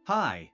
Hi.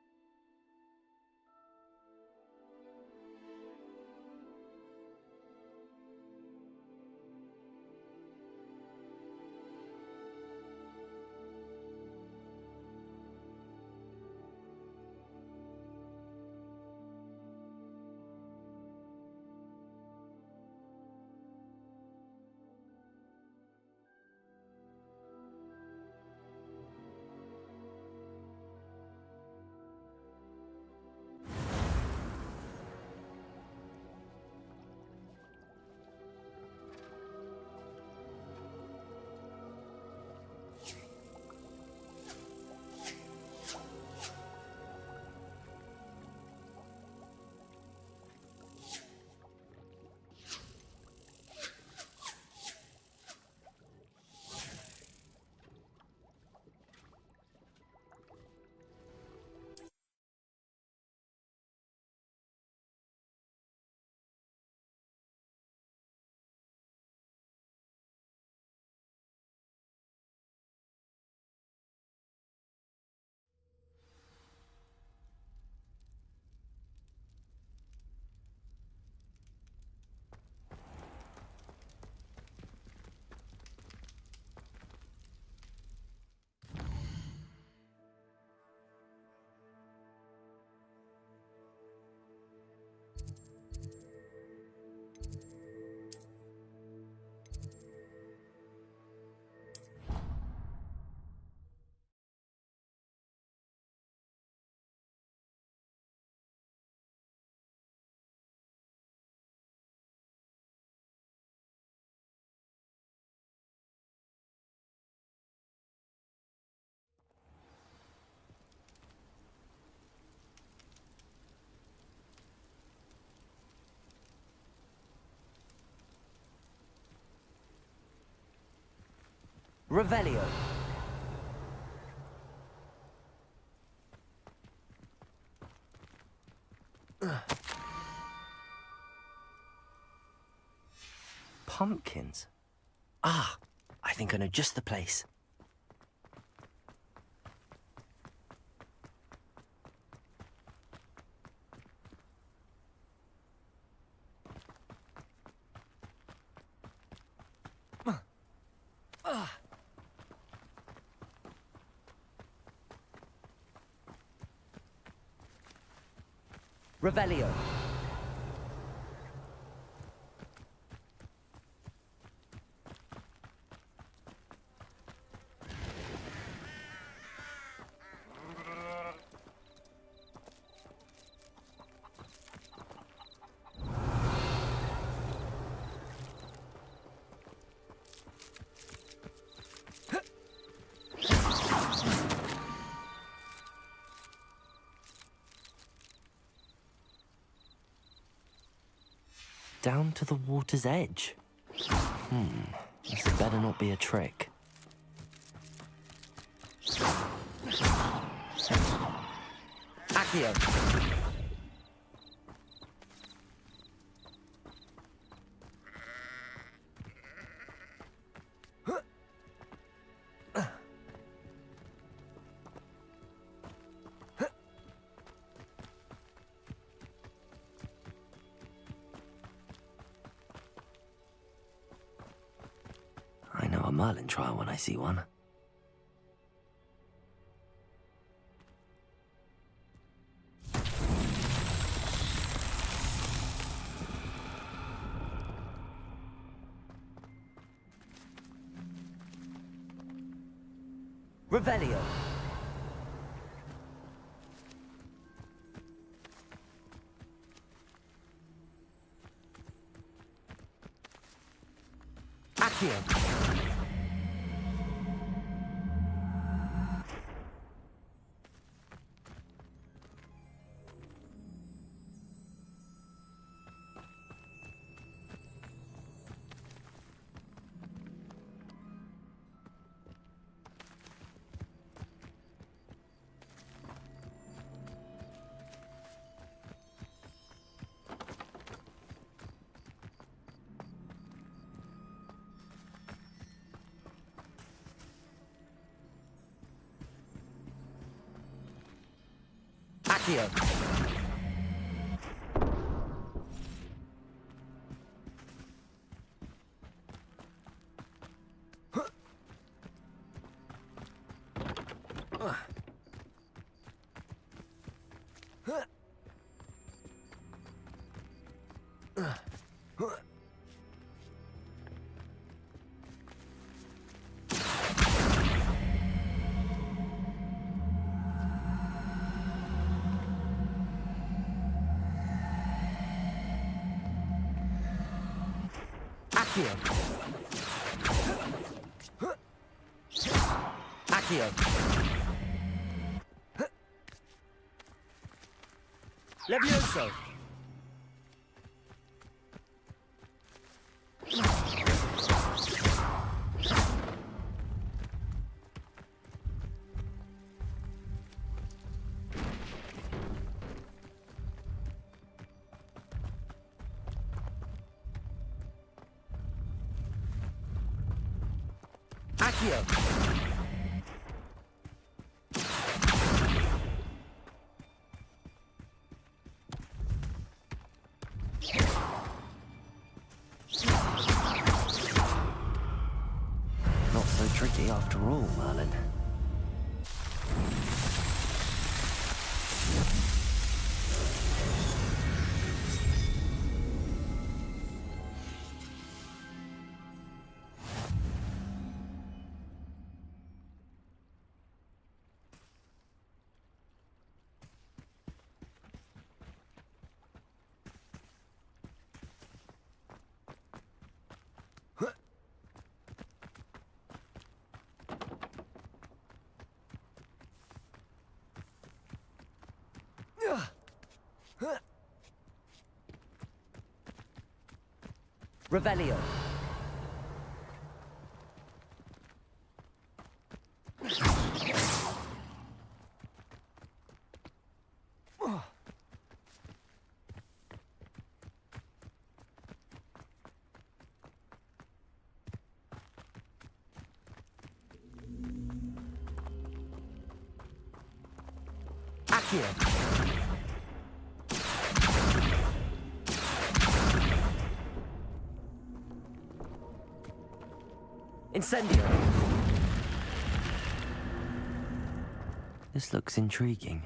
Revelio. Pumpkins. Ah, I think I know just the place. Revelio. Down to the water's edge. This better not be a trick. Accio. I know a Merlin trial when I see one. Revelio. Accio. Accio. Accio. Accio. Levioso. Accio. Not so tricky after all, Merlin. Revelio. Accio. Incendio. This looks intriguing.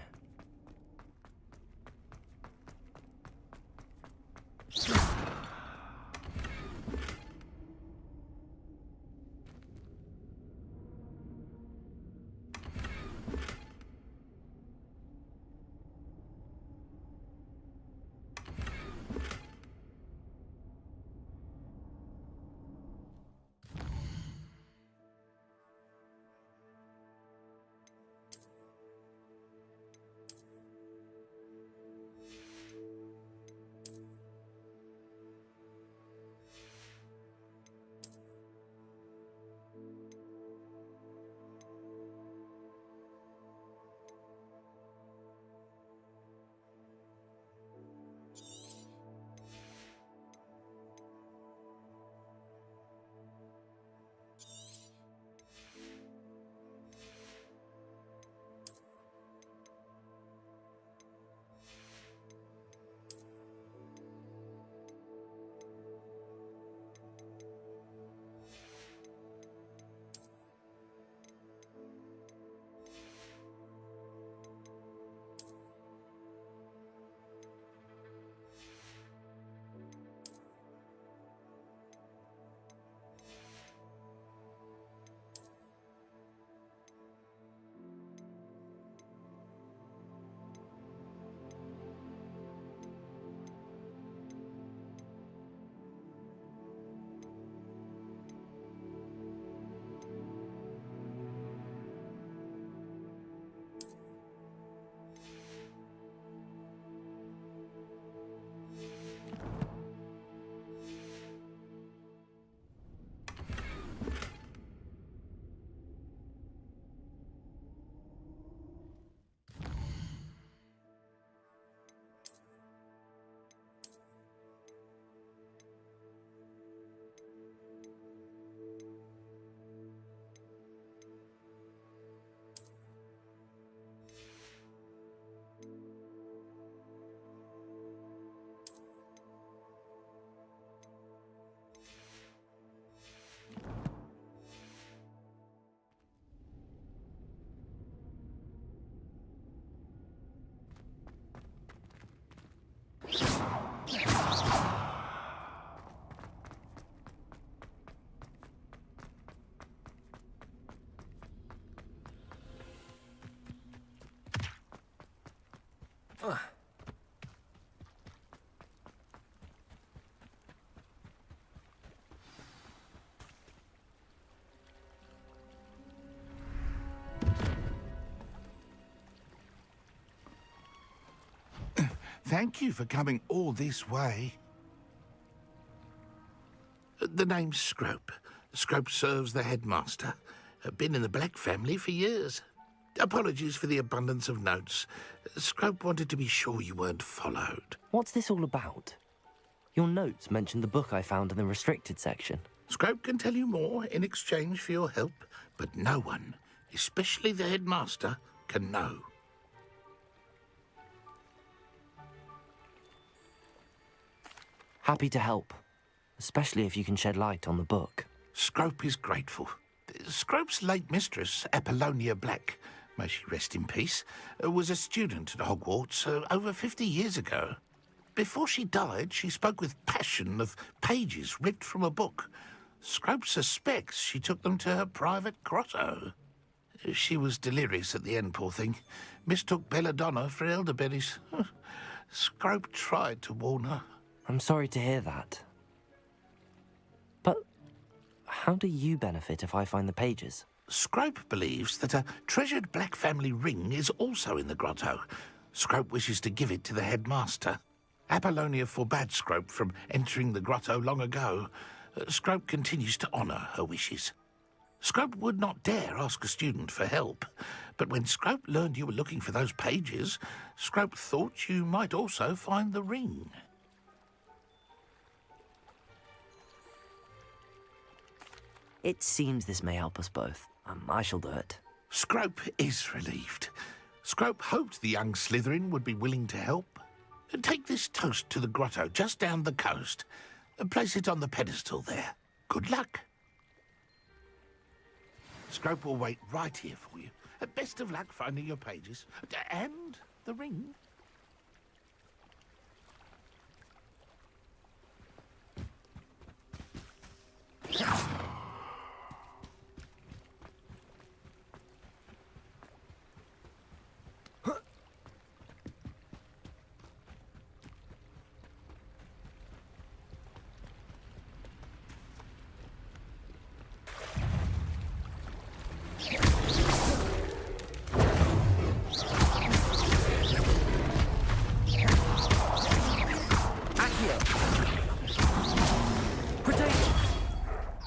Thank you for coming all this way. The name's Scrope. Scrope serves the headmaster. Been in the Black family for years. Apologies for the abundance of notes. Scrope wanted to be sure you weren't followed. What's this all about? Your notes mentioned the book I found in the restricted section. Scrope can tell you more in exchange for your help, but no one, especially the headmaster, can know. Happy to help, especially if you can shed light on the book. Scrope is grateful. Scrope's late mistress, Apollonia Black, may she rest in peace, was a student at Hogwarts over 50 years ago. Before she died, she spoke with passion of pages ripped from a book. Scrope suspects she took them to her private grotto. She was delirious at the end, poor thing. Mistook belladonna for elderberries. Scrope tried to warn her. I'm sorry to hear that. But how do you benefit if I find the pages? Scrope believes that a treasured Black family ring is also in the grotto. Scrope wishes to give it to the headmaster. Apollonia forbade Scrope from entering the grotto long ago. Scrope continues to honour her wishes. Scrope would not dare ask a student for help, but when Scrope learned you were looking for those pages, Scrope thought you might also find the ring. It seems this may help us both. I shall do it. Scrope is relieved. Scrope hoped the young Slytherin would be willing to help. Take this toast to the grotto just down the coast. Place it on the pedestal there. Good luck. Scrope will wait right here for you. Best of luck finding your pages. And the ring.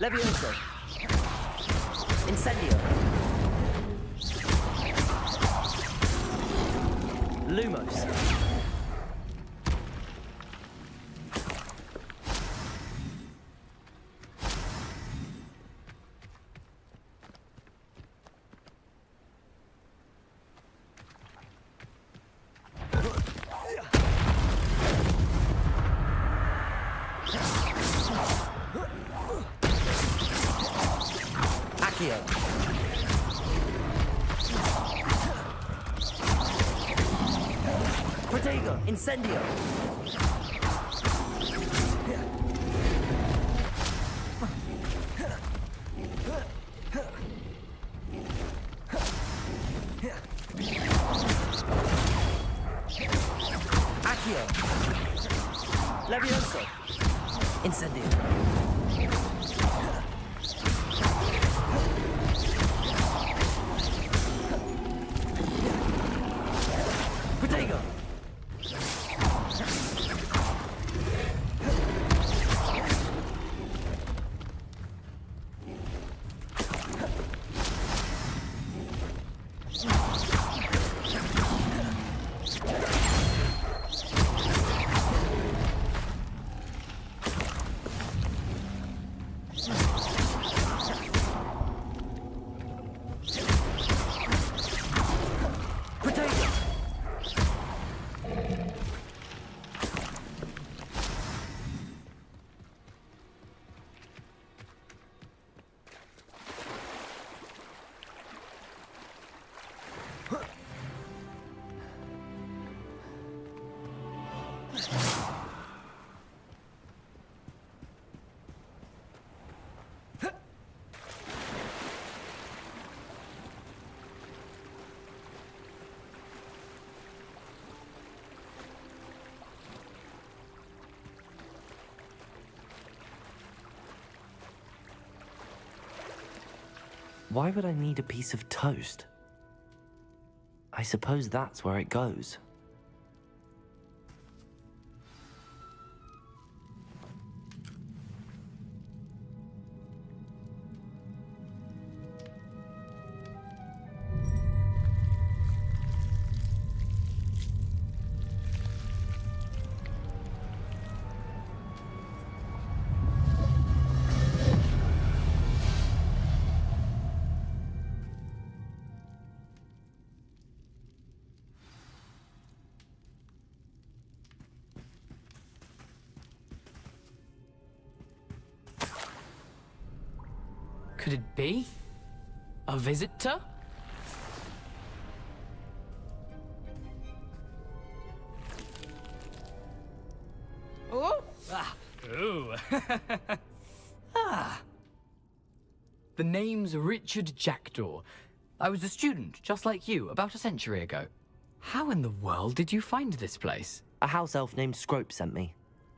Levioso. Incendio. Lumos. Protego, Incendio. Accio. Levioso. Incendio. Protego. Why would I need a piece of toast? I suppose that's where it goes. Could it be? A visitor? Oh! Ah! Ooh! Ah! The name's Richard Jackdaw. I was a student, just like you, about a century ago. How in the world did you find this place? A house elf named Scrope sent me.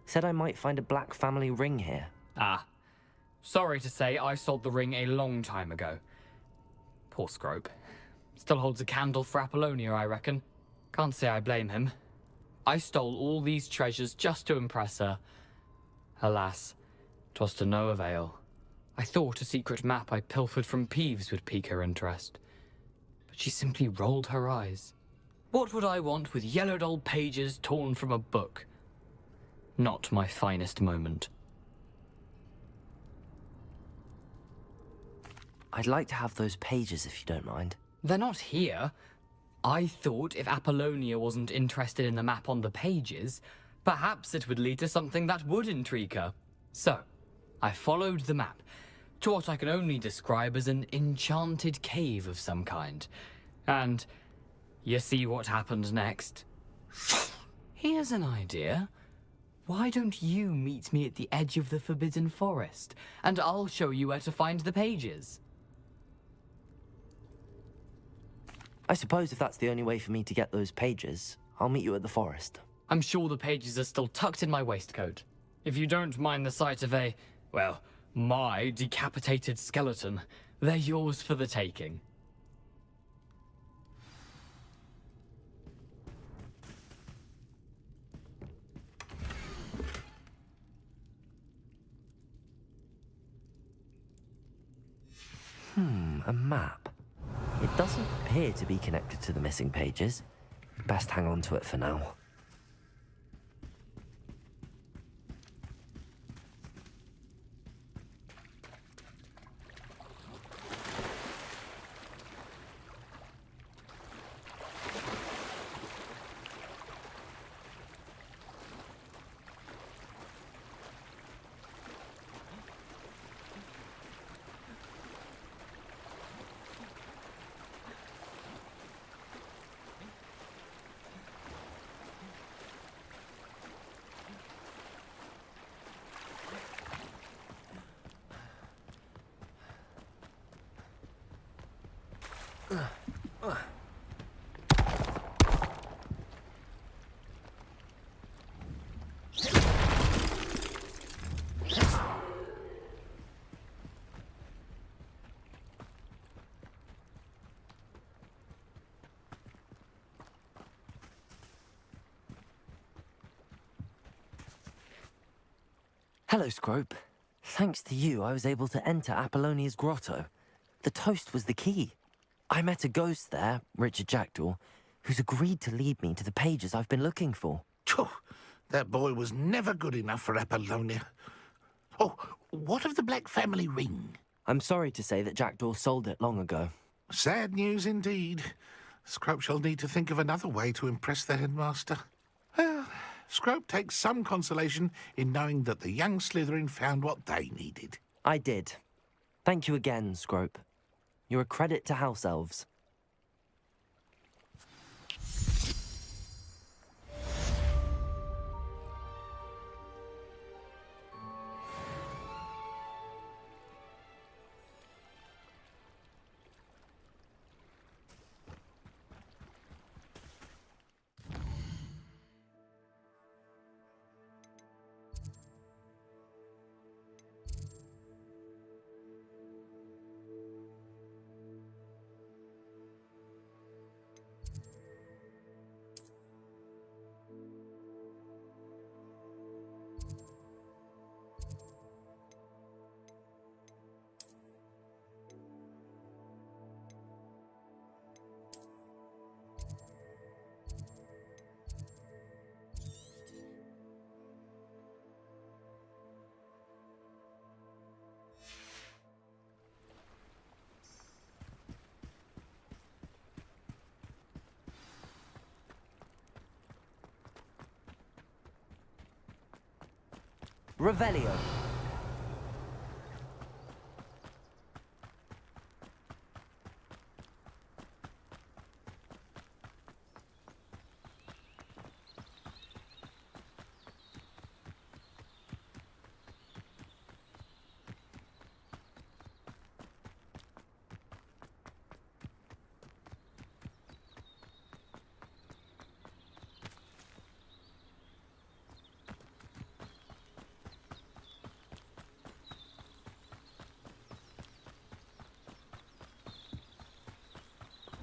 Said I might find a black family ring here. Ah. Sorry to say, I sold the ring a long time ago. Poor Scrope. Still holds a candle for Apollonia, I reckon. Can't say I blame him. I stole all these treasures just to impress her. Alas, 'twas to no avail. I thought a secret map I pilfered from Peeves would pique her interest. But she simply rolled her eyes. What would I want with yellowed old pages torn from a book? Not my finest moment. I'd like to have those pages if you don't mind. They're not here. I thought if Apollonia wasn't interested in the map on the pages, perhaps it would lead to something that would intrigue her. So, I followed the map to what I can only describe as an enchanted cave of some kind. And you see what happened next? Here's an idea. Why don't you meet me at the edge of the Forbidden Forest, and I'll show you where to find the pages? I suppose if that's the only way for me to get those pages, I'll meet you at the forest. I'm sure the pages are still tucked in my waistcoat. If you don't mind the sight of a, well, my decapitated skeleton, they're yours for the taking. A map. It doesn't appear to be connected to the missing pages. Best hang on to it for now. Hello, Scrope. Thanks to you, I was able to enter Apollonia's grotto. The toast was the key. I met a ghost there, Richard Jackdaw, who's agreed to lead me to the pages I've been looking for. Phew, that boy was never good enough for Apollonia. Oh, what of the Black family ring? I'm sorry to say that Jackdaw sold it long ago. Sad news indeed. Scrope shall need to think of another way to impress the headmaster. Well, Scrope takes some consolation in knowing that the young Slytherin found what they needed. I did. Thank you again, Scrope. You're a credit to house elves. Revelio.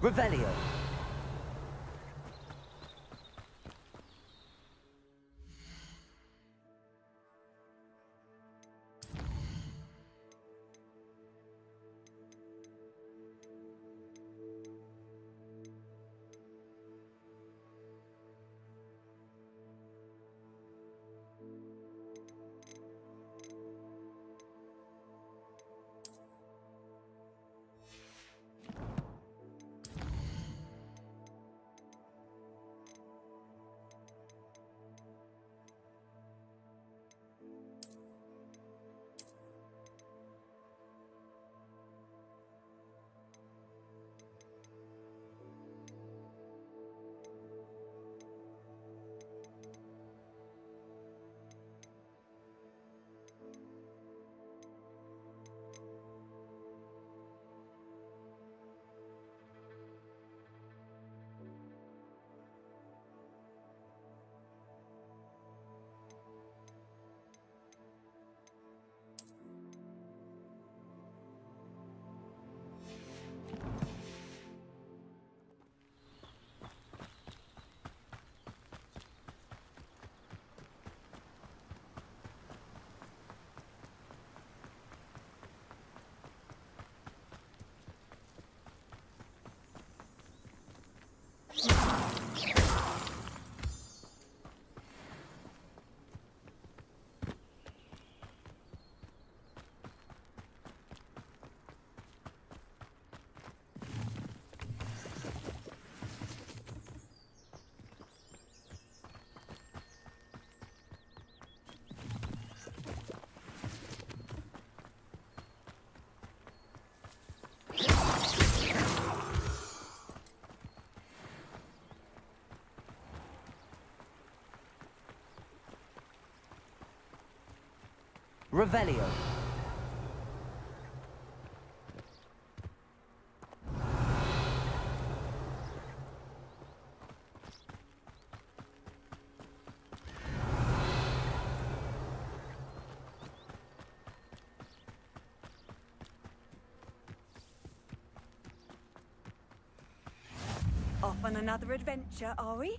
Revelio. Revelio. Off on another adventure, are we?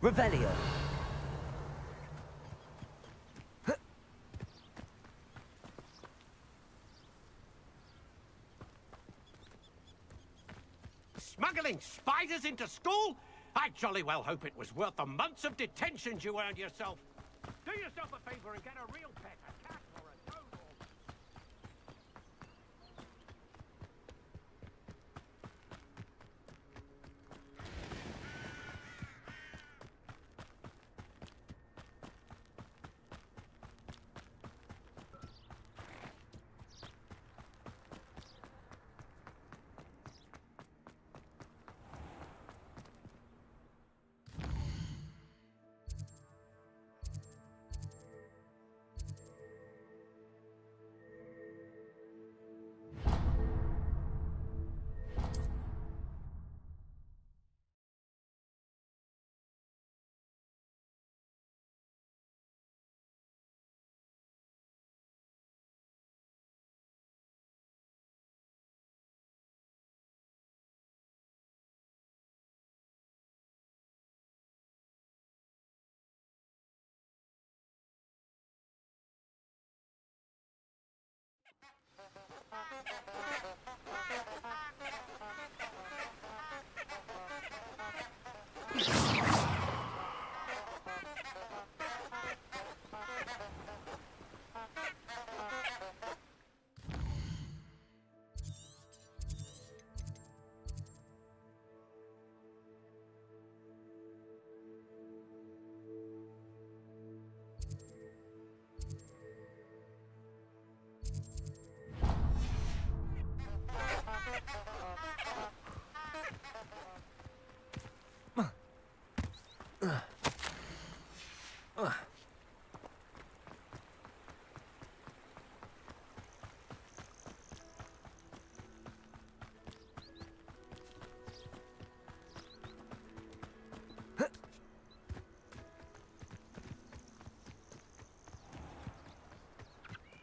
Revelio. Smuggling spiders into school? I jolly well hope it was worth the months of detentions you earned yourself. Do yourself a favor and get a real pet, a cat or a dog or...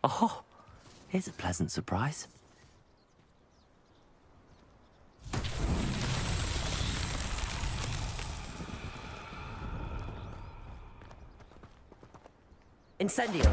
Oh, Here's a pleasant surprise. Incendio!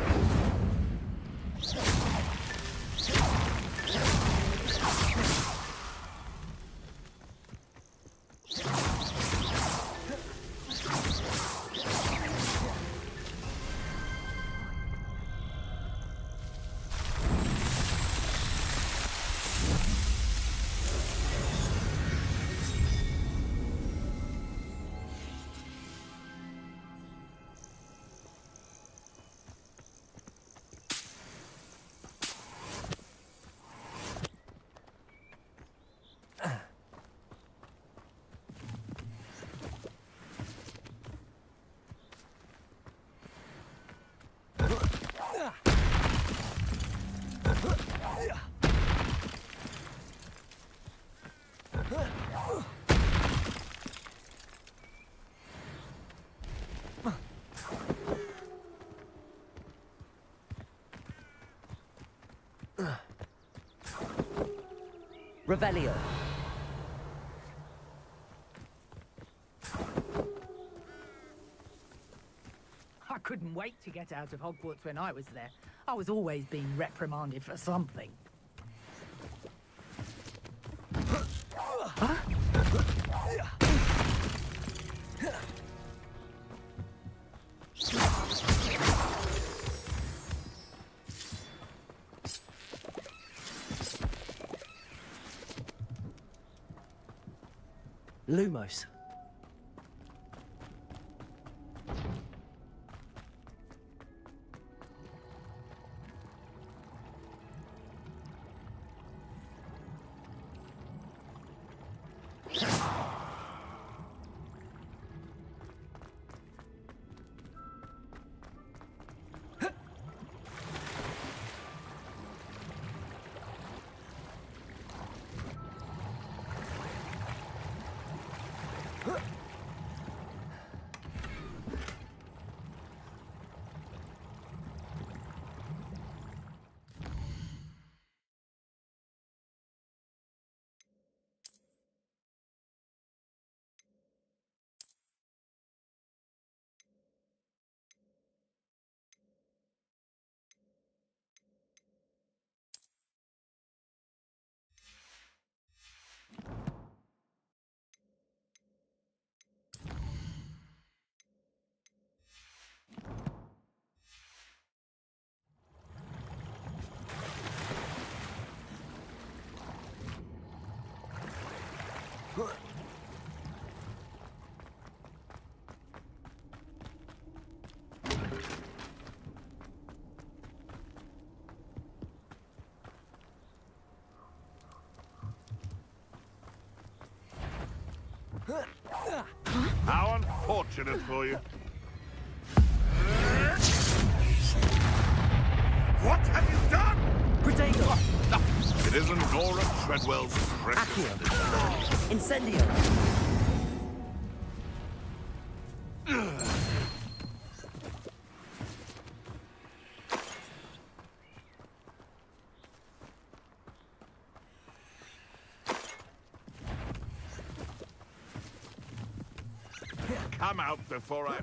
Revelio. I couldn't wait to get out of Hogwarts when I was there. I was always being reprimanded for something. Huh? Lumos. How unfortunate for you. What have you done? Protego! It isn't Nora Treadwell's precious. Accio! Incendio! Come out before I...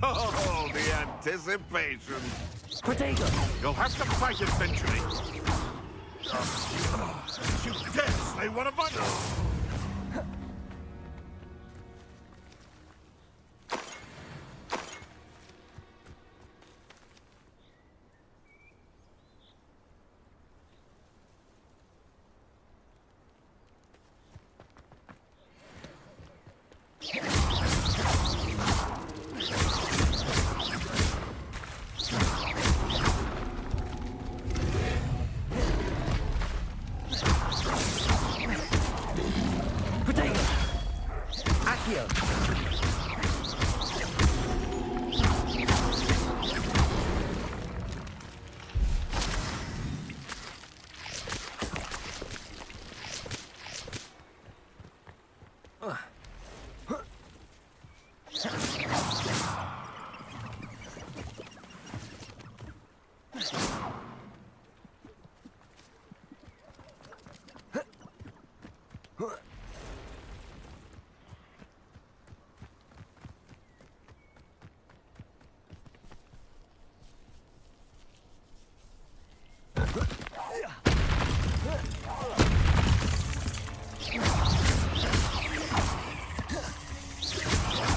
Oh, the anticipation. Protego! You'll have to fight eventually. You dare slay one of my...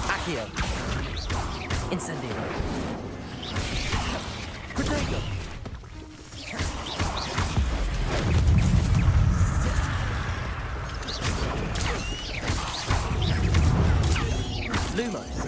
Accio. Incendio. Protego. Lumos.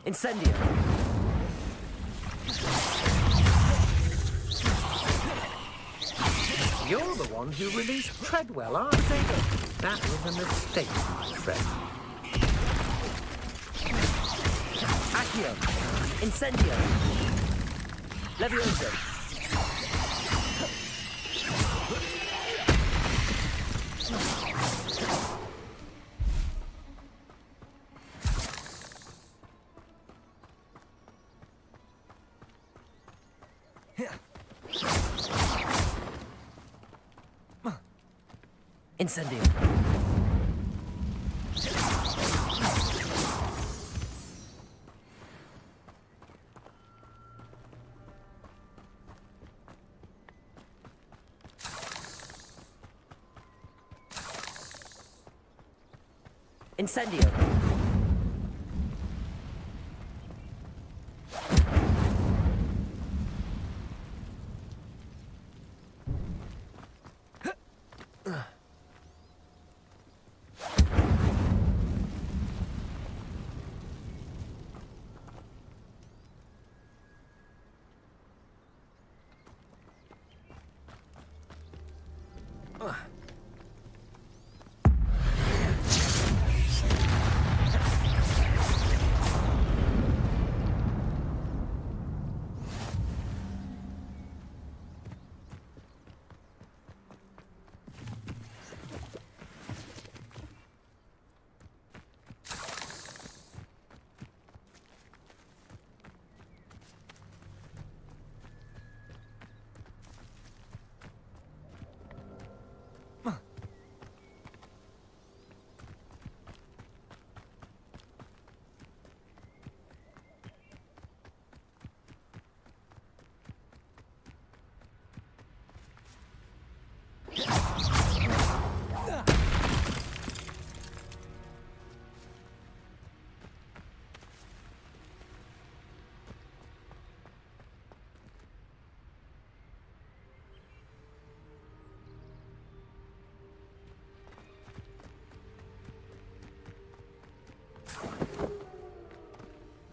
Incendio. You're the one who released Treadwell, aren't you? That was a mistake, my friend. Accio. Incendio. Levioso. Incendio. Incendio.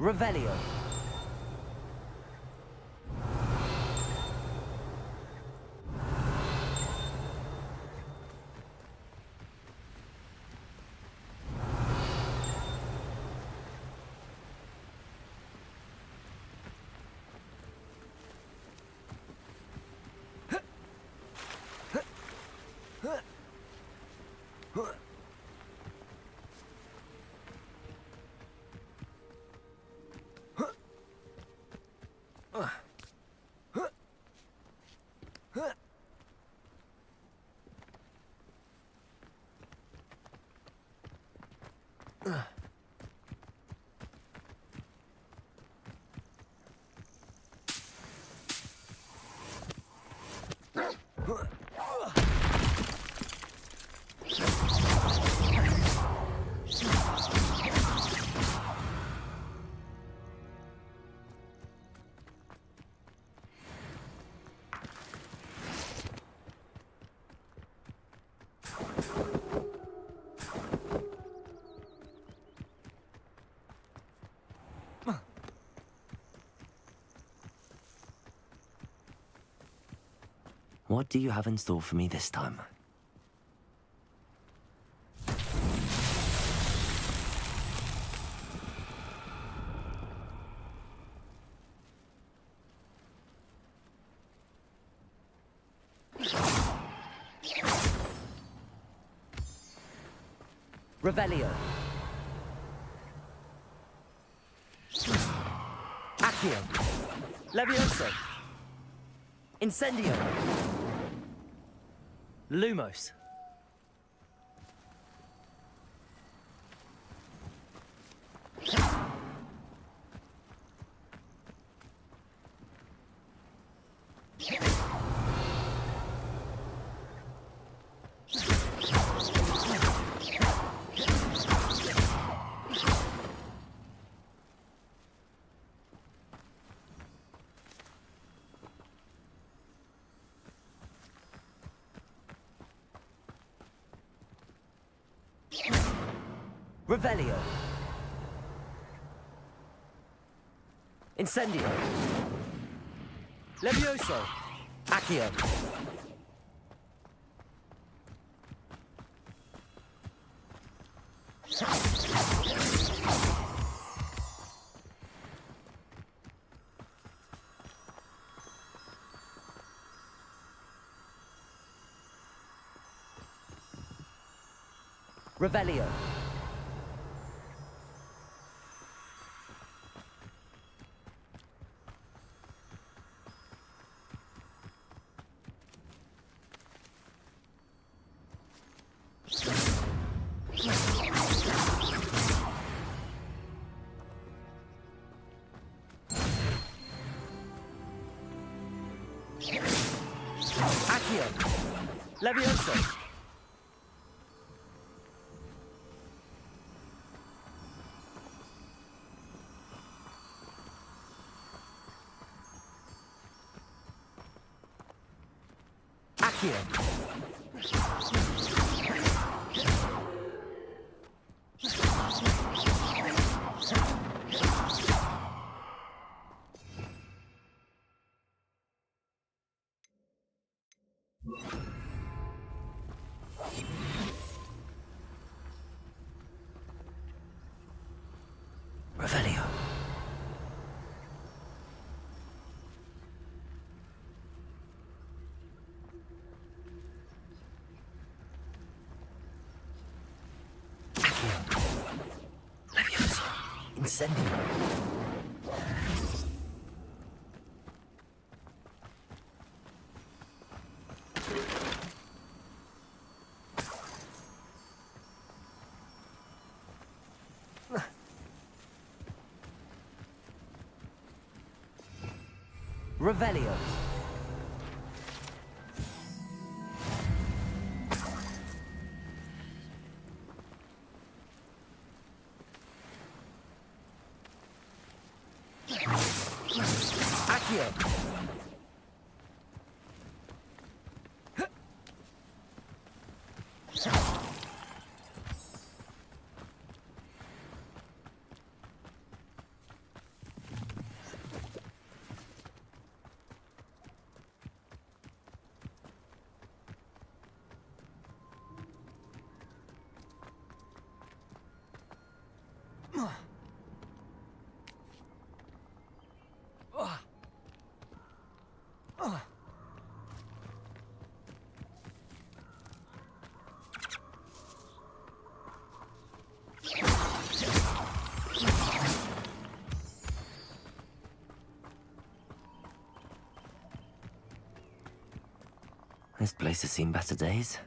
Revelio. What do you have in store for me this time? Revelio. Accio. Levioso. Incendio! Lumos. Revelio. Incendio. Levioso. Accio. Revelio. Accio. Levioso. Accio. Revelio. Accio. Levioso. Incendio. Revelio. Accio. This place has seen better days.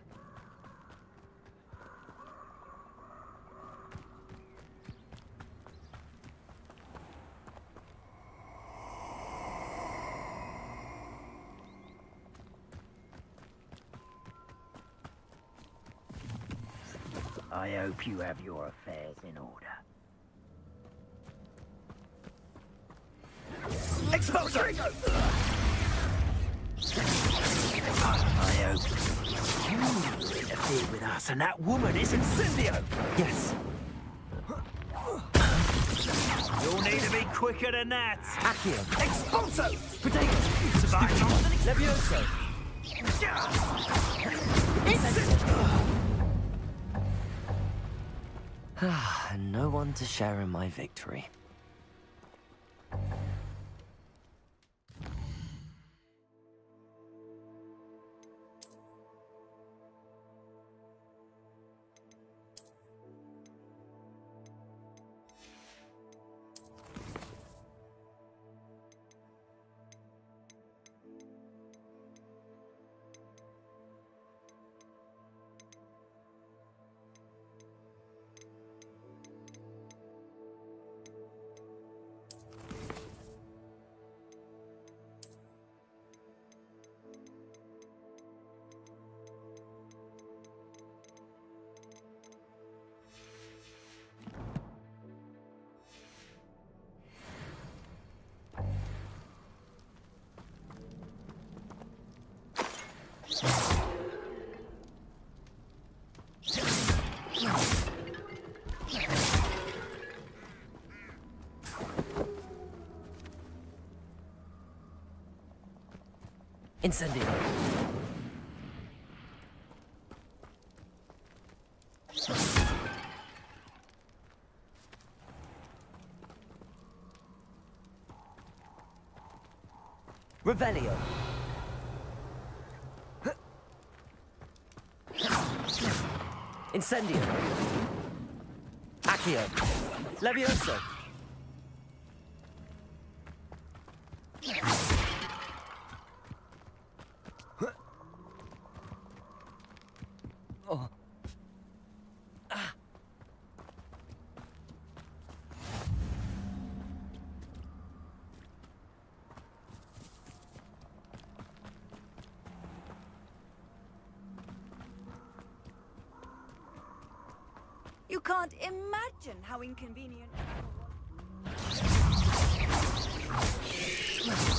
I hope you have your affairs in order. Exposure! I hope you interfere with us and that woman is Incendio! Yes. You'll need to be quicker than that! Accio. Expulso! Potato. You survived longer than Levioso. And no one to share in my victory. Incendio. Revelio. Incendio. Accio. Levioso. Oh. Ah. You can't imagine how inconvenient.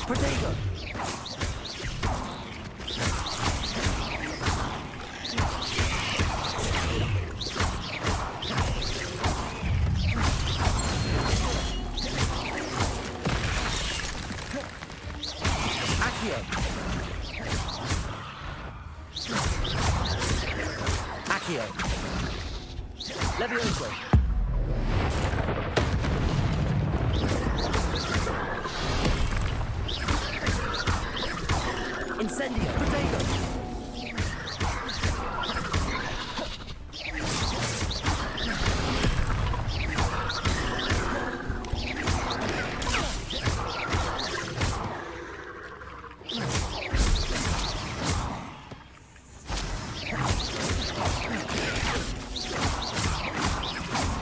Protego. Accio. Accio. Levioso. Incendio. Protego.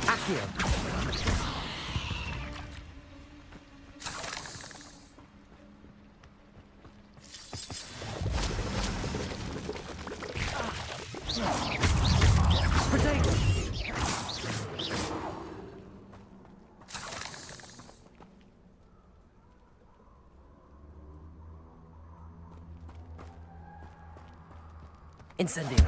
Accio. Protego. Incendio.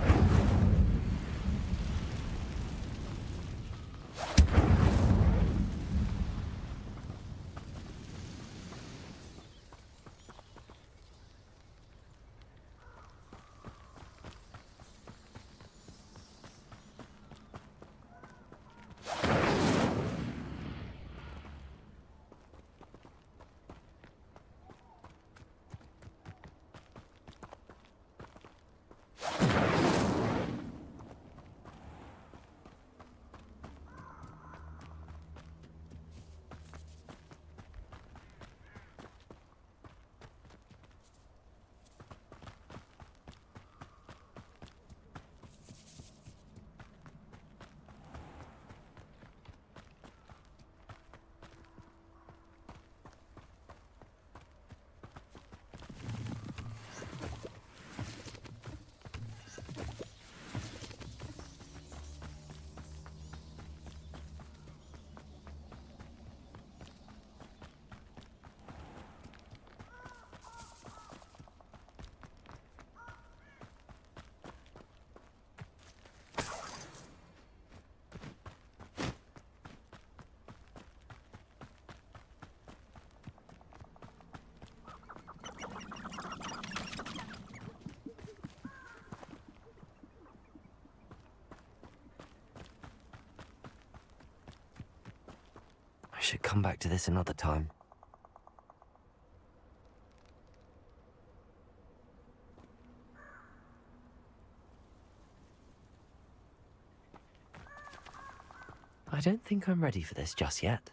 I should come back to this another time. I don't think I'm ready for this just yet.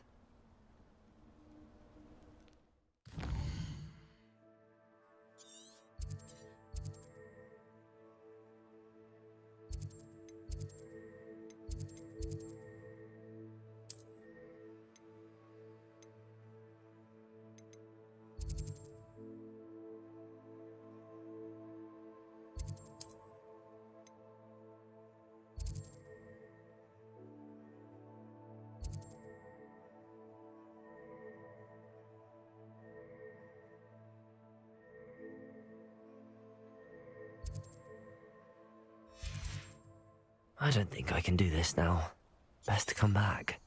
I don't think I can do this now. Best to come back.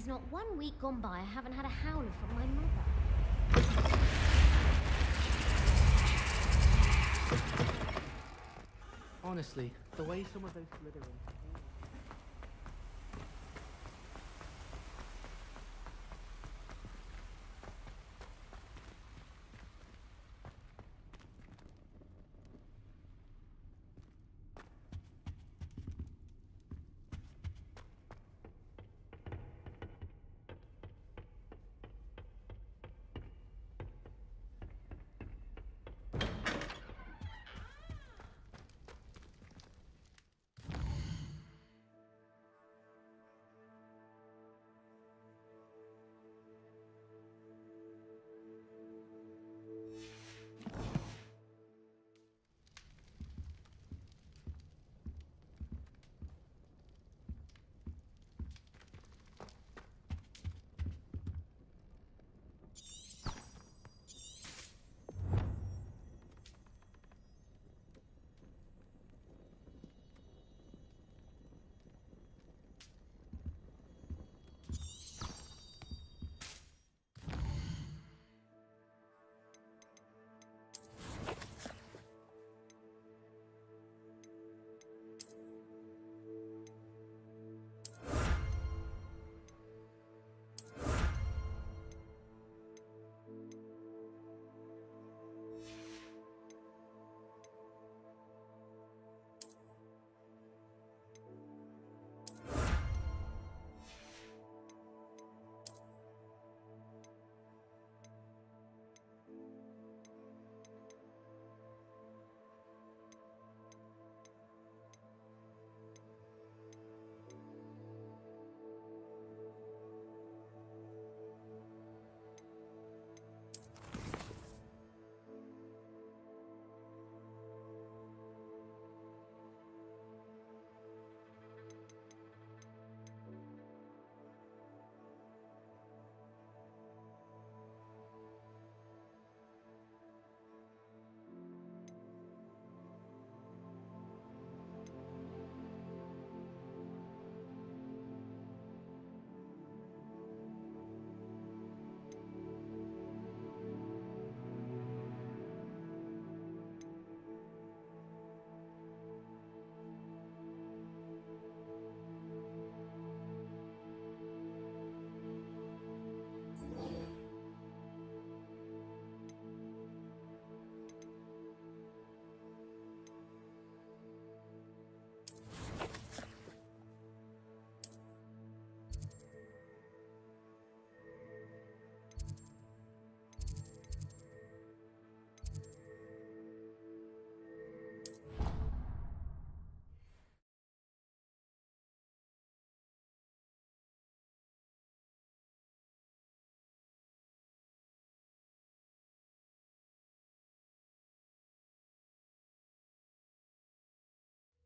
There's not 1 week gone by I haven't had a howler from my mother. Honestly, the way some of those Slytherins...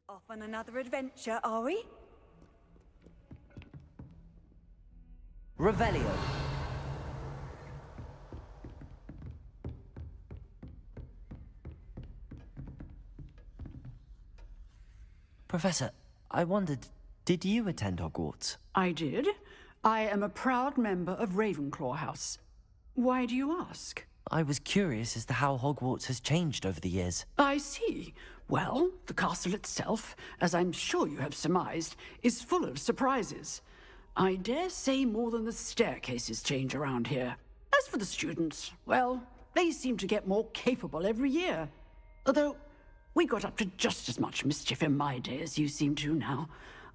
Off on another adventure, are we? Revelio. Professor, I wondered, did you attend Hogwarts? I did. I am a proud member of Ravenclaw House. Why do you ask? I was curious as to how Hogwarts has changed over the years. I see. Well, the castle itself, as I'm sure you have surmised, is full of surprises. I dare say more than the staircases change around here. As for the students, well, they seem to get more capable every year. Although, we got up to just as much mischief in my day as you seem to now.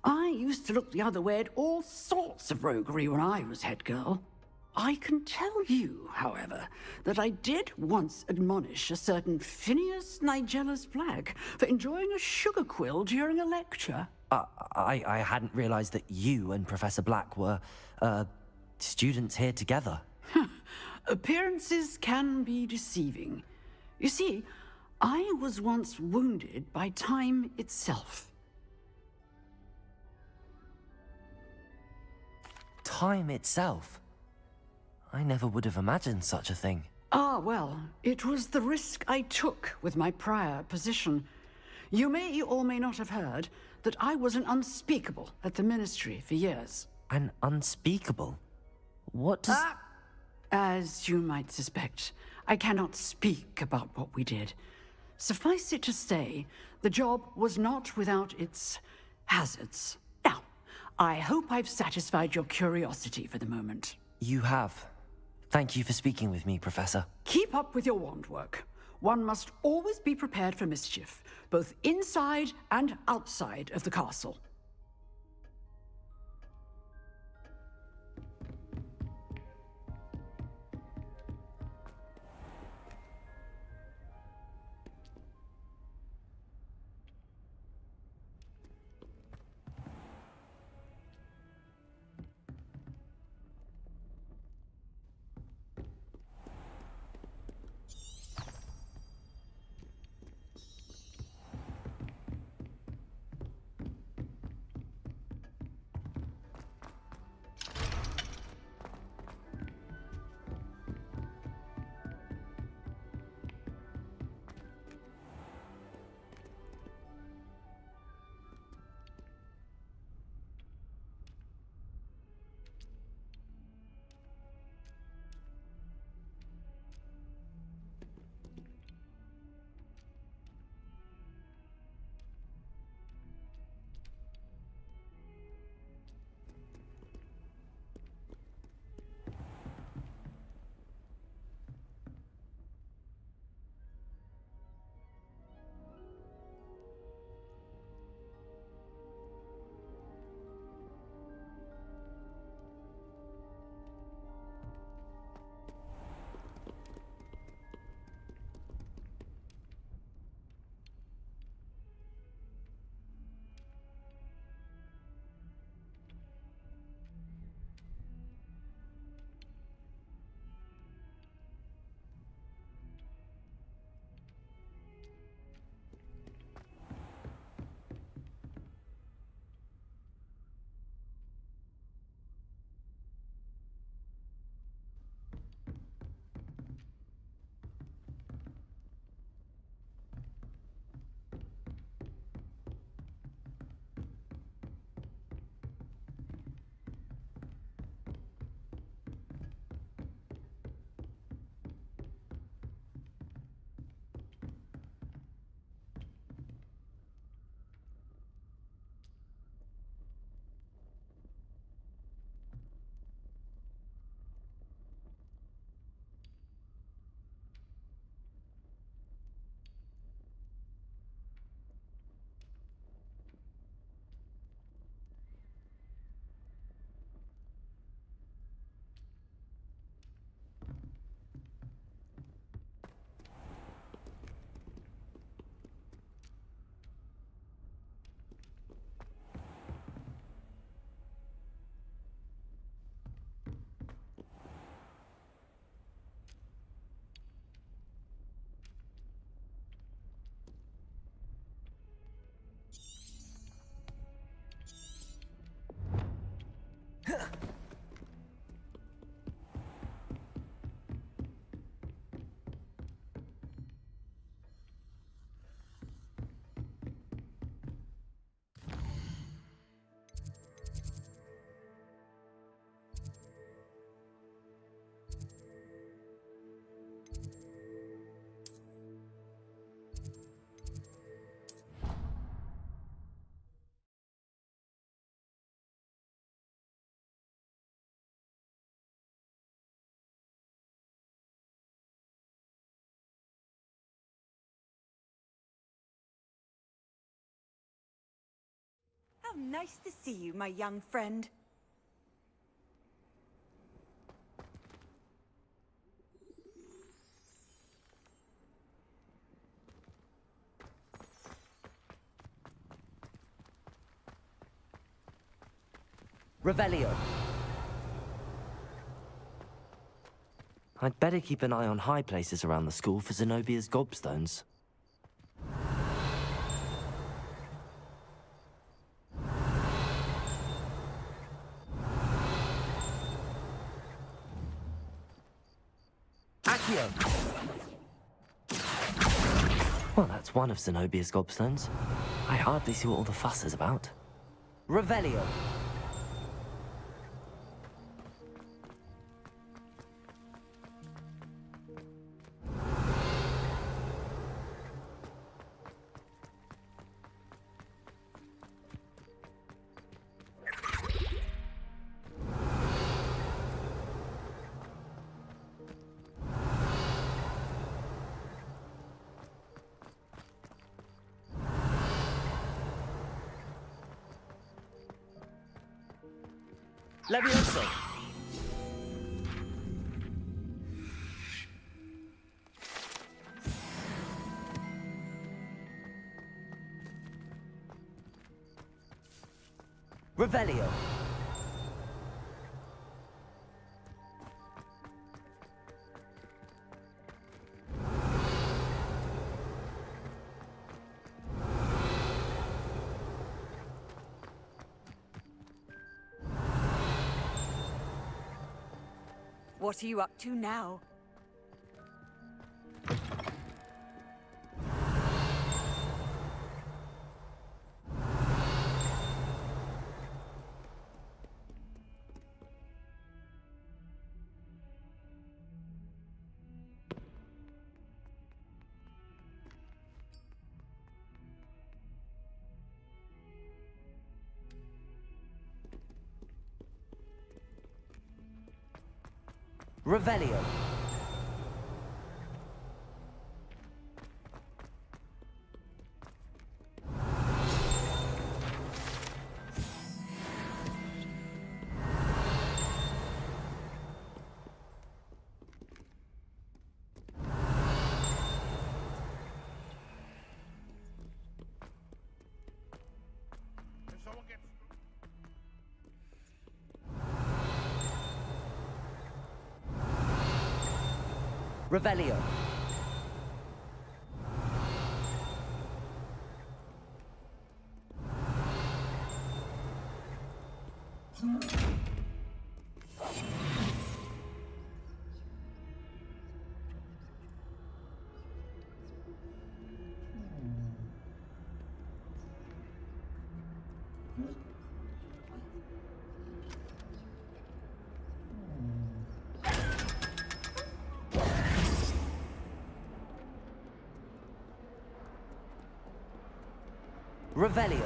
I used to look the other way at all sorts of roguery when I was head girl. I can tell you, however, that I did once admonish a certain Phineas Nigellus Black for enjoying a sugar quill during a lecture. I hadn't realized that you and Professor Black were, students here together. Appearances can be deceiving. You see, I was once wounded by time itself. Time itself? I never would have imagined such a thing. Ah, well, it was the risk I took with my prior position. You may or may not have heard that I was an unspeakable at the Ministry for years. And unspeakable. What does... As you might suspect, I cannot speak about what we did. Suffice it to say, the job was not without its hazards. Now, I hope I've satisfied your curiosity for the moment. You have. Thank you for speaking with me, Professor. Keep up with your wand work. One must always be prepared for mischief, both inside and outside of the castle. How nice to see you, my young friend. Revelio. I'd better keep an eye on high places around the school for Zenobia's gobstones. Accio! Well, that's one of Zenobia's gobstones. I hardly see what all the fuss is about. Revelio! Levioso! Revelio! What are you up to now? Revelio! If someone gets... Revelio! Revelio!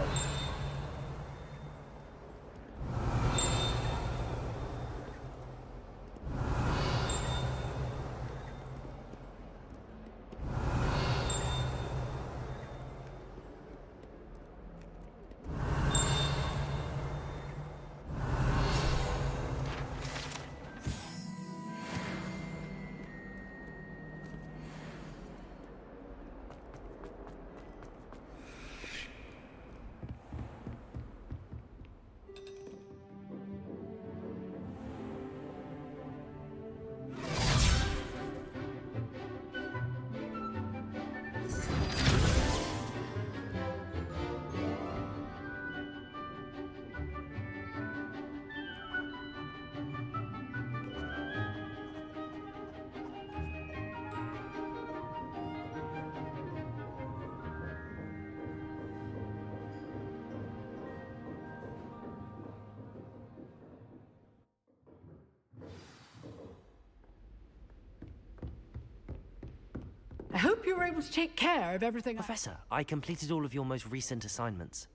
I hope you were able to take care of everything. Professor, I completed all of your most recent assignments.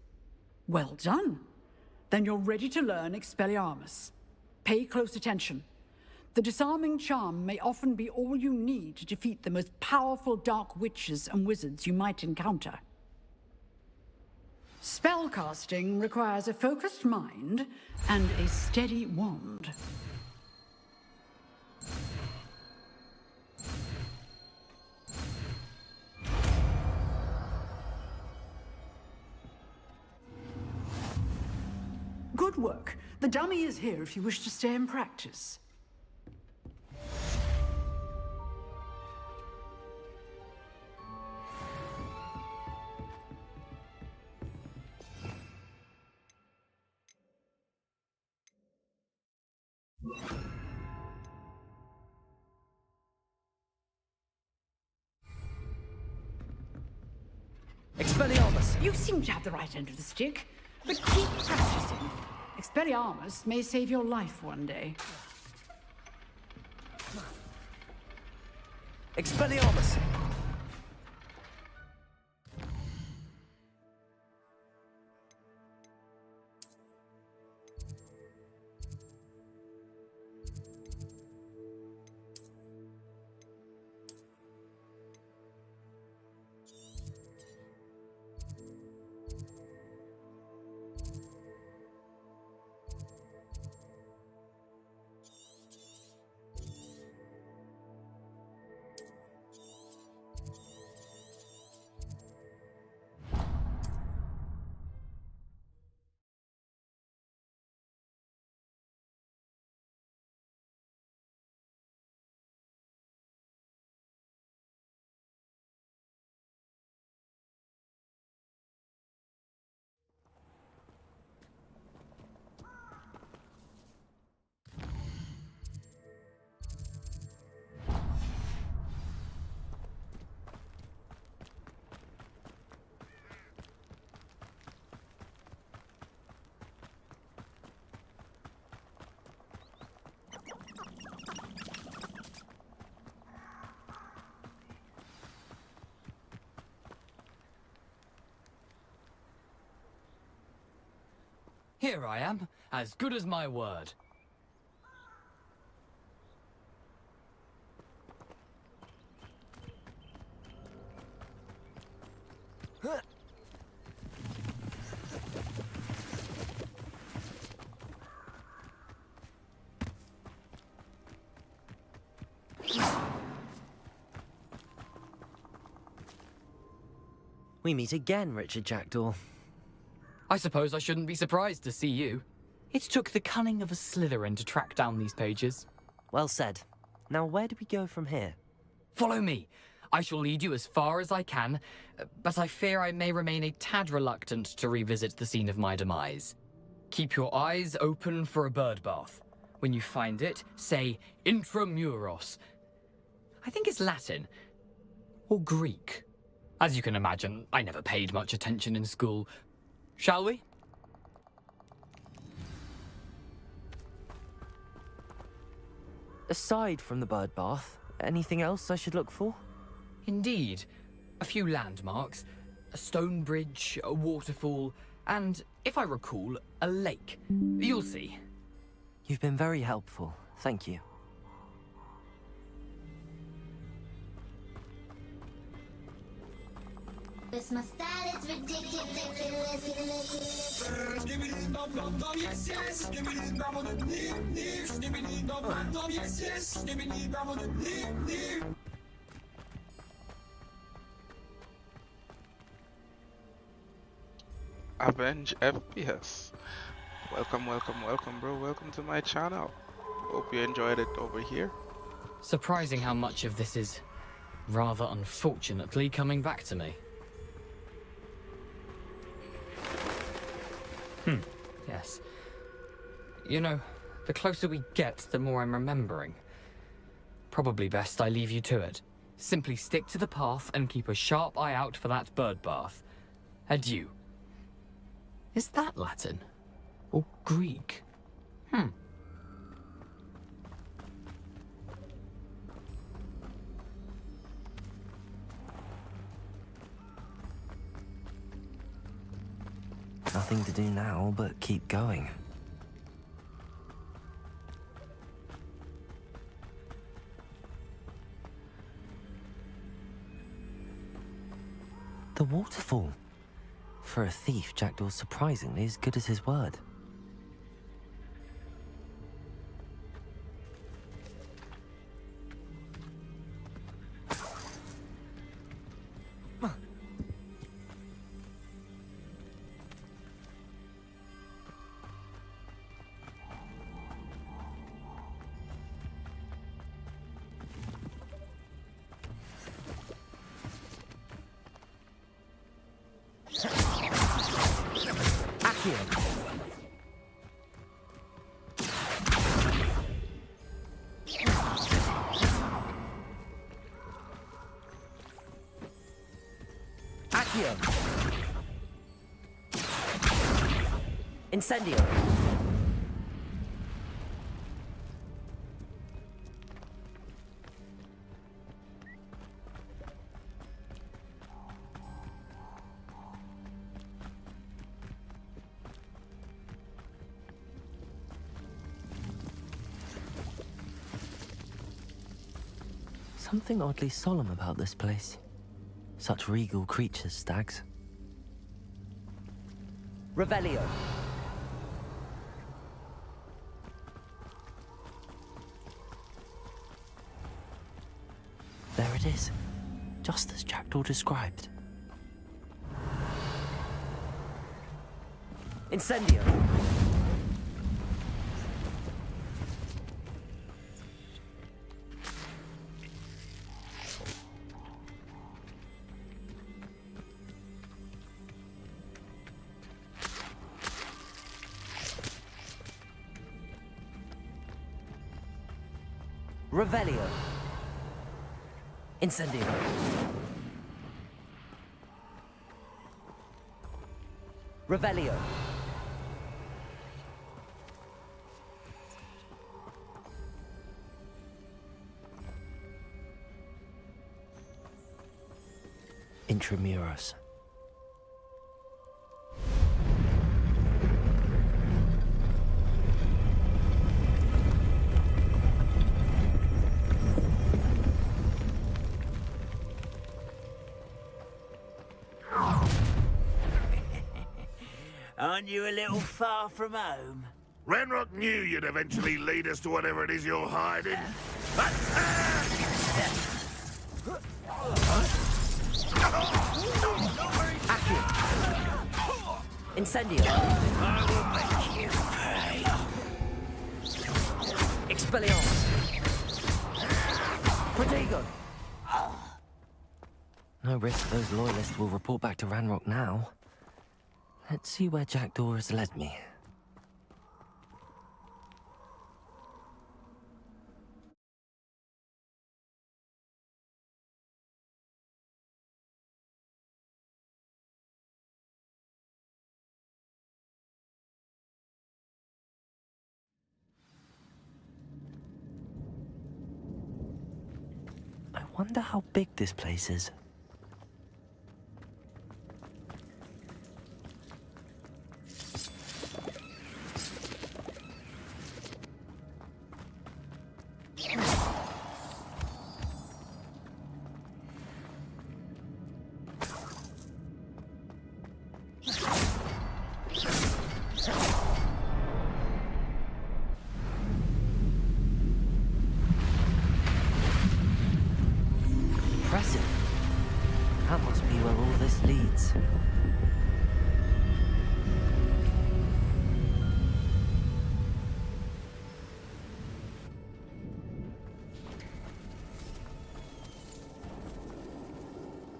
Well done. Then you're ready to learn Expelliarmus. Pay close attention. The disarming charm may often be all you need to defeat the most powerful dark witches and wizards you might encounter. Spellcasting requires a focused mind and a steady wand. Good work. The dummy is here if you wish to stay and practice. Expelliarmus! You seem to have the right end of the stick, but keep practicing. Expelliarmus may save your life one day. Expelliarmus! Here I am, as good as my word. We meet again, Richard Jackdaw. I suppose I shouldn't be surprised to see you. It took the cunning of a Slytherin to track down these pages. Well said. Now, where do we go from here? Follow me. I shall lead you as far as I can, but I fear I may remain a tad reluctant to revisit the scene of my demise. Keep your eyes open for a bird bath. When you find it, say intramuros. I think it's Latin. Or Greek. As you can imagine, I never paid much attention in school. Shall we? Aside from the bird bath, anything else I should look for? Indeed. A few landmarks, a stone bridge, a waterfall, and, if I recall, a lake. You'll see. You've been very helpful. Thank you. This my style is ridiculous. Avenge FPS. Welcome, welcome, welcome, bro. Welcome to my channel. Hope you enjoyed it over here. Surprising how much of this is, rather unfortunately, coming back to me. Yes. You know, the closer we get, the more I'm remembering. Probably best I leave you to it. Simply stick to the path and keep a sharp eye out for that bird bath. Adieu. Is that Latin? Or Greek? Nothing to do now but keep going. The waterfall. For a thief, Jackdaw's surprisingly as good as his word. Incendio. Something oddly solemn about this place. Such regal creatures, stags. Revelio. There it is, just as Jackdaw described. Incendio. Revelio. Incendio. Revelio. Intramuros. Aren't you a little far from home? Ranrock knew you'd eventually lead us to whatever it is you're hiding. Incendio. I will make you pay. Expelliarmus. Protego. No risk those loyalists will report back to Ranrock now. Let's see where Jackdaw has led me. I wonder how big this place is. Impressive. That must be where all this leads.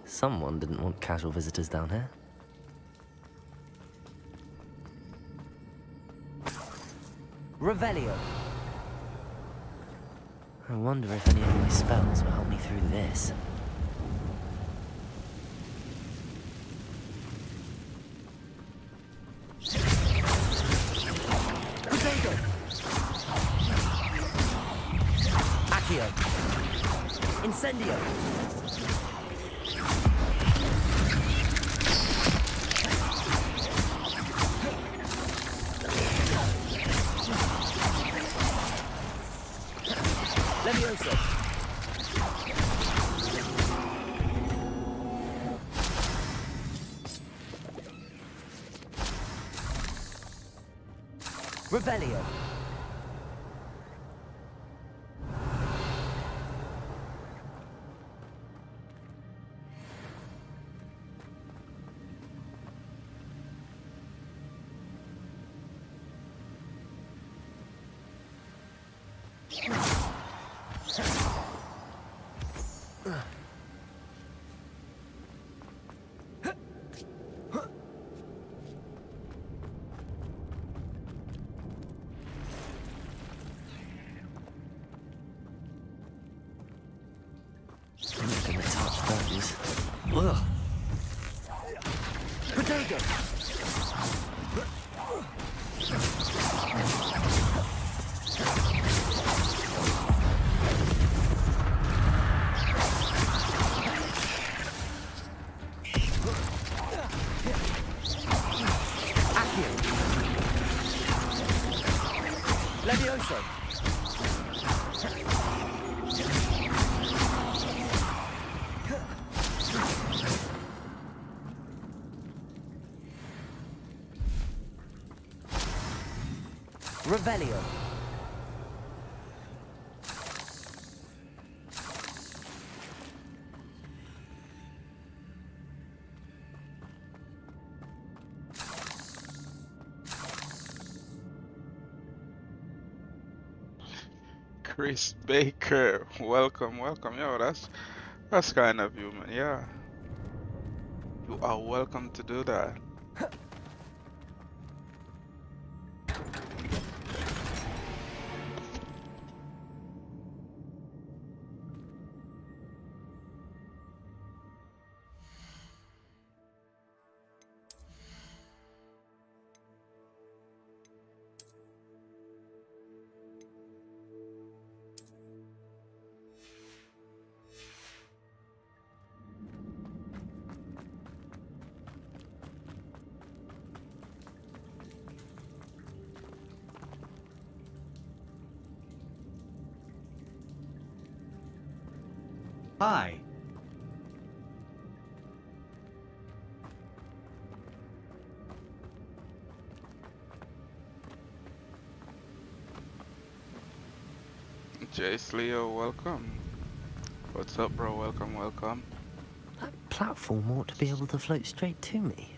Someone didn't want casual visitors down here. Revelio. I wonder if any of my spells will help me through this. Protego. Accio. Incendio. Levioso. Revelio. I'm not gonna touch those. Ugh. Protego. Accio. Levioso. Revelio. Chris Baker, welcome, welcome. Yo, that's kind of you, man. Yeah, you are welcome to do that. Hi. Jace Leo, welcome. What's up, bro? Welcome, welcome. That platform ought to be able to float straight to me.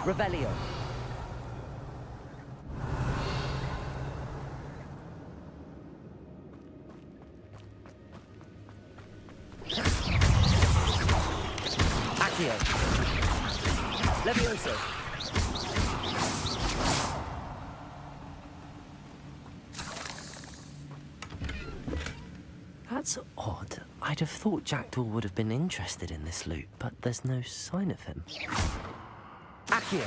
Revelio. Accio. Levioso. That's odd. I'd have thought Jackdaw would have been interested in this loot, but there's no sign of him. Accio.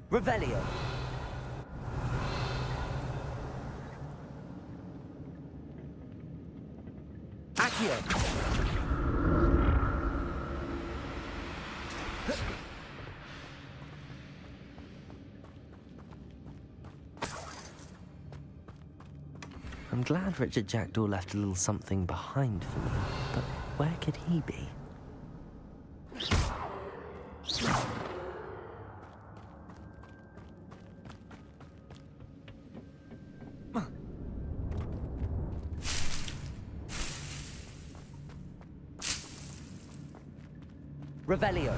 Revelio. Accio. I'm glad Richard Jackdaw left a little something behind for me, but where could he be? Revelio.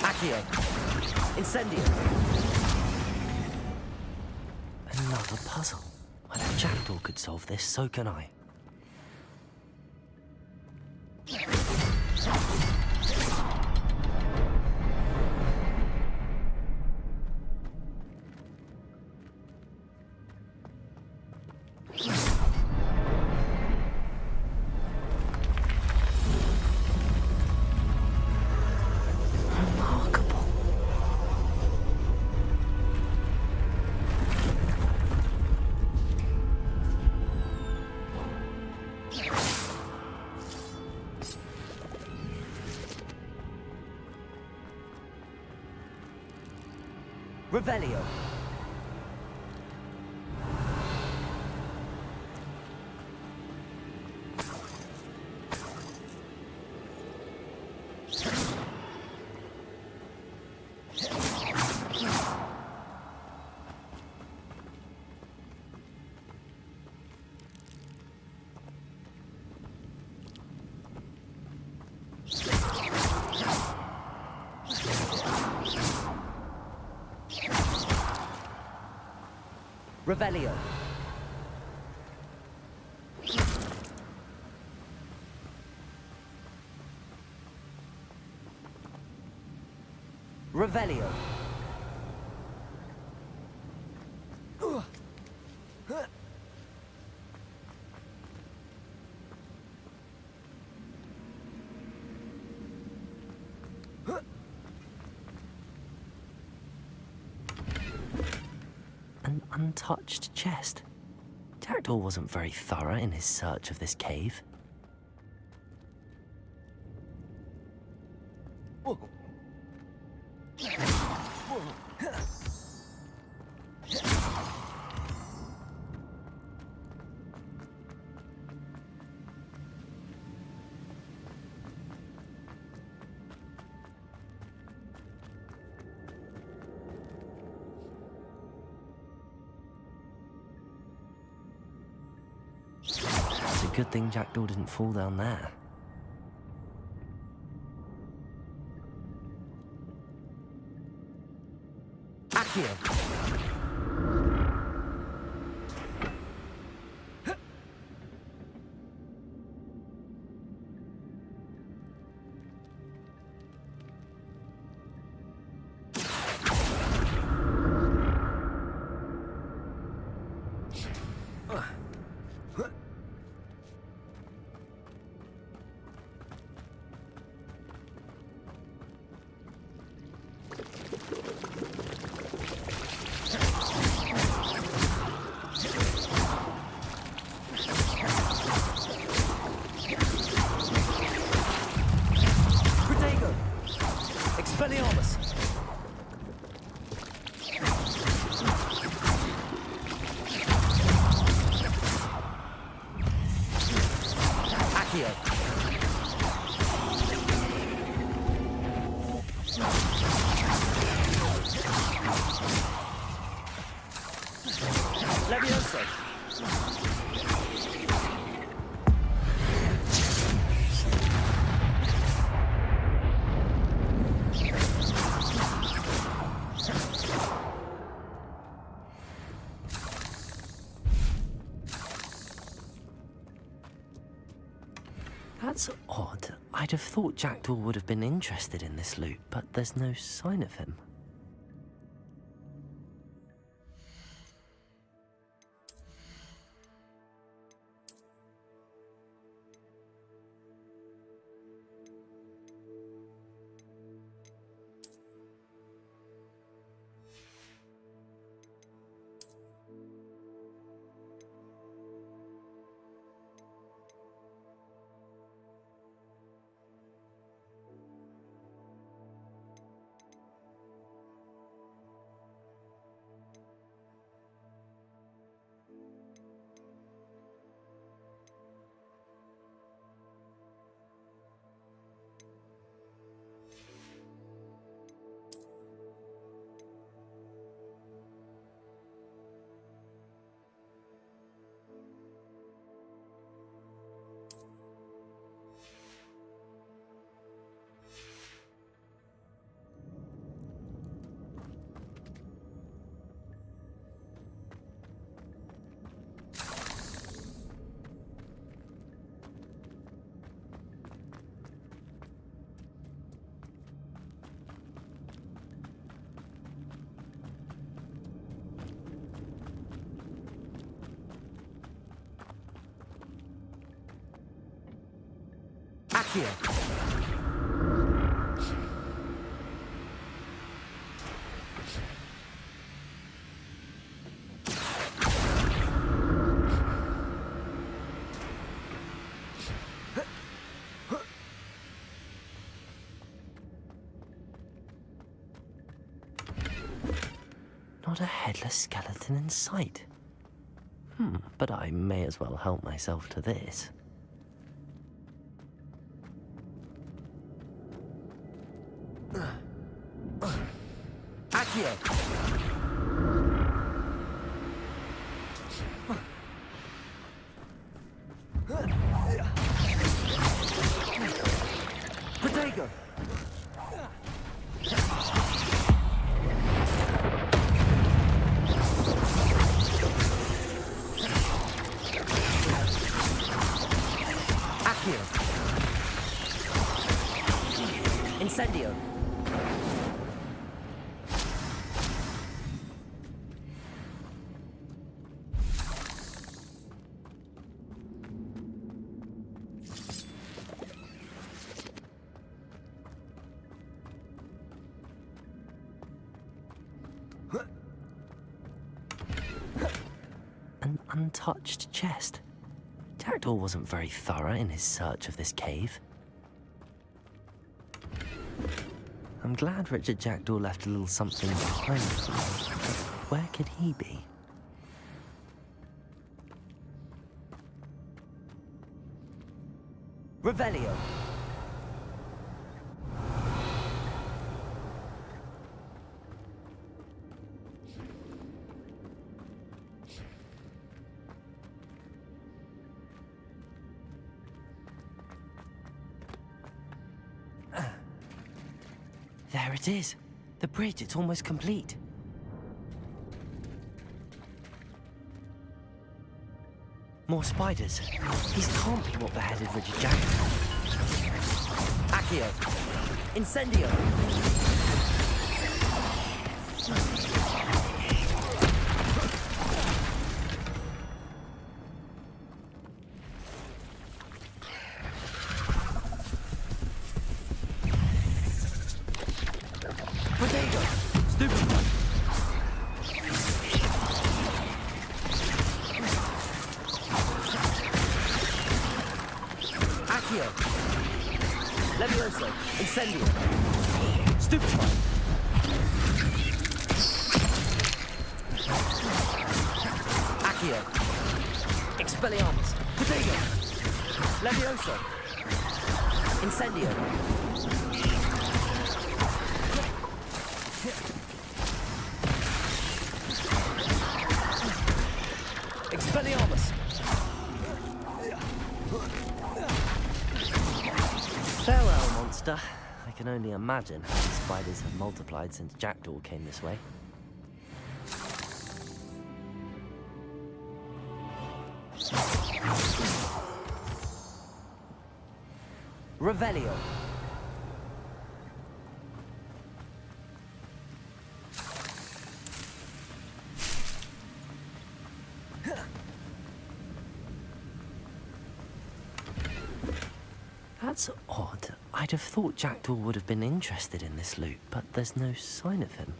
Accio. Incendio. Another puzzle. Well, if Jackdaw could solve this, so can I. Revelio. Revelio. Revelio. An untouched chest. Jackdaw wasn't very thorough in his search of this cave. It's a good thing Jackdaw didn't fall down there. Accio. Levioso! That's odd. I'd have thought Jackdaw would have been interested in this loot, but there's no sign of him. Accio! Not a headless skeleton in sight. But I may as well help myself to this. Accio! Protego! Accio! Incendio! An untouched chest. Jackdaw wasn't very thorough in his search of this cave. I'm glad Richard Jackdaw left a little something behind for me, but where could he be? Revelio! There it is. The bridge, it's almost complete. More spiders. These can't be what beheaded Richard Jackdaw. Accio! Incendio! Protego! Stupid! Accio! Levioso! Incendio! Stupefy! Accio! Expelliarmus! Protego! Levioso! Incendio! Expelliarmus! Farewell, monster. I can only imagine how the spiders have multiplied since Jackdaw came this way. Revelio. That's odd. I'd have thought Jackdaw would have been interested in this loot, but there's no sign of him.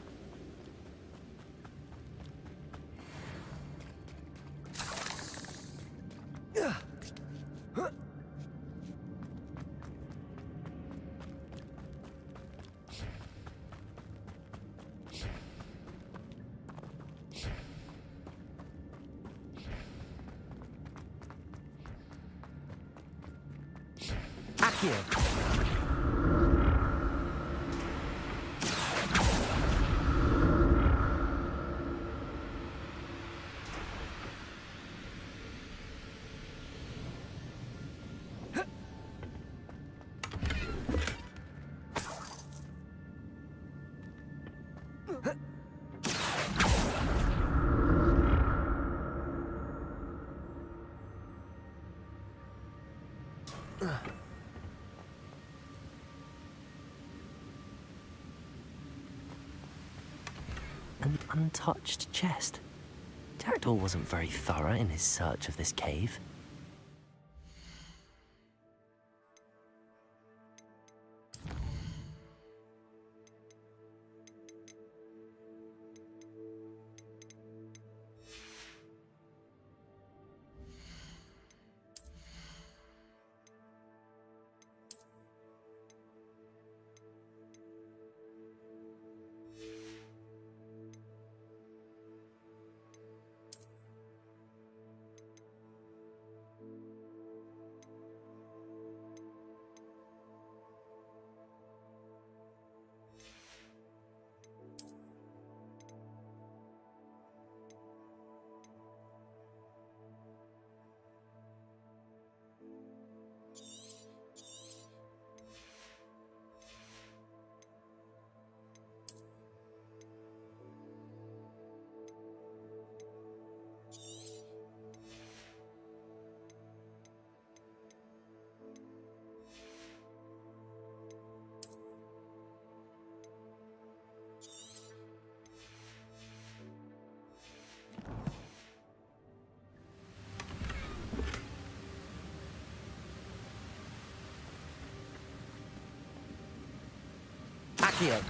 Accio. An untouched chest. Jackdaw wasn't very thorough in his search of this cave. Accio.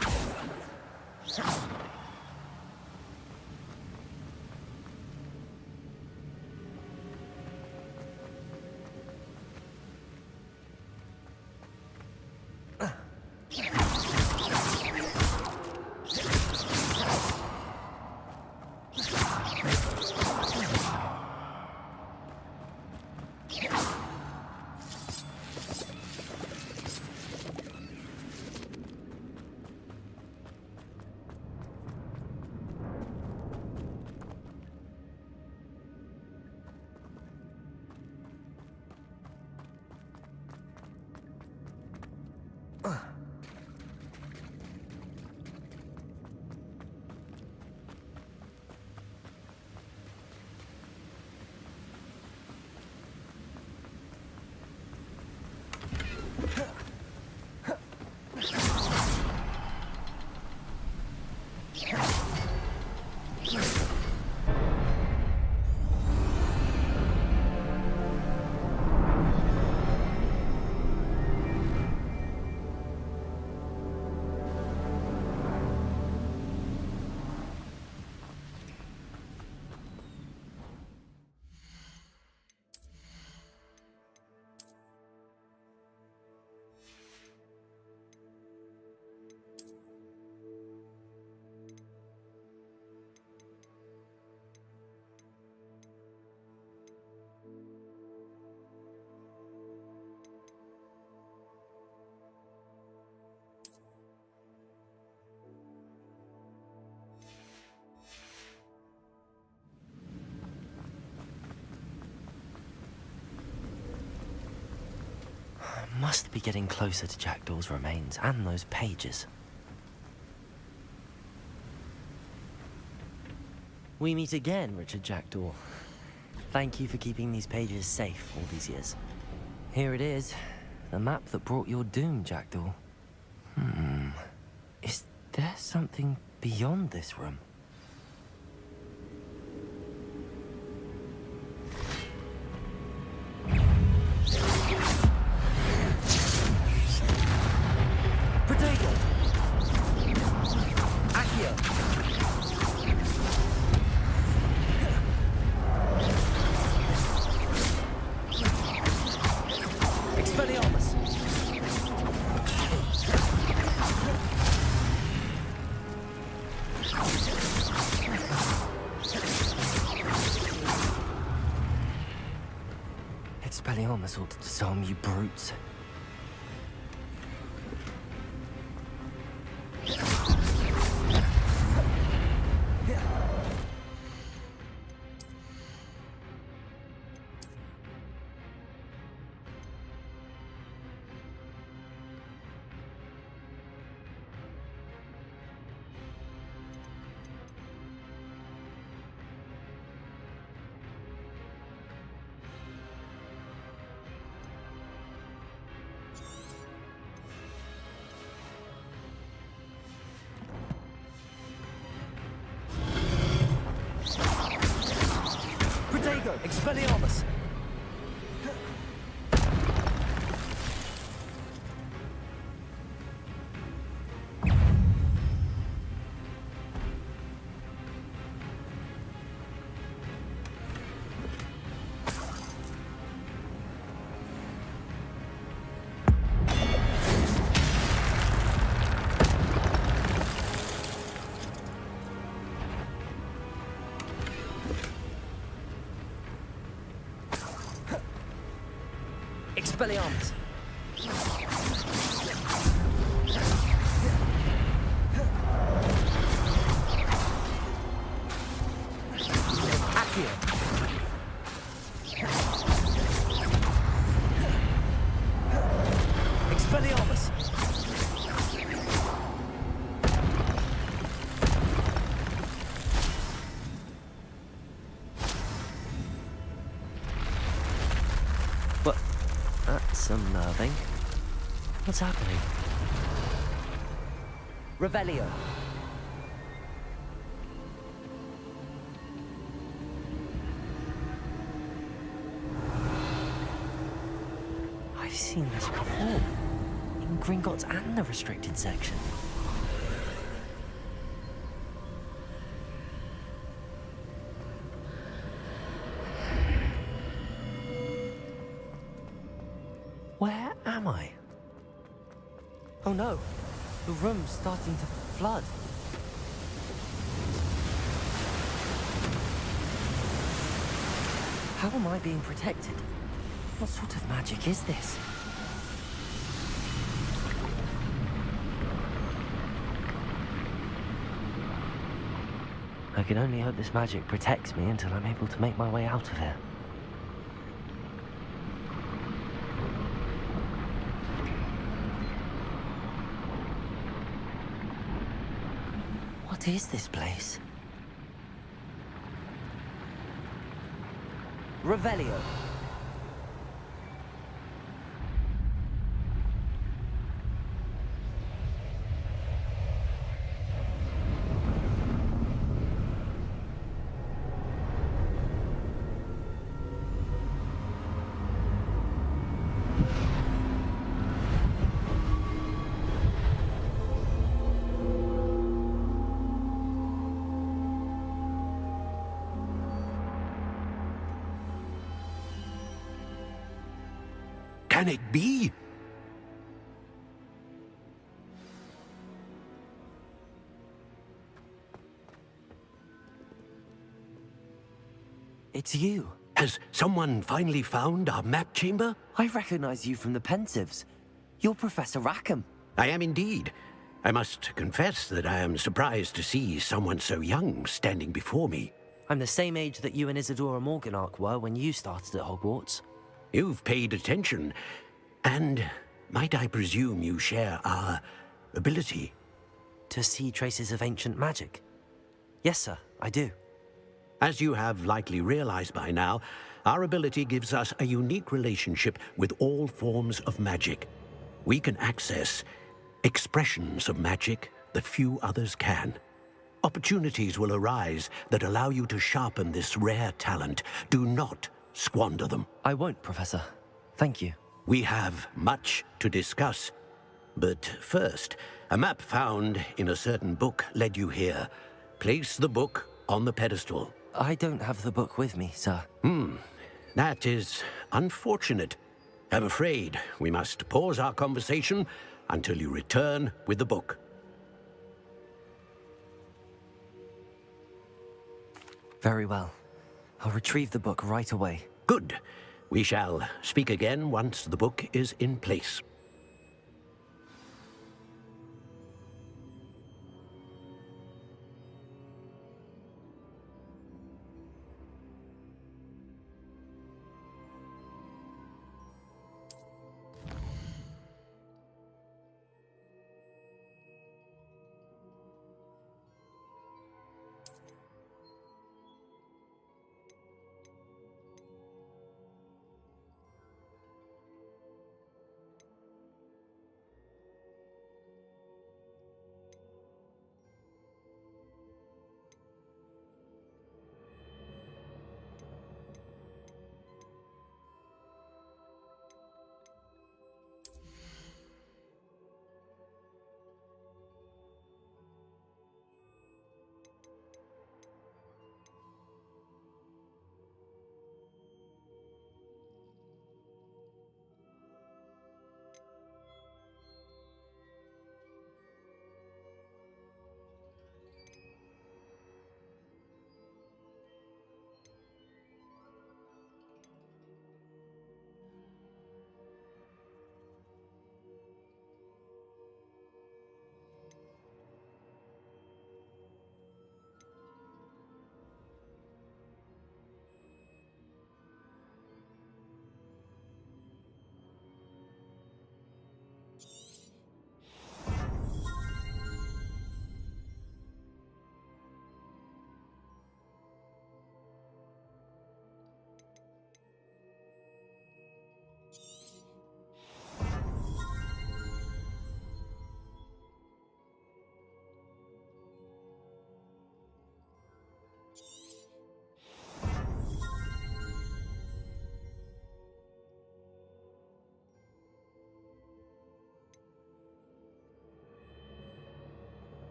must be getting closer to Jackdaw's remains and those pages. We meet again, Richard Jackdaw. Thank you for keeping these pages safe all these years. Here it is, the map that brought your doom, Jackdaw. Is there something beyond this room? Protego! Accio! Expelliarmus! Expelliarmus ought to disarm you brutes. Protego! Expelliarmus! Expelliarmus! Accio! Expelliarmus! What? That's unnerving. What's happening? Revelio. I've seen this before. In Gringotts and the restricted section. Where am I? Oh no, the room's starting to flood. How am I being protected? What sort of magic is this? I can only hope this magic protects me until I'm able to make my way out of here. What is this place? Revelio. Can it be? It's you. Has someone finally found our map chamber? I recognize you from the Pensives. You're Professor Rackham. I am indeed. I must confess that I am surprised to see someone so young standing before me. I'm the same age that you and Isadora Morganach were when you started at Hogwarts. You've paid attention, and might I presume you share our ability? To see traces of ancient magic? Yes, sir, I do. As you have likely realized by now, our ability gives us a unique relationship with all forms of magic. We can access expressions of magic that few others can. Opportunities will arise that allow you to sharpen this rare talent. Do not squander them. I won't, Professor. Thank you. We have much to discuss. But first, a map found in a certain book led you here. Place the book on the pedestal. I don't have the book with me, sir. That is unfortunate. I'm afraid we must pause our conversation until you return with the book. Very well. I'll retrieve the book right away. Good. We shall speak again once the book is in place.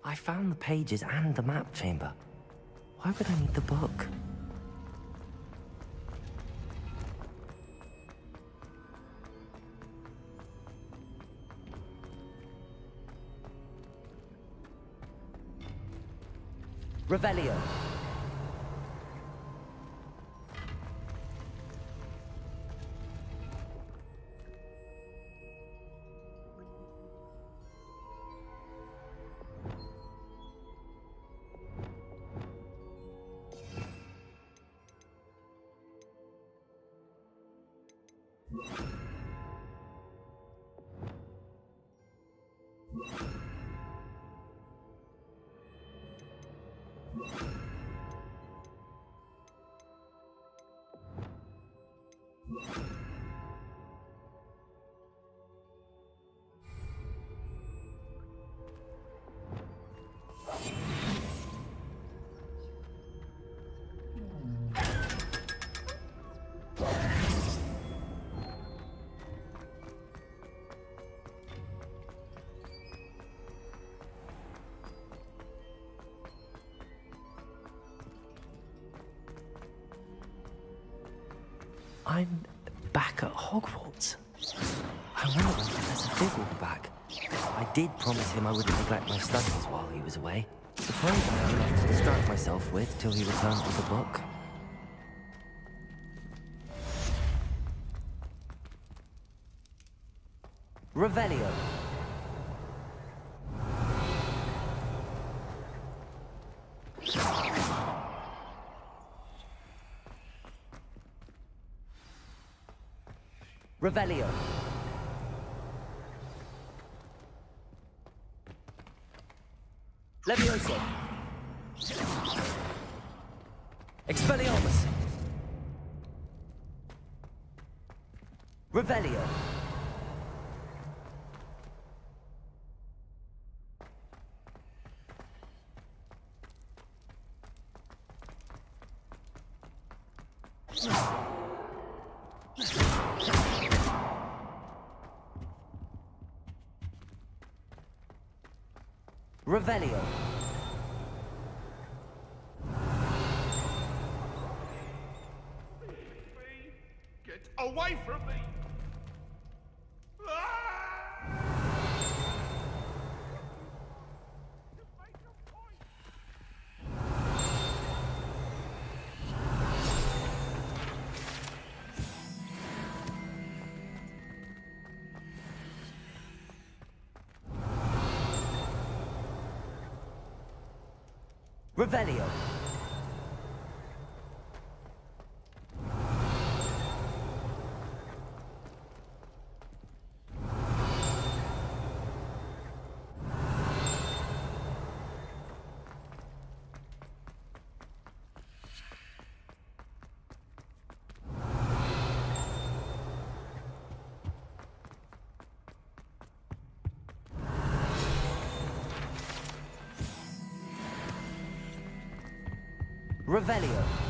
I found the pages and the map chamber. Why would I need the book? Revelio. I'm back at Hogwarts. I wonder when Professor Fig will be back. I did promise him I wouldn't neglect my studies while he was away. Suppose I have enough to distract myself with till he returns with the book. Revelio. Revelio. Levioso. Expelliarmus. Revelio. Revelio. Get away from me! Revelio. Revelio.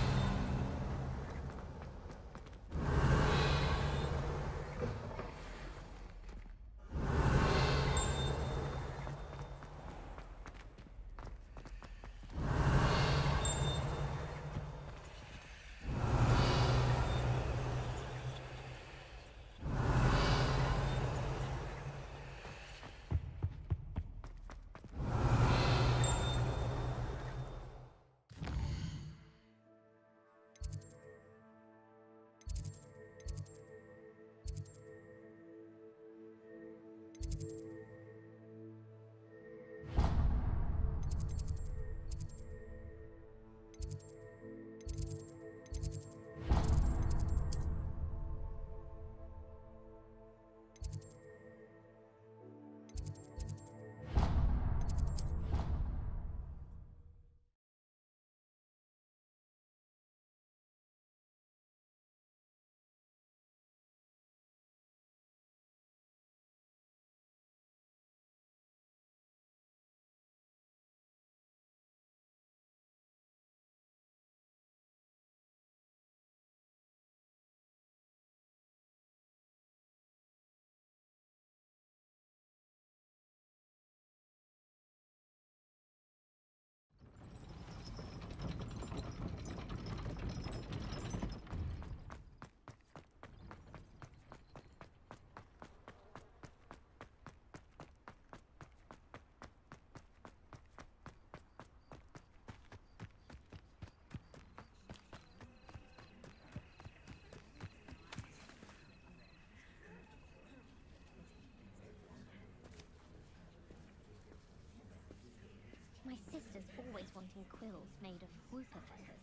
wanting quills made of whooper feathers.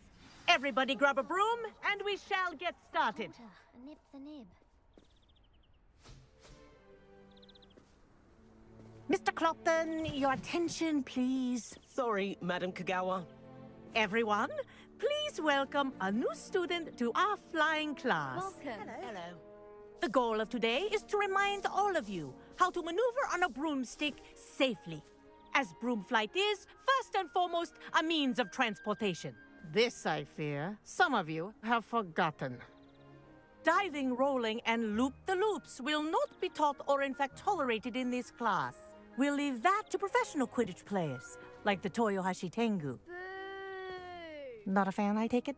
Everybody grab a broom, and we shall get started. A nib's a nib. Mr. Clopton, your attention, please. Sorry, Madam Kagawa. Everyone, please welcome a new student to our flying class. Welcome. Hello. The goal of today is to remind all of you how to maneuver on a broomstick safely. As broom flight is, first and foremost, a means of transportation. This, I fear, some of you have forgotten. Diving, rolling, and loop-the-loops will not be taught or in fact tolerated in this class. We'll leave that to professional Quidditch players, like the Toyohashi Tengu. Not a fan, I take it?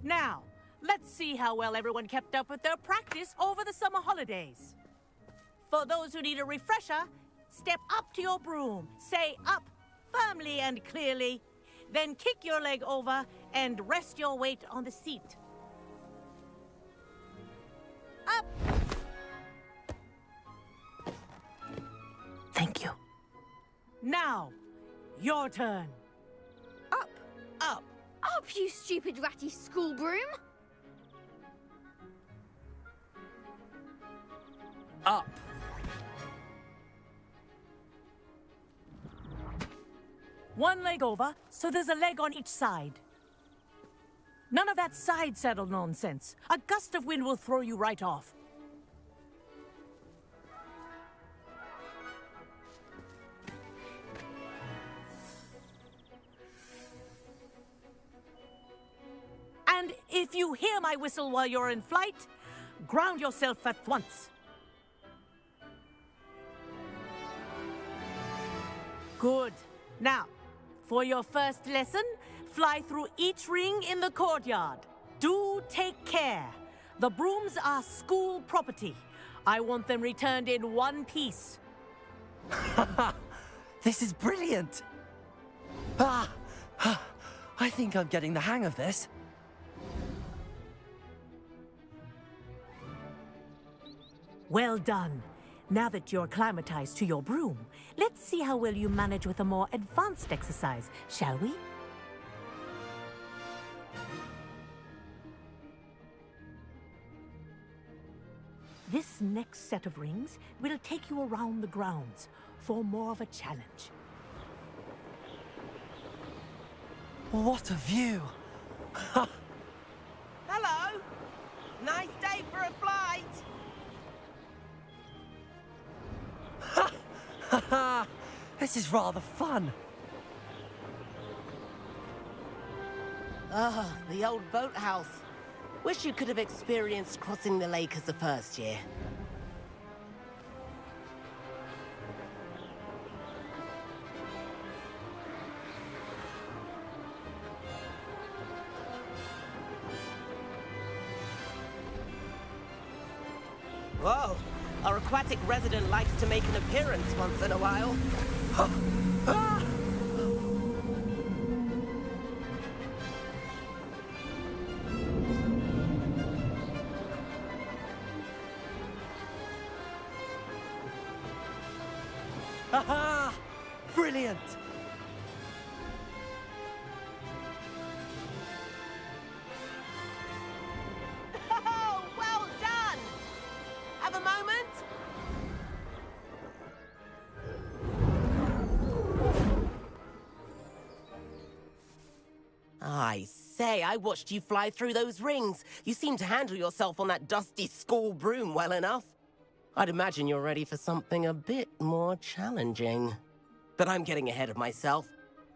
Now, let's see how well everyone kept up with their practice over the summer holidays. For those who need a refresher, step up to your broom, say up firmly and clearly, then kick your leg over and rest your weight on the seat. Up! Thank you. Now, your turn. Up. Up. Up, you stupid ratty school broom. Up. One leg over, so there's a leg on each side. None of that side saddle nonsense. A gust of wind will throw you right off. And if you hear my whistle while you're in flight, ground yourself at once. Good. Now, for your first lesson, fly through each ring in the courtyard. Do take care. The brooms are school property. I want them returned in one piece. This is brilliant! I think I'm getting the hang of this. Well done. Now that you're acclimatized to your broom, let's see how well you manage with a more advanced exercise, shall we? This next set of rings will take you around the grounds for more of a challenge. What a view! Hello. Nice day for a flight. This is rather fun. Ah, the old boathouse. Wish you could have experienced crossing the lake as the first year. Whoa, our aquatic resident likes to make an appearance once in a while. Aha! Brilliant! Oh, well done! Have a moment? I say, I watched you fly through those rings. You seem to handle yourself on that dusty school broom well enough. I'd imagine you're ready for something a bit more challenging. But I'm getting ahead of myself.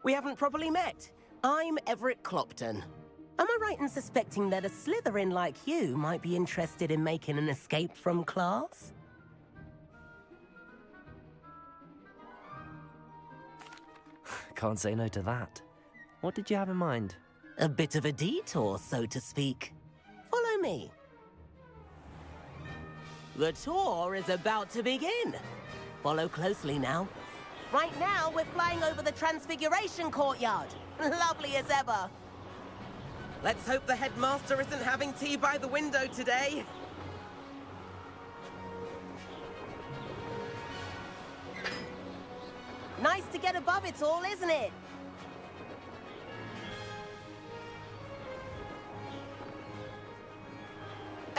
We haven't properly met. I'm Everett Clopton. Am I right in suspecting that a Slytherin like you might be interested in making an escape from class? Can't say no to that. What did you have in mind? A bit of a detour, so to speak. Follow me. The tour is about to begin. Follow closely now. Right now, we're flying over the Transfiguration Courtyard. Lovely as ever. Let's hope the headmaster isn't having tea by the window today. Nice to get above it all, isn't it?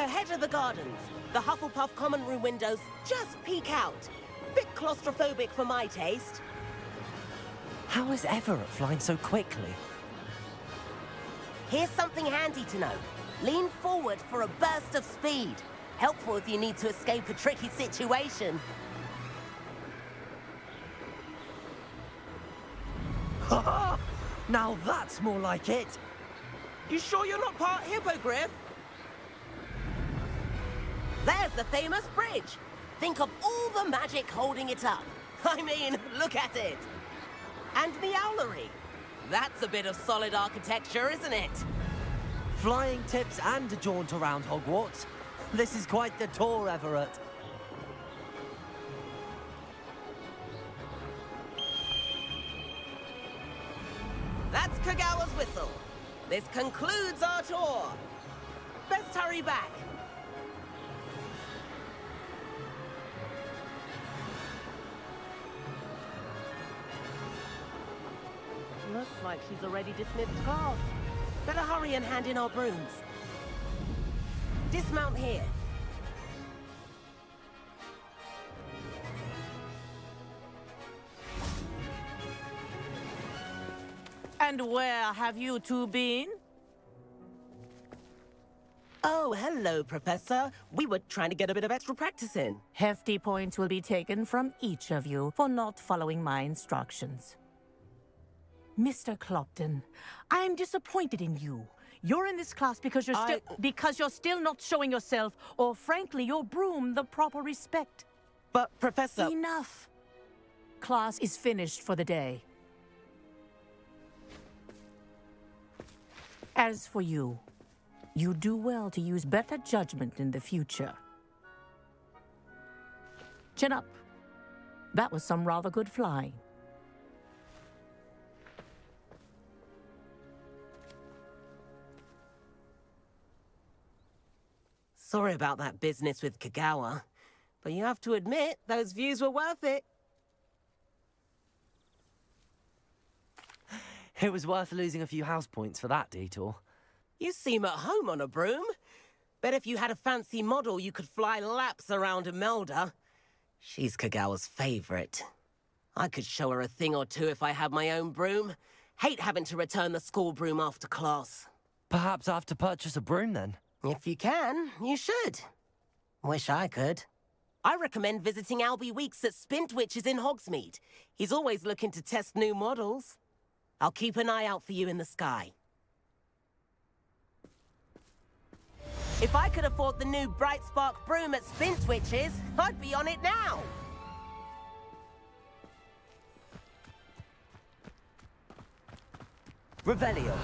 Ahead of the gardens, the Hufflepuff common room windows just peek out. Bit claustrophobic for my taste. How is Everett flying so quickly? Here's something handy to know. Lean forward for a burst of speed. Helpful if you need to escape a tricky situation. Now that's more like it. You sure you're not part hippogriff? There's the famous bridge. Think of all the magic holding it up. I mean, look at it. And the owlery. That's a bit of solid architecture, isn't it? Flying tips and a jaunt around Hogwarts. This is quite the tour, Everett. That's Kagawa's whistle. This concludes our tour. Best hurry back. Looks like she's already dismissed class. Better hurry and hand in our brooms. Dismount here. And where have you two been? Oh, hello, Professor. We were trying to get a bit of extra practice in. Hefty points will be taken from each of you for not following my instructions. Mr. Clopton, I'm disappointed in you. You're in this class because you're still not showing yourself, or frankly, your broom the proper respect. But, Professor... Enough. Class is finished for the day. As for you, you do well to use better judgment in the future. Chin up. That was some rather good flying. Sorry about that business with Kagawa, but you have to admit, those views were worth it. It was worth losing a few house points for that detour. You seem at home on a broom. Bet if you had a fancy model, you could fly laps around Imelda. She's Kagawa's favorite. I could show her a thing or two if I had my own broom. Hate having to return the school broom after class. Perhaps I have to purchase a broom then. If you can, you should. Wish I could. I recommend visiting Albie Weeks at Spintwitches in Hogsmeade. He's always looking to test new models. I'll keep an eye out for you in the sky. If I could afford the new Bright Spark broom at Spintwitches, I'd be on it now. Revelio.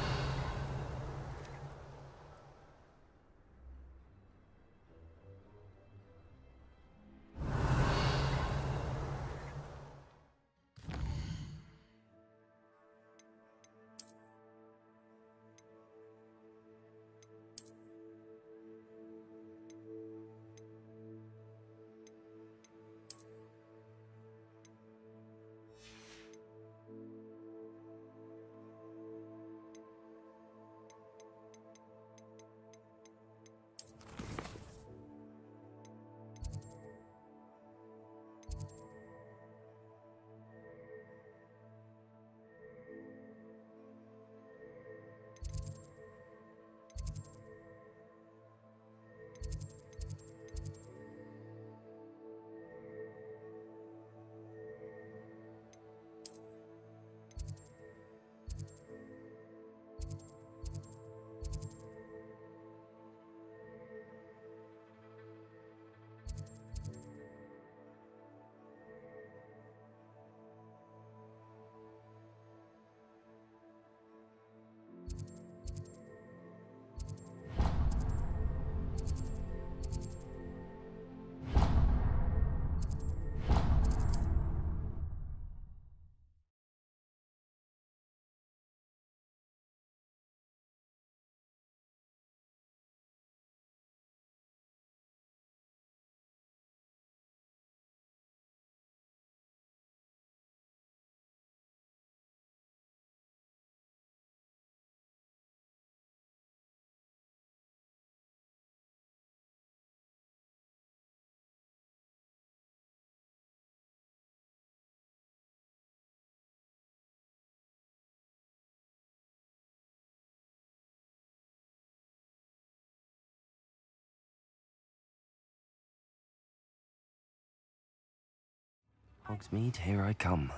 Hogsmeade, here I come.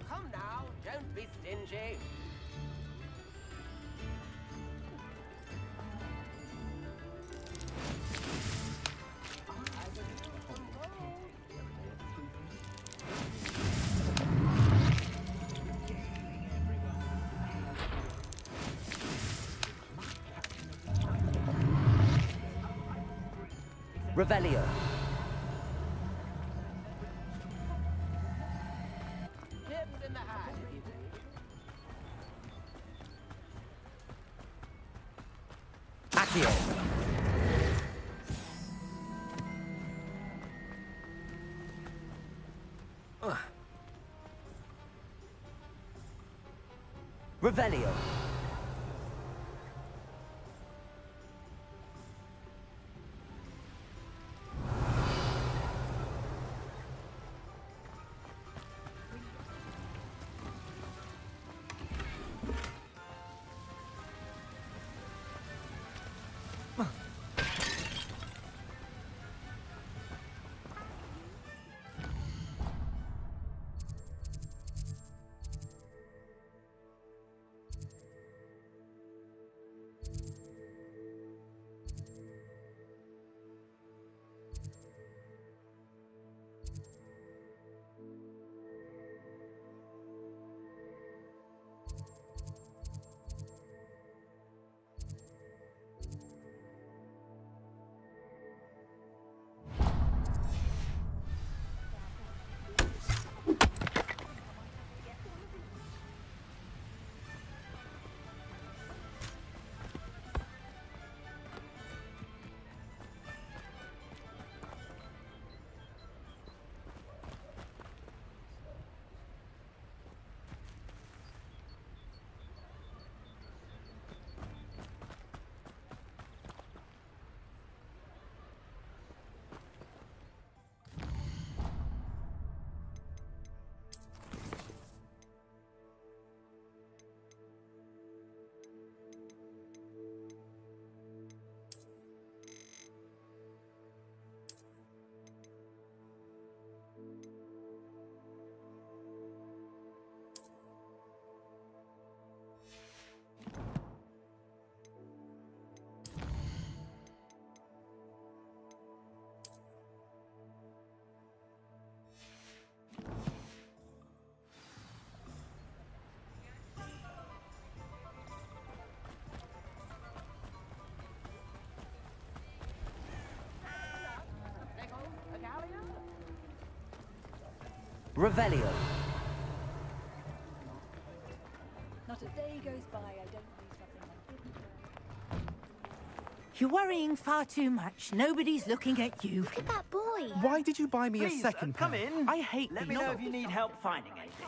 Come now, don't be stingy. Revelio. Tips in the hat. Accio. Revelio. Revelio. Not a day goes by I don't do something I didn't. You're worrying far too much. Nobody's looking at you. Look at that boy. Why did you buy me Please, a second come pair? in. I hate Let these me know socks. if you need help finding anything.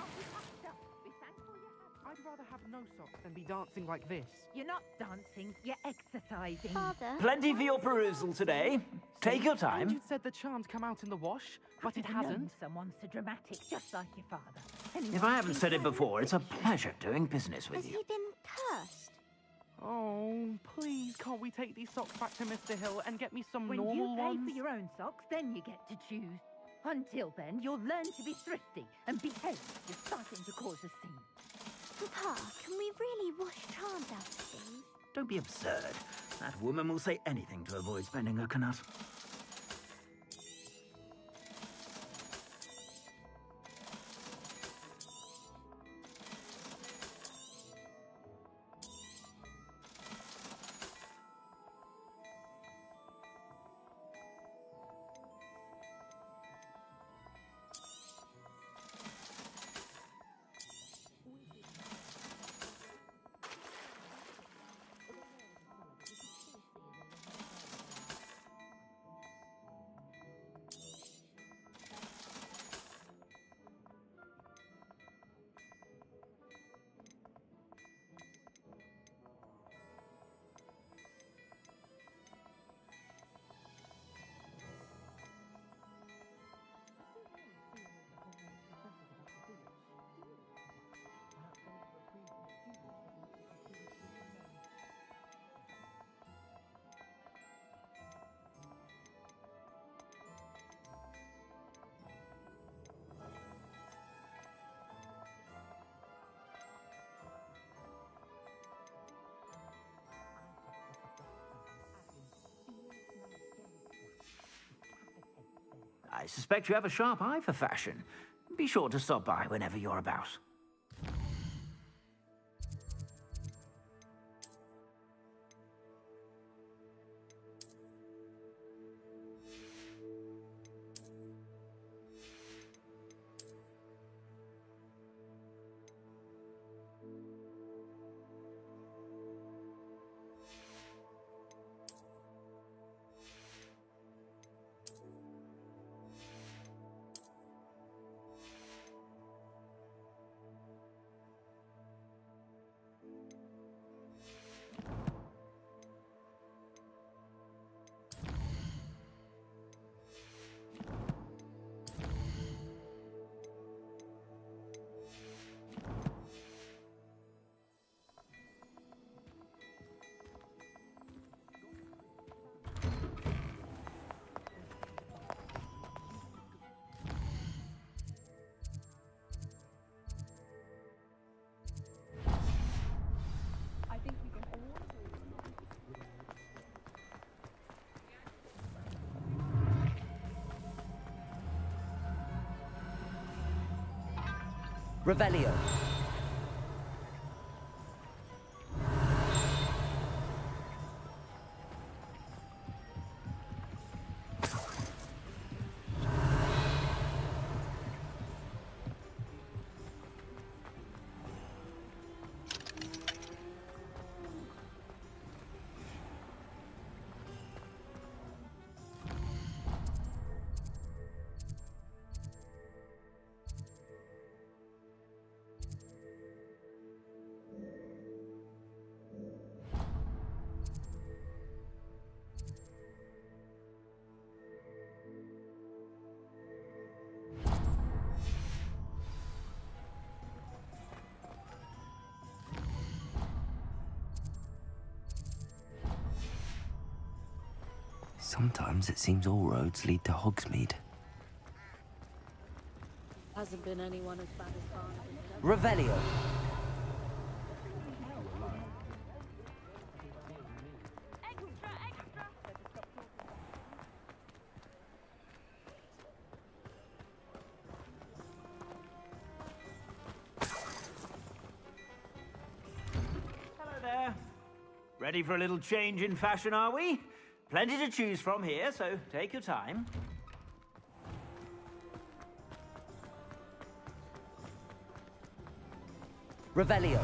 I'd rather have no socks than be dancing like this. You're not dancing, you're exercising. Father. Plenty for your perusal today. Take your And time. you said the charms come out in the wash, but it hasn't. Someone so dramatic, just like your father. Anyone If I haven't can said it say before, it's a pleasure doing business with Has you. he been cursed? Oh, please, can't we take these socks back to Mr. Hill and get me some When normal you pay ones? for your own socks, then you get to choose. Until then, you'll learn to be thrifty and behave. You're starting to cause a scene. Papa, can we really wash charms out of things? Don't be absurd. That woman will say anything to avoid spending her knut. I suspect you have a sharp eye for fashion. Be sure to stop by whenever you're about. I think we can all Revelio. Sometimes it seems all roads lead to Hogsmeade. Hasn't been anyone as bad as Barnaby. Revelio. Hello there. Ready for a little change in fashion, are we? Plenty to choose from here, so take your time. Revelio.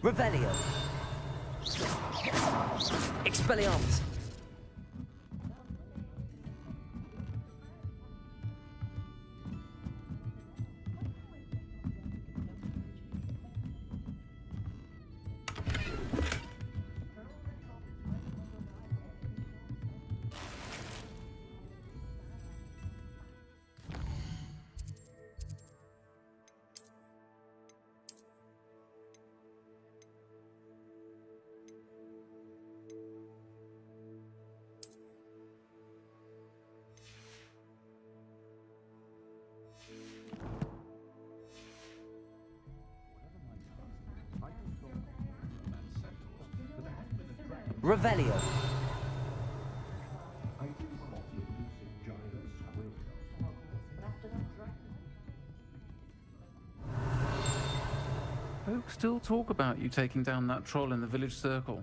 Revelio. Expelliarmus. Revelio. Folks still talk about you taking down that troll in the village circle.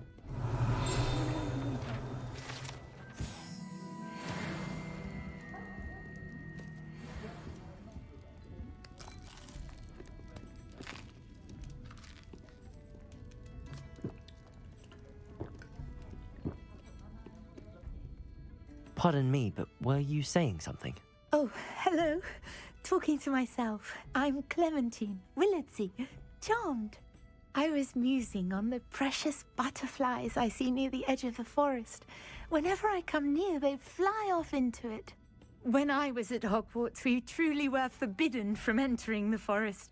Pardon me, but were you saying something? Oh, hello. Talking to myself. I'm Clementine Willardsey. Charmed. I was musing on the precious butterflies I see near the edge of the forest. Whenever I come near, they fly off into it. When I was at Hogwarts, we truly were forbidden from entering the forest.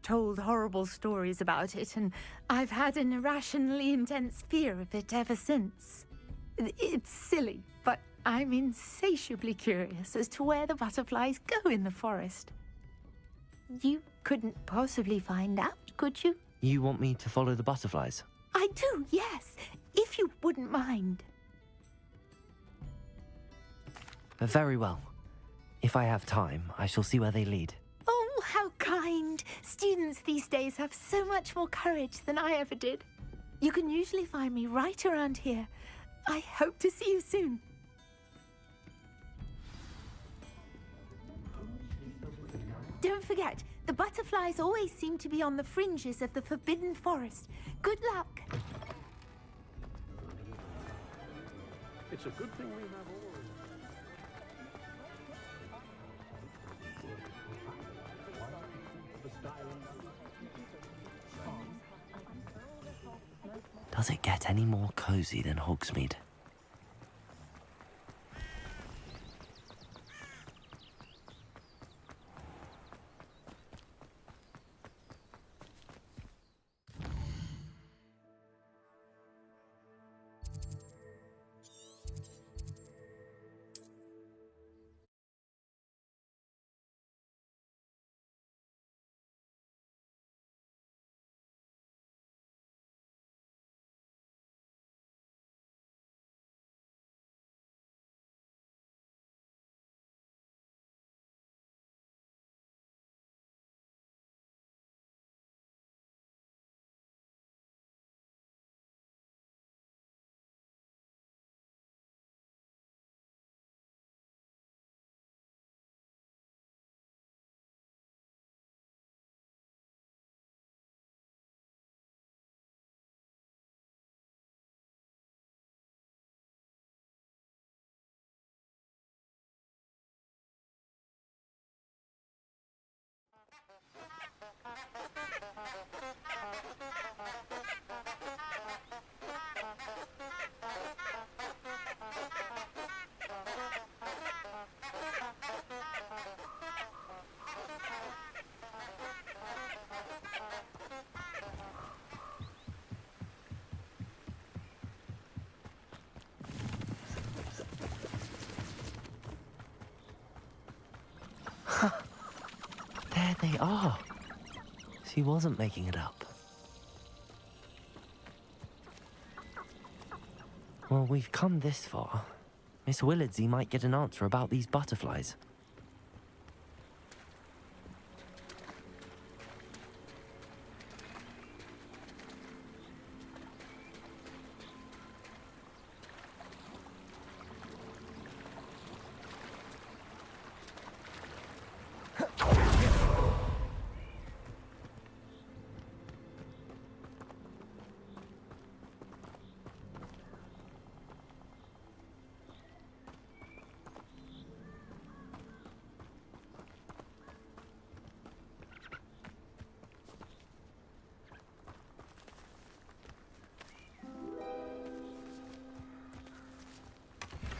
Told horrible stories about it, and I've had an irrationally intense fear of it ever since. It's silly, but I'm insatiably curious as to where the butterflies go in the forest. You couldn't possibly find out, could you? You want me to follow the butterflies? I do, yes, if you wouldn't mind. Very well. If I have time, I shall see where they lead. Oh, how kind. Students these days have so much more courage than I ever did. You can usually find me right around here. I hope to see you soon. Don't forget, the butterflies always seem to be on the fringes of the Forbidden Forest. Good luck. It's a good thing we have all. Does it get any more cozy than Hogsmeade? There they are. She wasn't making it up. Well, we've come this far. Miss Willardsey might get an answer about these butterflies.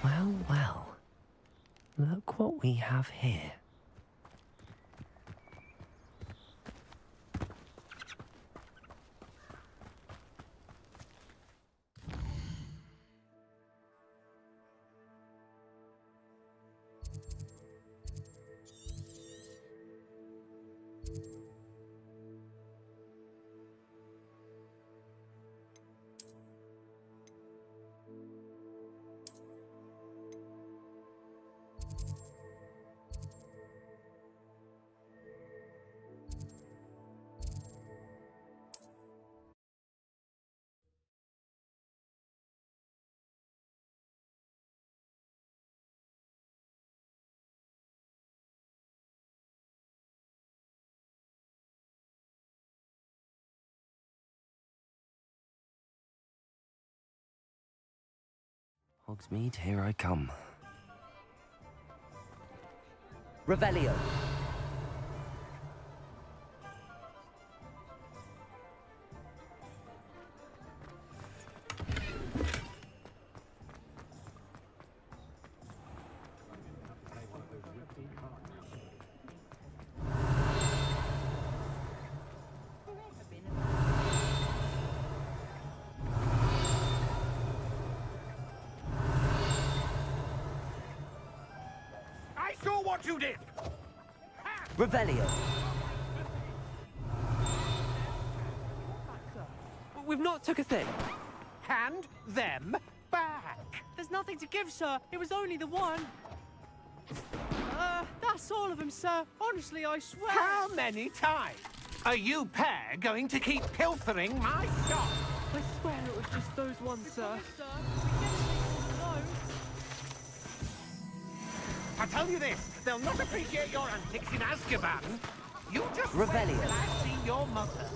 Well, well. Look what we have here. Hogsmeade, here I come. Revelio. what you did! Revelio. We've not took a thing. Hand them back! There's nothing to give, sir. It was only the one. That's all of them, sir. Honestly, I swear. How many times are you pair going to keep pilfering my shop? I swear it was just those ones, sir. I tell you this, they'll not appreciate your antics in Azkaban. You just Revelio. wait till I see your mother.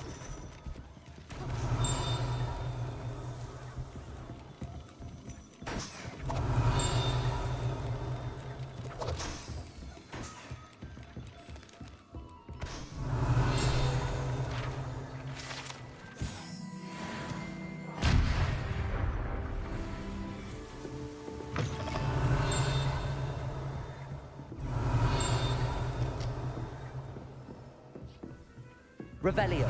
Revelio.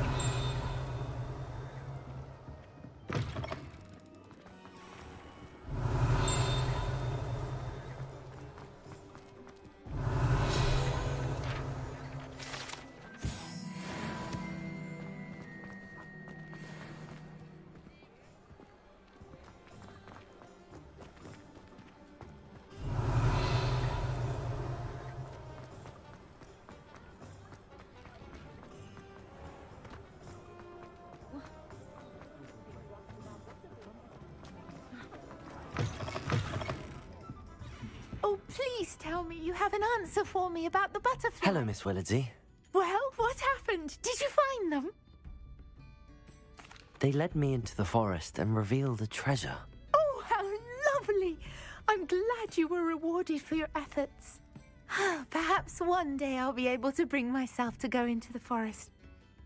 Oh, please tell me you have an answer for me about the butterfly. Hello, Miss Willardsey. Well, what happened? Did you find them? They led me into the forest and revealed a treasure. Oh, how lovely! I'm glad you were rewarded for your efforts. Perhaps one day I'll be able to bring myself to go into the forest.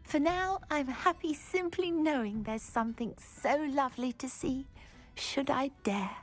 For now, I'm happy simply knowing there's something so lovely to see, should I dare.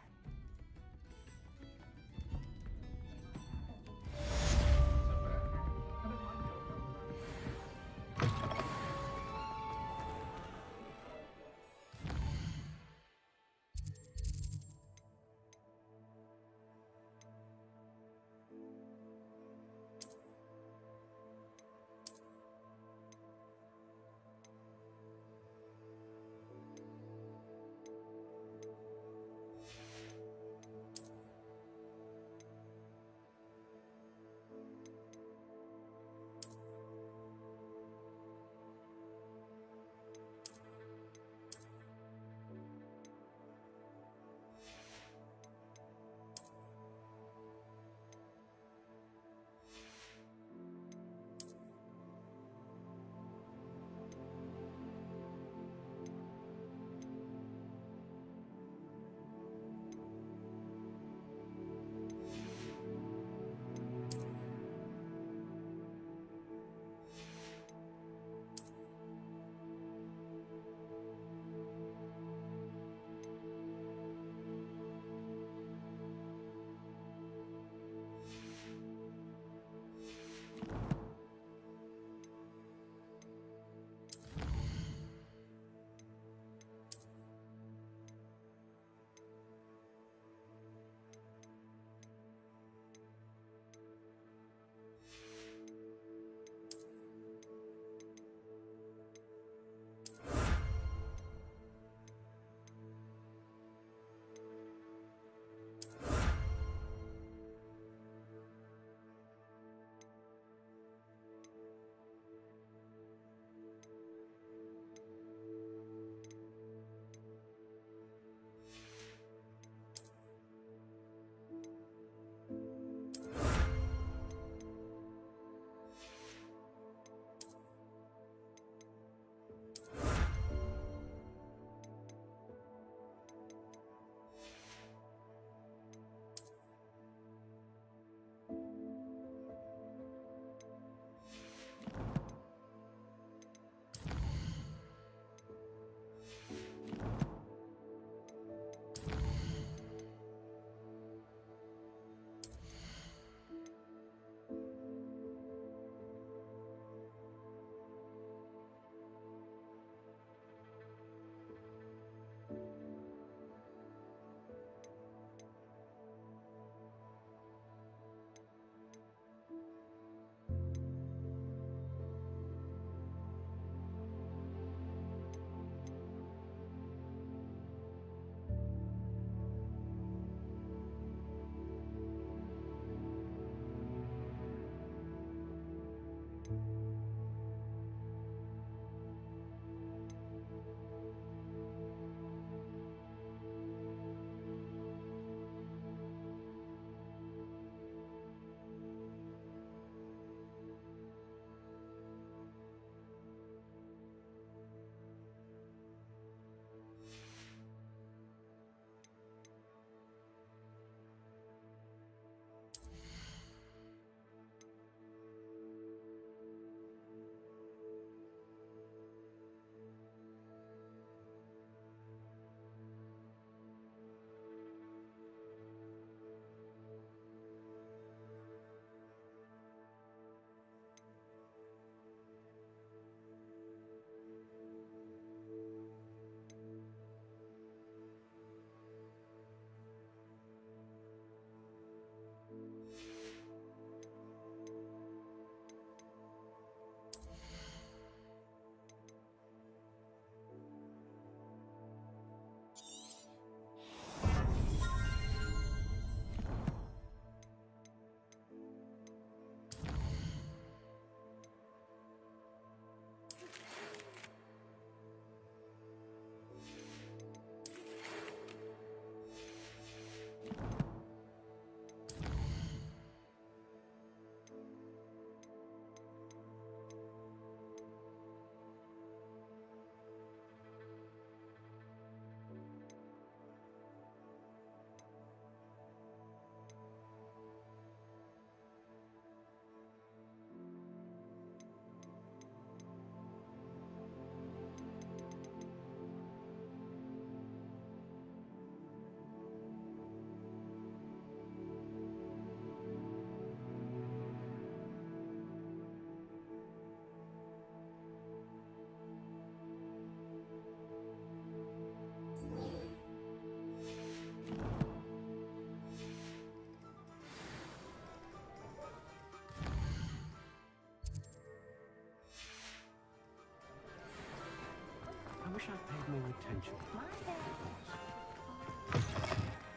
more attention.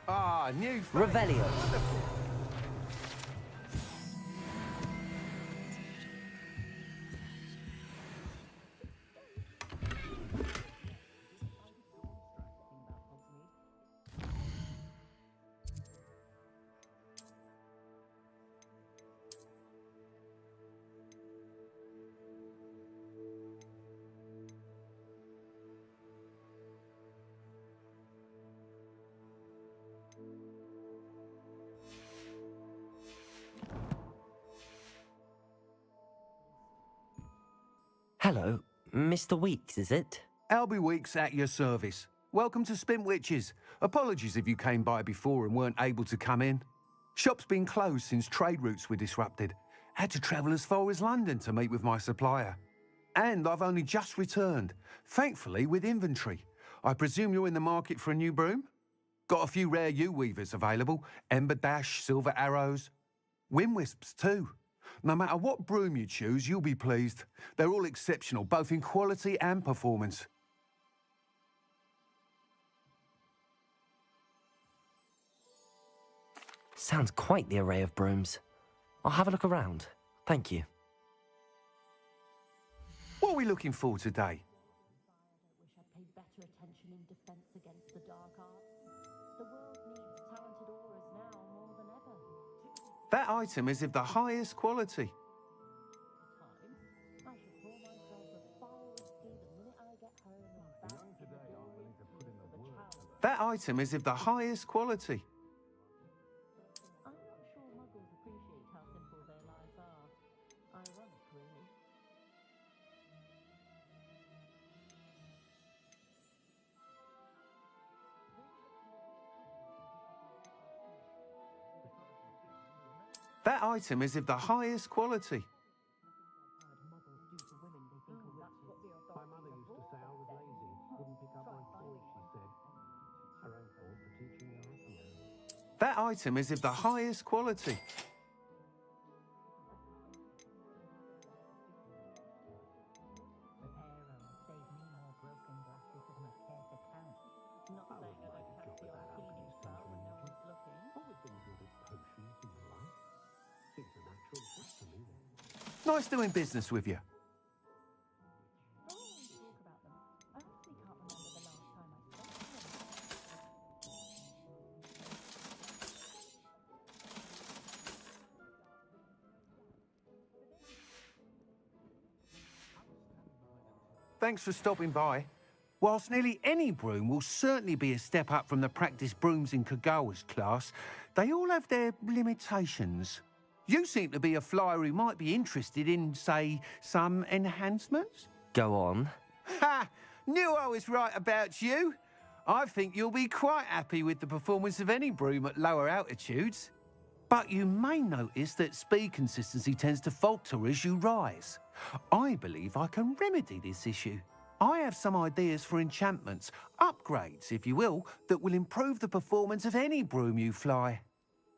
Ah, new Revelio. Wonderful. Hello, Mr. Weeks, is it? Albie Weeks at your service. Welcome to Spintwitches. Apologies if you came by before and weren't able to come in. Shop's been closed since trade routes were disrupted. Had to travel as far as London to meet with my supplier. And I've only just returned, thankfully with inventory. I presume you're in the market for a new broom? Got a few rare U-weavers available. Ember Dash, Silver Arrows. Wind Wisps too. No matter what broom you choose, you'll be pleased. They're all exceptional, both in quality and performance. Sounds quite the array of brooms. I'll have a look around. Thank you. What are we looking for today? That item is of the highest quality. That item is of the highest quality. That item is of the highest quality. My mother used to say I was lazy, wouldn't pick up my toys, she said. Her own fault for teaching her up now. That item is of the highest quality. Nice doing business with you. Thanks for stopping by. Whilst nearly any broom will certainly be a step up from the practice brooms in Kagawa's class, they all have their limitations. You seem to be a flyer who might be interested in, say, some enhancements? Go on. Ha! Knew I was right about you. I think you'll be quite happy with the performance of any broom at lower altitudes. But you may notice that speed consistency tends to falter as you rise. I believe I can remedy this issue. I have some ideas for enchantments, upgrades, if you will, that will improve the performance of any broom you fly.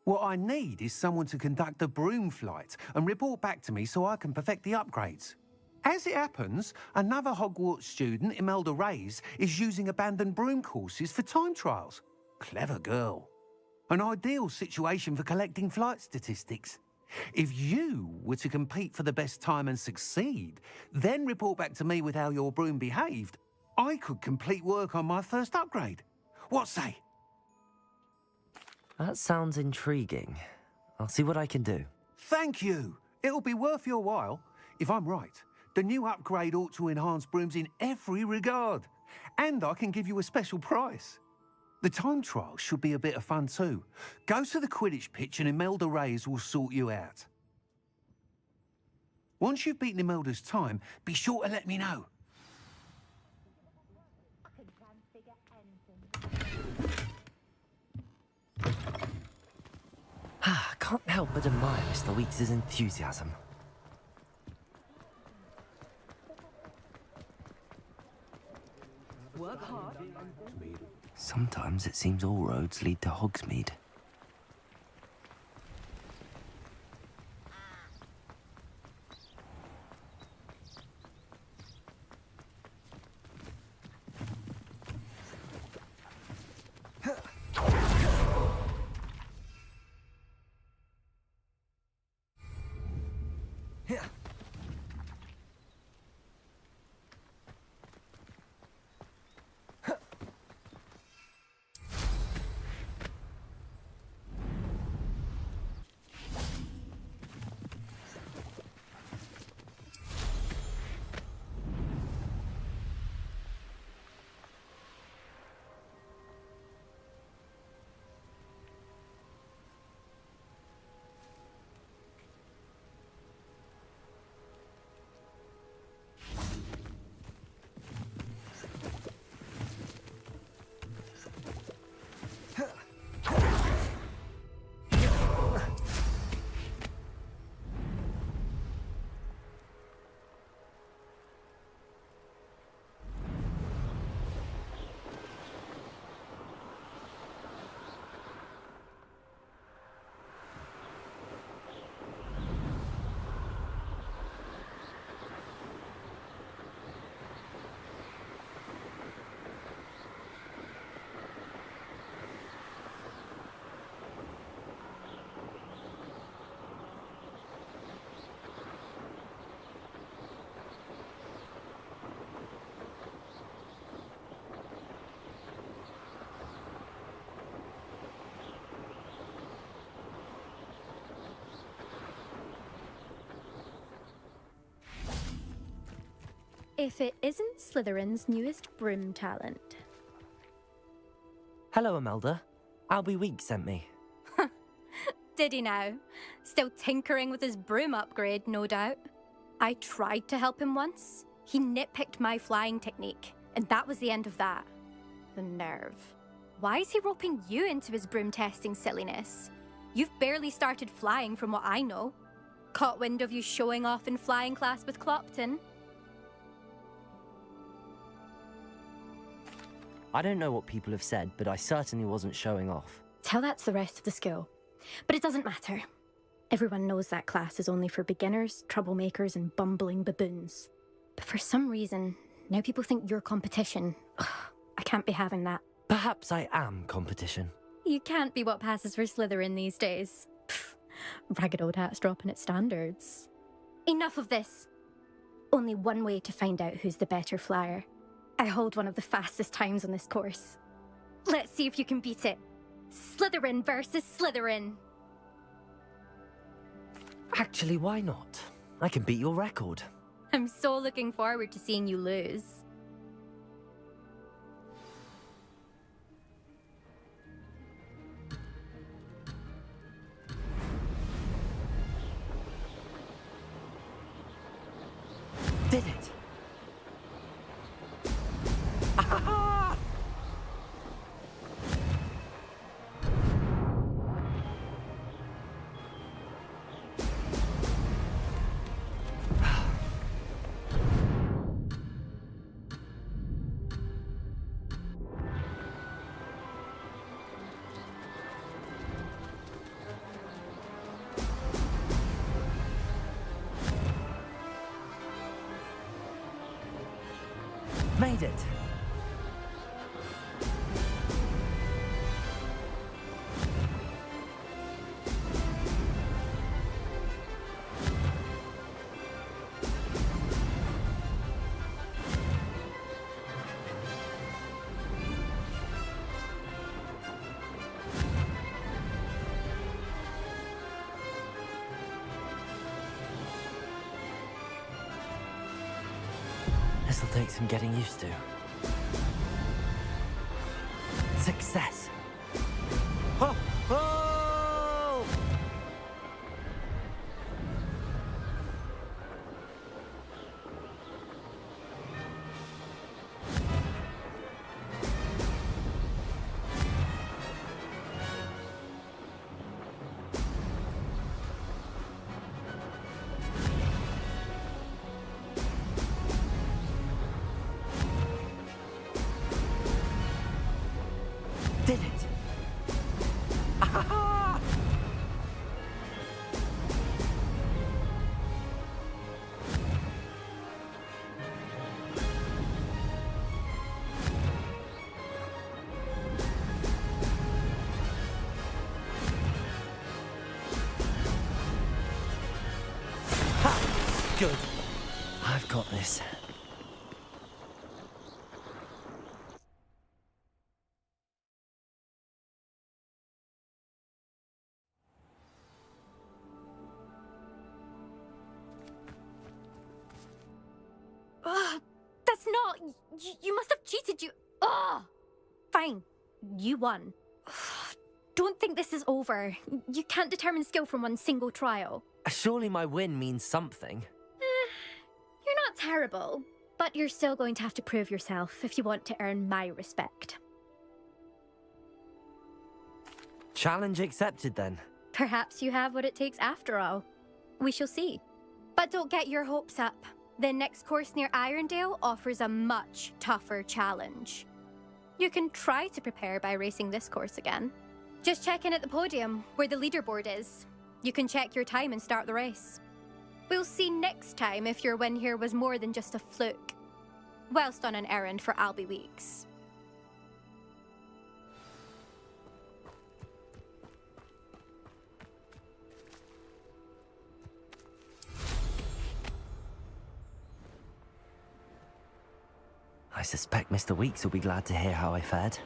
What I need is someone to conduct a broom flight and report back to me so I can perfect the upgrades. As it happens, another Hogwarts student, Imelda Reyes, is using abandoned broom courses for time trials. Clever girl. An ideal situation for collecting flight statistics. If you were to compete for the best time and succeed, then report back to me with how your broom behaved, I could complete work on my first upgrade. What say? That sounds intriguing. I'll see what I can do. Thank you. It'll be worth your while. If I'm right, the new upgrade ought to enhance brooms in every regard. And I can give you a special price. The time trial should be a bit of fun too. Go to the Quidditch pitch and Imelda Reyes will sort you out. Once you've beaten Imelda's time, be sure to let me know. I can't help but admire Mr. Weeks' enthusiasm. Work hard. Sometimes it seems all roads lead to Hogsmeade. if it isn't Slytherin's newest broom talent. Hello, Imelda. Albie Weeks sent me. Did he now? Still tinkering with his broom upgrade, no doubt. I tried to help him once. He nitpicked my flying technique, and that was the end of that. The nerve. Why is he roping you into his broom testing silliness? You've barely started flying from what I know. Caught wind of you showing off in flying class with Clopton? I don't know what people have said, but I certainly wasn't showing off. Tell that to the rest of the school. But it doesn't matter. Everyone knows that class is only for beginners, troublemakers, and bumbling baboons. But for some reason, now people think you're competition. Ugh, I can't be having that. Perhaps I am competition. You can't be what passes for Slytherin these days. Pfft, ragged old hat's dropping its standards. Enough of this. Only one way to find out who's the better flyer. I hold one of the fastest times on this course. Let's see if you can beat it. Slytherin versus Slytherin. Actually, why not? I can beat your record. I'm so looking forward to seeing you lose. Did it! Made it! This'll take some getting used to. Success! Ho! Ho! Did it! Ah-ha-ha! Ha! Good. I've got this. That's not... You must have cheated, you... Ugh! Fine. You won. Don't think this is over. You can't determine skill from one single trial. Surely my win means something. You're not terrible, but you're still going to have to prove yourself if you want to earn my respect. Challenge accepted, then. Perhaps you have what it takes after all. We shall see. But don't get your hopes up. The next course near Irondale offers a much tougher challenge. You can try to prepare by racing this course again. Just check in at the podium, where the leaderboard is. You can check your time and start the race. We'll see next time if your win here was more than just a fluke, whilst on an errand for Albie Weeks. I suspect Mr. Weeks will be glad to hear how I fared.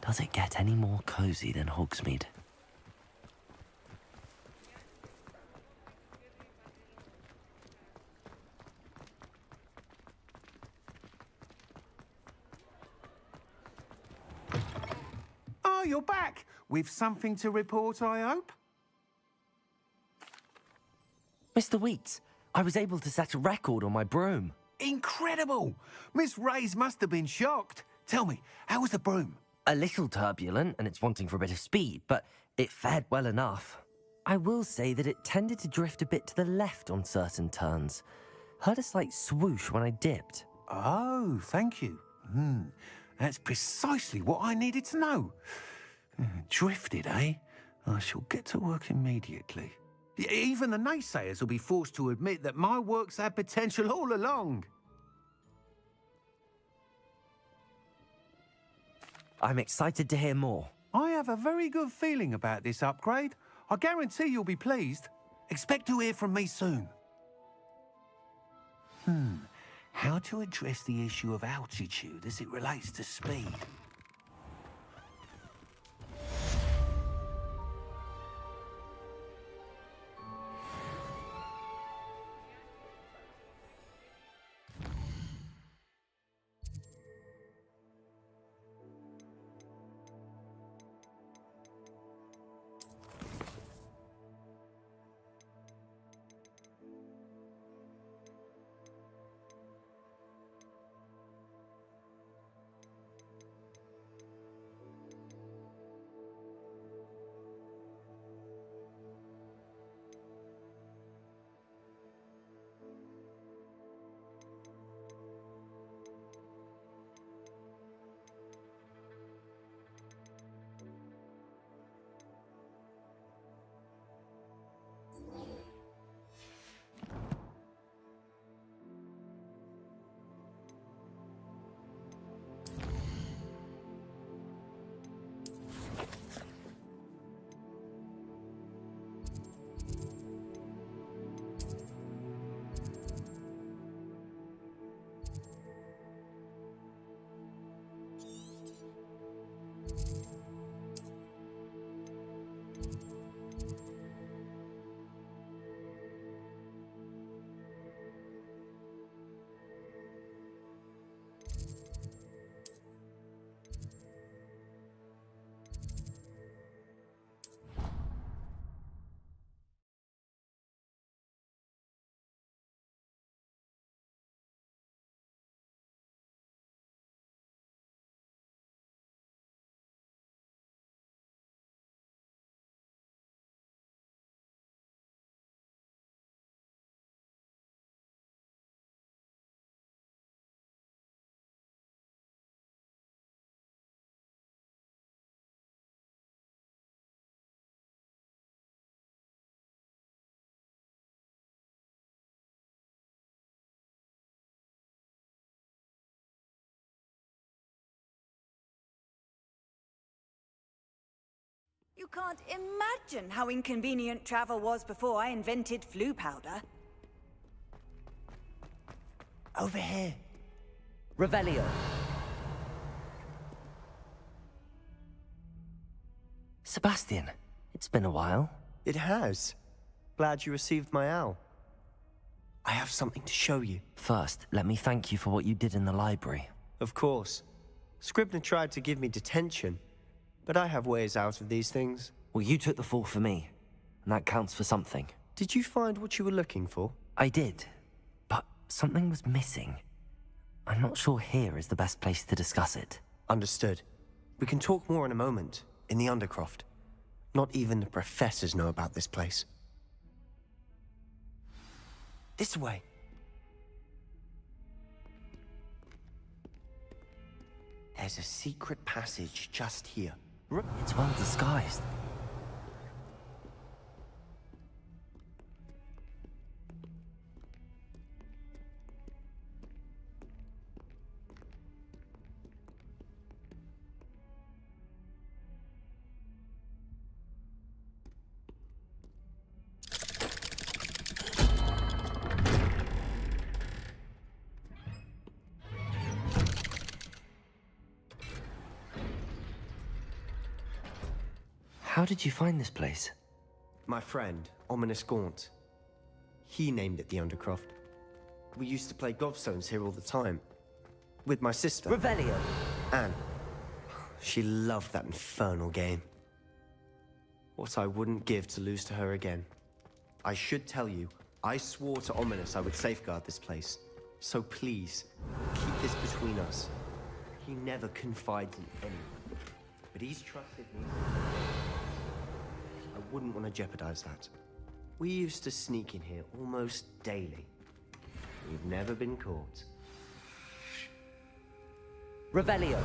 Does it get any more cozy than Hogsmeade? Oh, you're back. With something to report, I hope? Mr. Weeks, I was able to set a record on my broom. Incredible! Miss Ray's must have been shocked. Tell me, how was the broom? A little turbulent, and it's wanting for a bit of speed, but it fared well enough. I will say that it tended to drift a bit to the left on certain turns. Heard a slight swoosh when I dipped. Oh, thank you. That's precisely what I needed to know. Drifted, eh? I shall get to work immediately. Even the naysayers will be forced to admit that my work's had potential all along. I'm excited to hear more. I have a very good feeling about this upgrade. I guarantee you'll be pleased. Expect to hear from me soon. How to address the issue of altitude as it relates to speed? You can't imagine how inconvenient travel was before I invented flu powder. Over here. Revelio. Sebastian, it's been a while. It has. Glad you received my owl. I have something to show you. First, let me thank you for what you did in the library. Of course. Scribner tried to give me detention, but I have ways out of these things. Well, you took the fall for me, and that counts for something. Did you find what you were looking for? I did, but something was missing. I'm not sure here is the best place to discuss it. Understood. We can talk more in a moment, in the Undercroft. Not even the professors know about this place. This way. There's a secret passage just here. It's well disguised. How did you find this place? My friend, Ominous Gaunt. He named it the Undercroft. We used to play gobstones here all the time. With my sister. Revelio! Anne. She loved that infernal game. What I wouldn't give to lose to her again. I should tell you, I swore to Ominous I would safeguard this place. So please, keep this between us. He never confides in anyone. But he's trusted me. I wouldn't want to jeopardize that. We used to sneak in here almost daily. We've never been caught. Revelio!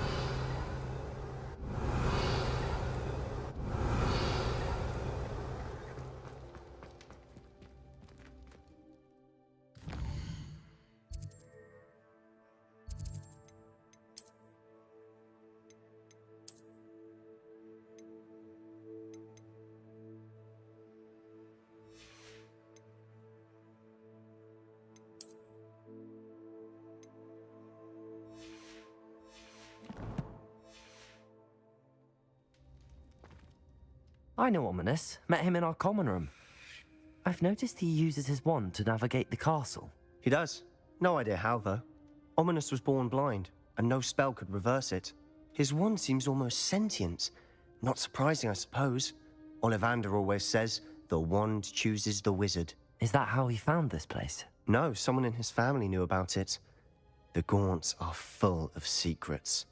I know Ominous. Met him in our common room. I've noticed he uses his wand to navigate the castle. He does. No idea how, though. Ominous was born blind, and no spell could reverse it. His wand seems almost sentient. Not surprising, I suppose. Ollivander always says, the wand chooses the wizard. Is that how he found this place? No, someone in his family knew about it. The Gaunts are full of secrets.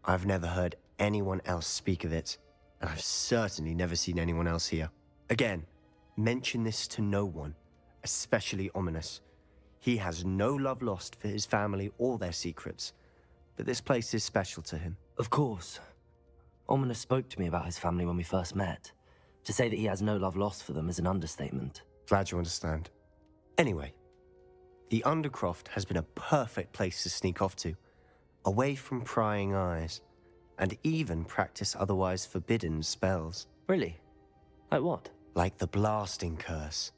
I've never heard anyone else speak of it. And I've certainly never seen anyone else here. Again, mention this to no one, especially Ominous. He has no love lost for his family or their secrets, but this place is special to him. Of course. Ominous spoke to me about his family when we first met. To say that he has no love lost for them is an understatement. Glad you understand. Anyway, the Undercroft has been a perfect place to sneak off to, away from prying eyes. And even practice otherwise forbidden spells. Really? Like what? Like the blasting curse.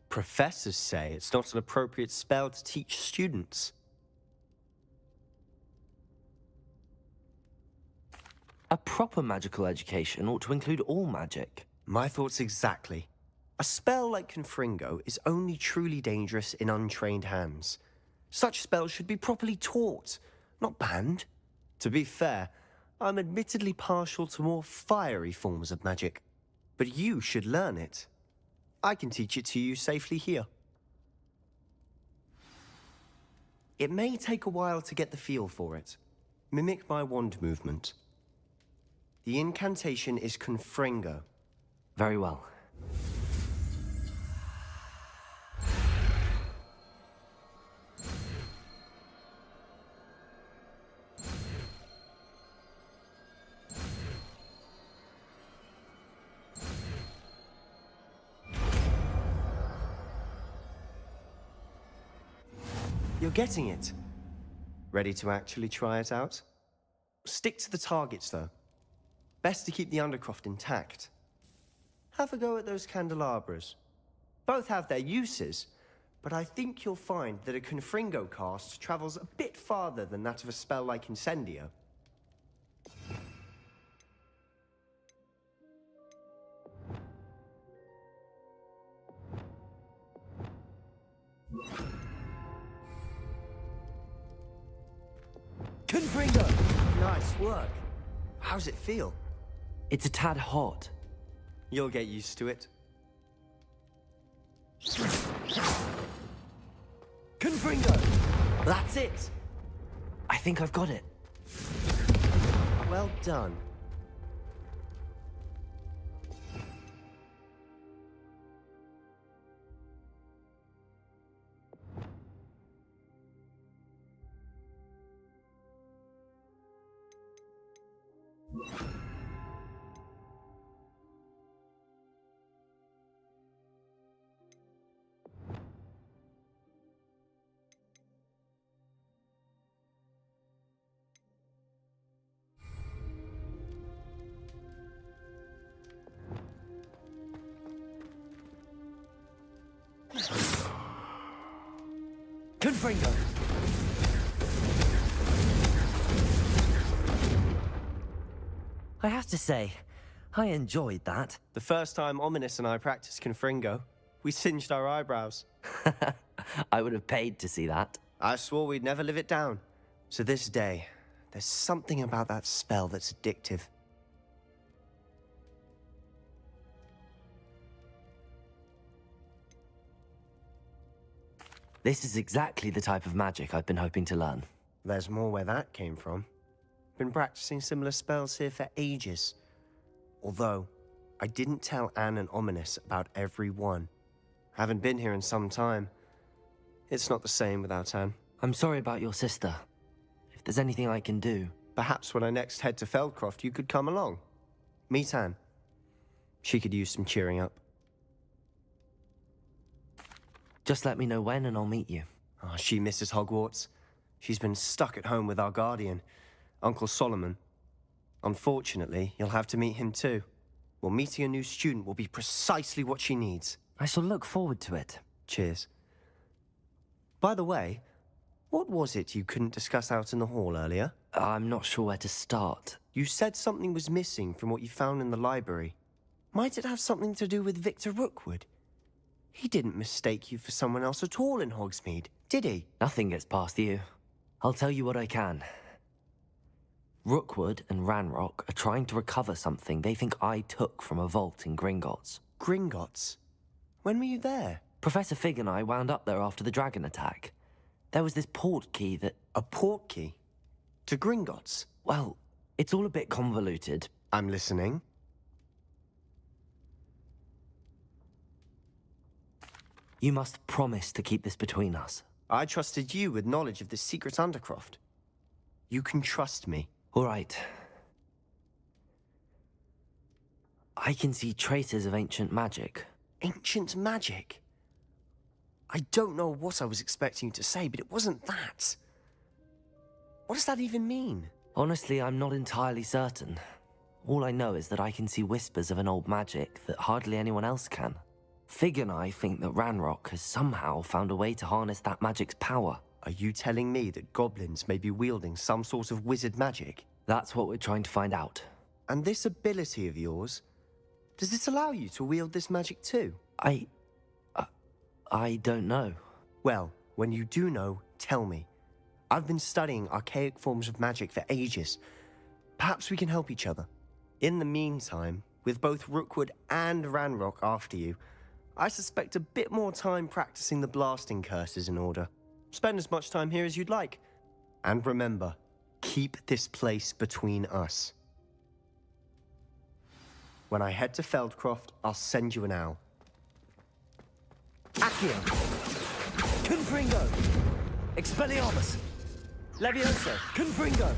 Professors say it's not an appropriate spell to teach students. A proper magical education ought to include all magic. My thoughts exactly. A spell like Confringo is only truly dangerous in untrained hands. Such spells should be properly taught, not banned. To be fair, I'm admittedly partial to more fiery forms of magic, but you should learn it. I can teach it to you safely here. It may take a while to get the feel for it. Mimic my wand movement. The incantation is Confringo. Very well. You're getting it. Ready to actually try it out? Stick to the targets, though. Best to keep the Undercroft intact. Have a go at those candelabras. Both have their uses, but I think you'll find that a Confringo cast travels a bit farther than that of a spell like Incendio. Confringo! Nice work. How's it feel? It's a tad hot. You'll get used to it. Confringo! That's it! I think I've got it. Well done. Confringo! I have to say, I enjoyed that. The first time Ominous and I practiced Confringo, we singed our eyebrows. I would have paid to see that. I swore we'd never live it down. To this day, there's something about that spell that's addictive. This is exactly the type of magic I've been hoping to learn. There's more where that came from. Been practicing similar spells here for ages. Although, I didn't tell Anne and Ominous about every one. Haven't been here in some time. It's not the same without Anne. I'm sorry about your sister. If there's anything I can do... Perhaps when I next head to Feldcroft, you could come along. Meet Anne. She could use some cheering up. Just let me know when and I'll meet you. Oh, she misses Hogwarts. She's been stuck at home with our guardian, Uncle Solomon. Unfortunately, you'll have to meet him too. Well, meeting a new student will be precisely what she needs. I shall look forward to it. Cheers. By the way, what was it you couldn't discuss out in the hall earlier? I'm not sure where to start. You said something was missing from what you found in the library. Might it have something to do with Victor Rookwood? He didn't mistake you for someone else at all in Hogsmeade, did he? Nothing gets past you. I'll tell you what I can. Rookwood and Ranrock are trying to recover something they think I took from a vault in Gringotts. Gringotts? When were you there? Professor Fig and I wound up there after the dragon attack. There was this port key that... A port key? To Gringotts? Well, it's all a bit convoluted. I'm listening. You must promise to keep this between us. I trusted you with knowledge of the secret Undercroft. You can trust me. All right. I can see traces of ancient magic. Ancient magic? I don't know what I was expecting you to say, but it wasn't that. What does that even mean? Honestly, I'm not entirely certain. All I know is that I can see whispers of an old magic that hardly anyone else can. Fig and I think that Ranrock has somehow found a way to harness that magic's power. Are you telling me that goblins may be wielding some sort of wizard magic? That's what we're trying to find out. And this ability of yours, does it allow you to wield this magic too? I don't know. Well, when you do know, tell me. I've been studying archaic forms of magic for ages. Perhaps we can help each other. In the meantime, with both Rookwood and Ranrock after you, I suspect a bit more time practicing the blasting curse is in order. Spend as much time here as you'd like. And remember, keep this place between us. When I head to Feldcroft, I'll send you an owl. Accio! Confringo! Expelliarmus! Levioso! Confringo!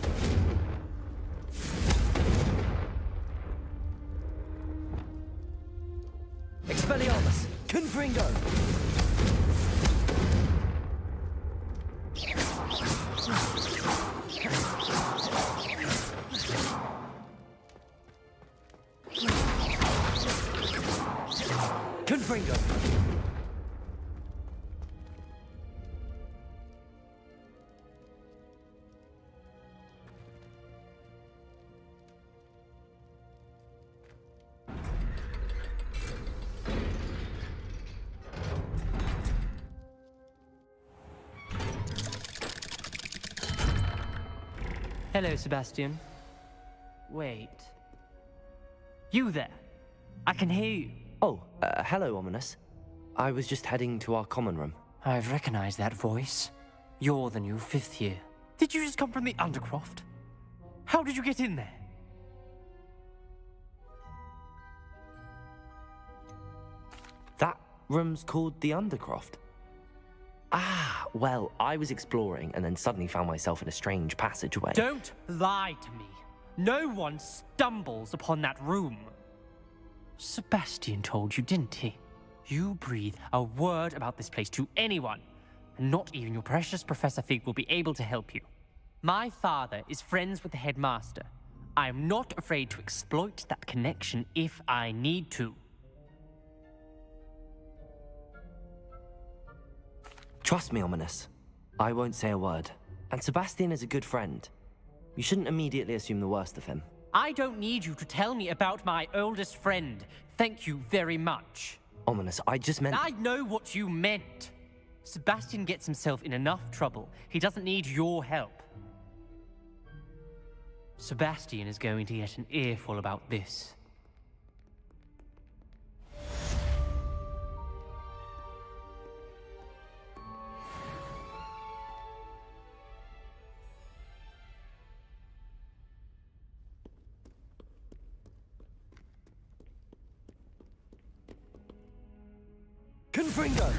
Expelliarmus! Confringo! Confringo! Hello, Sebastian. Wait. You there? I can hear you. Oh, hello, Ominous. I was just heading to our common room. I've recognized that voice. You're the new 5th year. Did you just come from the Undercroft? How did you get in there? That room's called the Undercroft. Ah, well, I was exploring and then suddenly found myself in a strange passageway. Don't lie to me. No one stumbles upon that room. Sebastian told you, didn't he? You breathe a word about this place to anyone, and not even your precious Professor Fig will be able to help you. My father is friends with the headmaster. I am not afraid to exploit that connection if I need to. Trust me, Ominous. I won't say a word. And Sebastian is a good friend. You shouldn't immediately assume the worst of him. I don't need you to tell me about my oldest friend. Thank you very much. Ominous, I just meant... I know what you meant. Sebastian gets himself in enough trouble. He doesn't need your help. Sebastian is going to get an earful about this. Confringo!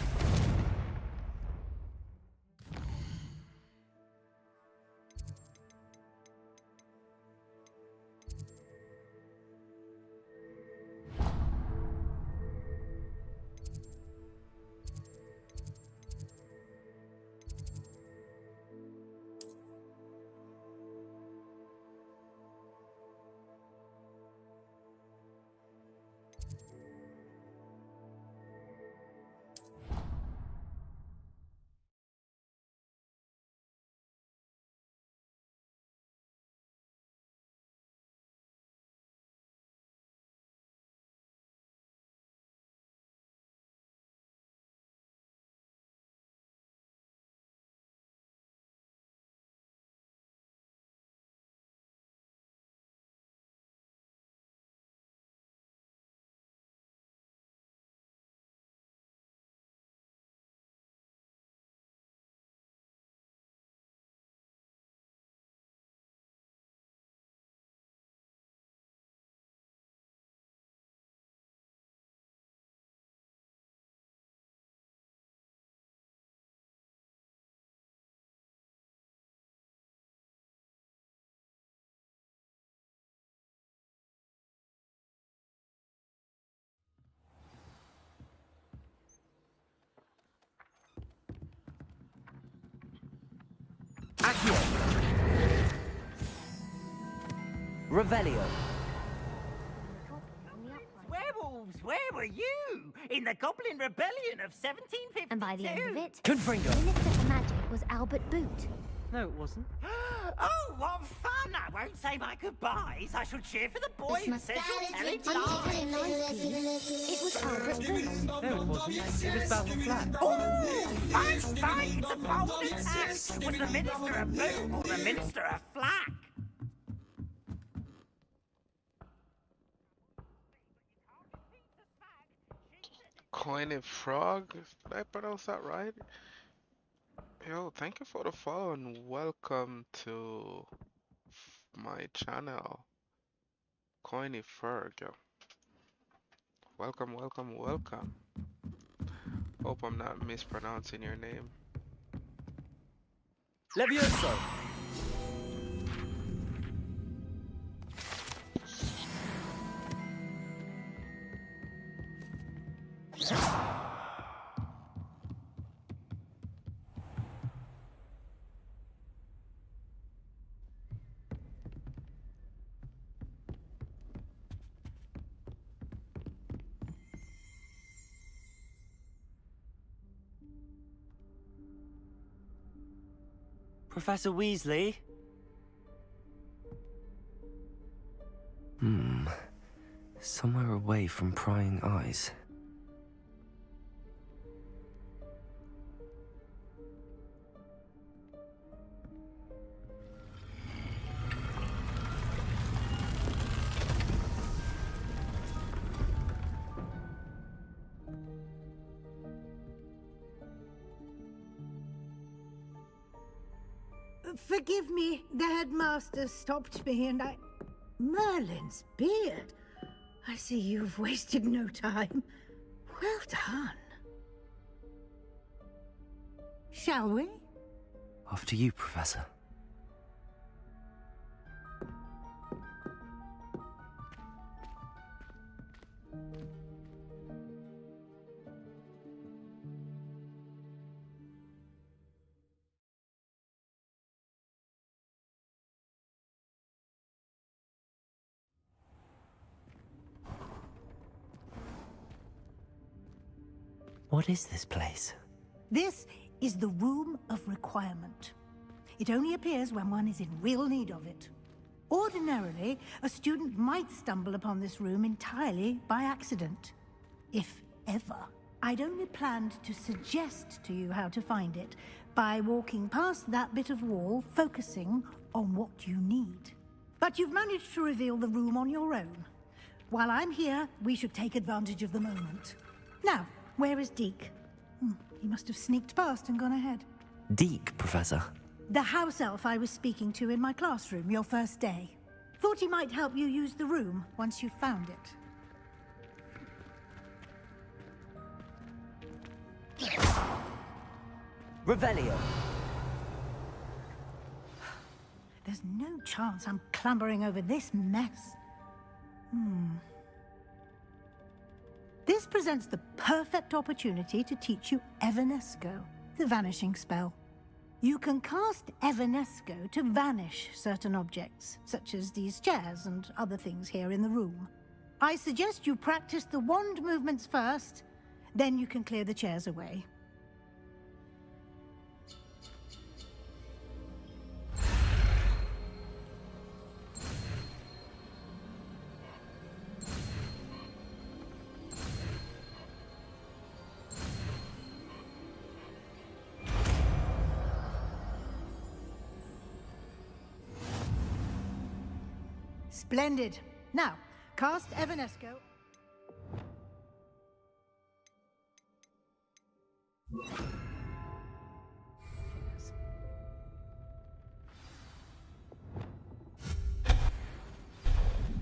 Accio! Revelio. Werewolves, where were you? In the Goblin Rebellion of 1752? And by the end of it, Confringo. the Minister for Magic was Albert Boot. No, it wasn't. Oh, what fun! I won't say my goodbyes. I shall cheer for the boy who says you'll tell it live. It was Albert Boot. No, it wasn't. It was Basil Flack. Oh, fight, fight! It's a bold attack! Was the Minister a Boot or the Minister a Flack? Coiny Frog? Did I pronounce that right? Yo, thank you for the follow and welcome to my channel. Coiny Frog, yo. Welcome, welcome, welcome. Hope I'm not mispronouncing your name. Levioso! Professor Weasley? Somewhere away from prying eyes. Forgive me, the headmaster stopped me and I... Merlin's beard. I see you've wasted no time. Well done. Shall we? After you, Professor. What is this place? This is the Room of Requirement. It only appears when one is in real need of it. Ordinarily, a student might stumble upon this room entirely by accident. If ever. I'd only planned to suggest to you how to find it by walking past that bit of wall, focusing on what you need. But you've managed to reveal the room on your own. While I'm here, we should take advantage of the moment. Now, where is Deke? He must have sneaked past and gone ahead. Deke, Professor. The house elf I was speaking to in my classroom your first day. Thought he might help you use the room once you found it. Revelio. There's no chance I'm clambering over this mess. This presents the perfect opportunity to teach you Evanesco, the vanishing spell. You can cast Evanesco to vanish certain objects, such as these chairs and other things here in the room. I suggest you practice the wand movements first, then you can clear the chairs away. Splendid. Now, cast Evanesco.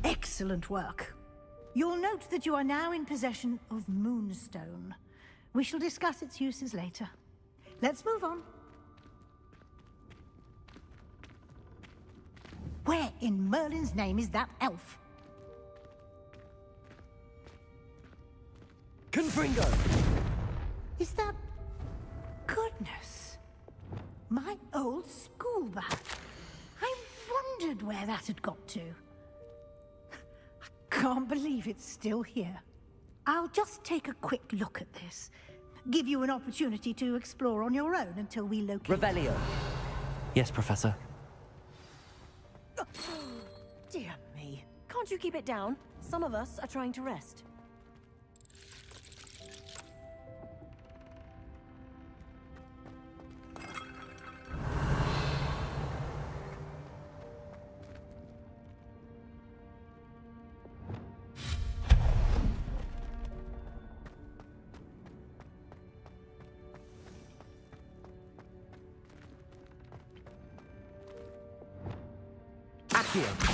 Excellent work. You'll note that you are now in possession of Moonstone. We shall discuss its uses later. Let's move on. Where in Merlin's name is that elf? Confringo! Is that... Goodness. My old school bag. I wondered where that had got to. I can't believe it's still here. I'll just take a quick look at this. Give you an opportunity to explore on your own until we locate... Revelio. Yes, Professor. Dear me. Can't you keep it down? Some of us are trying to rest. Accio.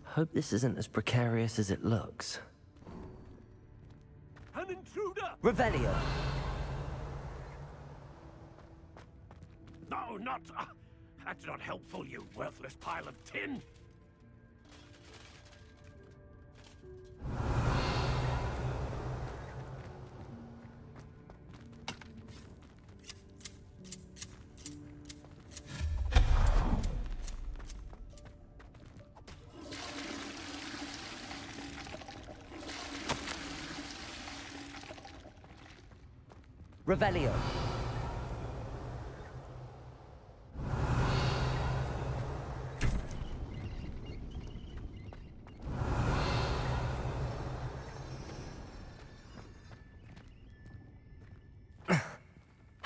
Hope this isn't as precarious as it looks. An intruder! Revelio! No, not... that's not helpful, you worthless pile of tin! Revelio.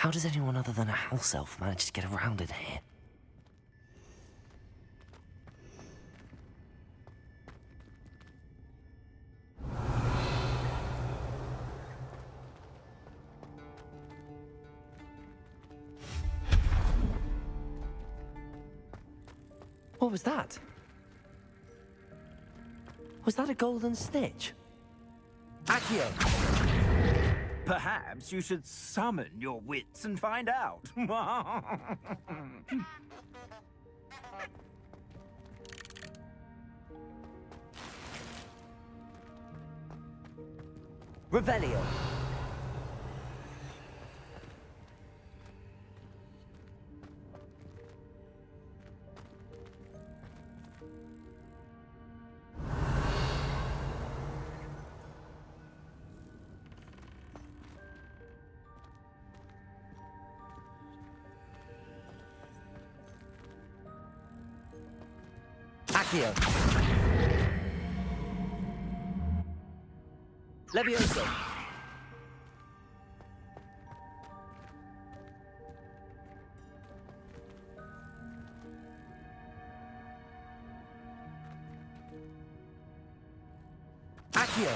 How does anyone other than a house elf manage to get around in here? What was that? Was that a golden stitch? Accio! Perhaps you should summon your wits and find out. Revelio. Accio. Levioso. Accio.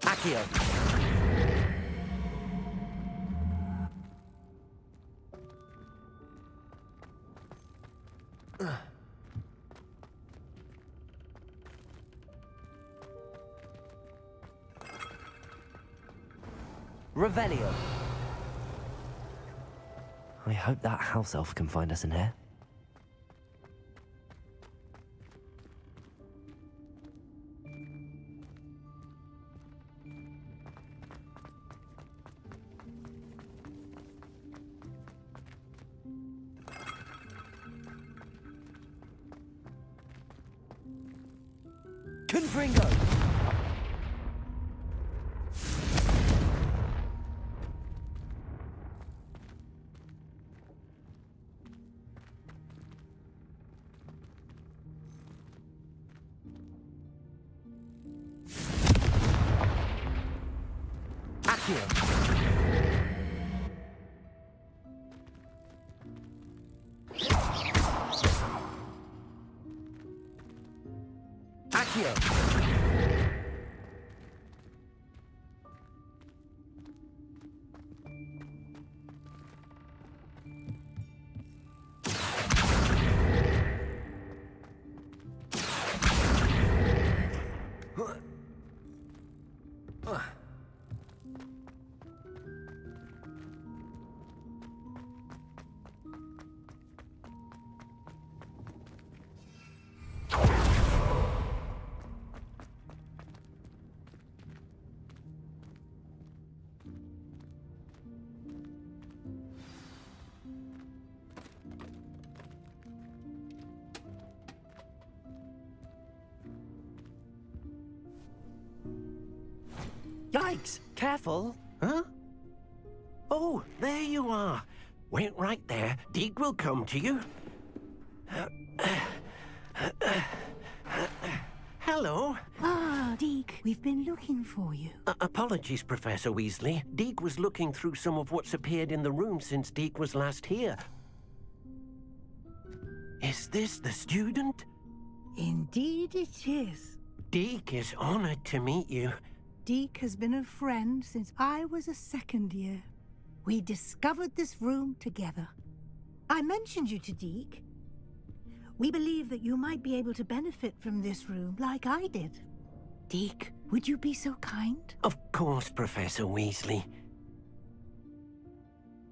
Accio. Revelio. I hope that house elf can find us in here. Confringo! Accio! Accio! Yikes! Careful! Huh? Oh, there you are. Wait right there. Deek will come to you. Hello. Ah, Deek, we've been looking for you. Apologies, Professor Weasley. Deek was looking through some of what's appeared in the room since Deek was last here. Is this the student? Indeed it is. Deek is honored to meet you. Deek has been a friend since I was a second year. We discovered this room together. I mentioned you to Deek. We believe that you might be able to benefit from this room like I did. Deek, would you be so kind? Of course, Professor Weasley.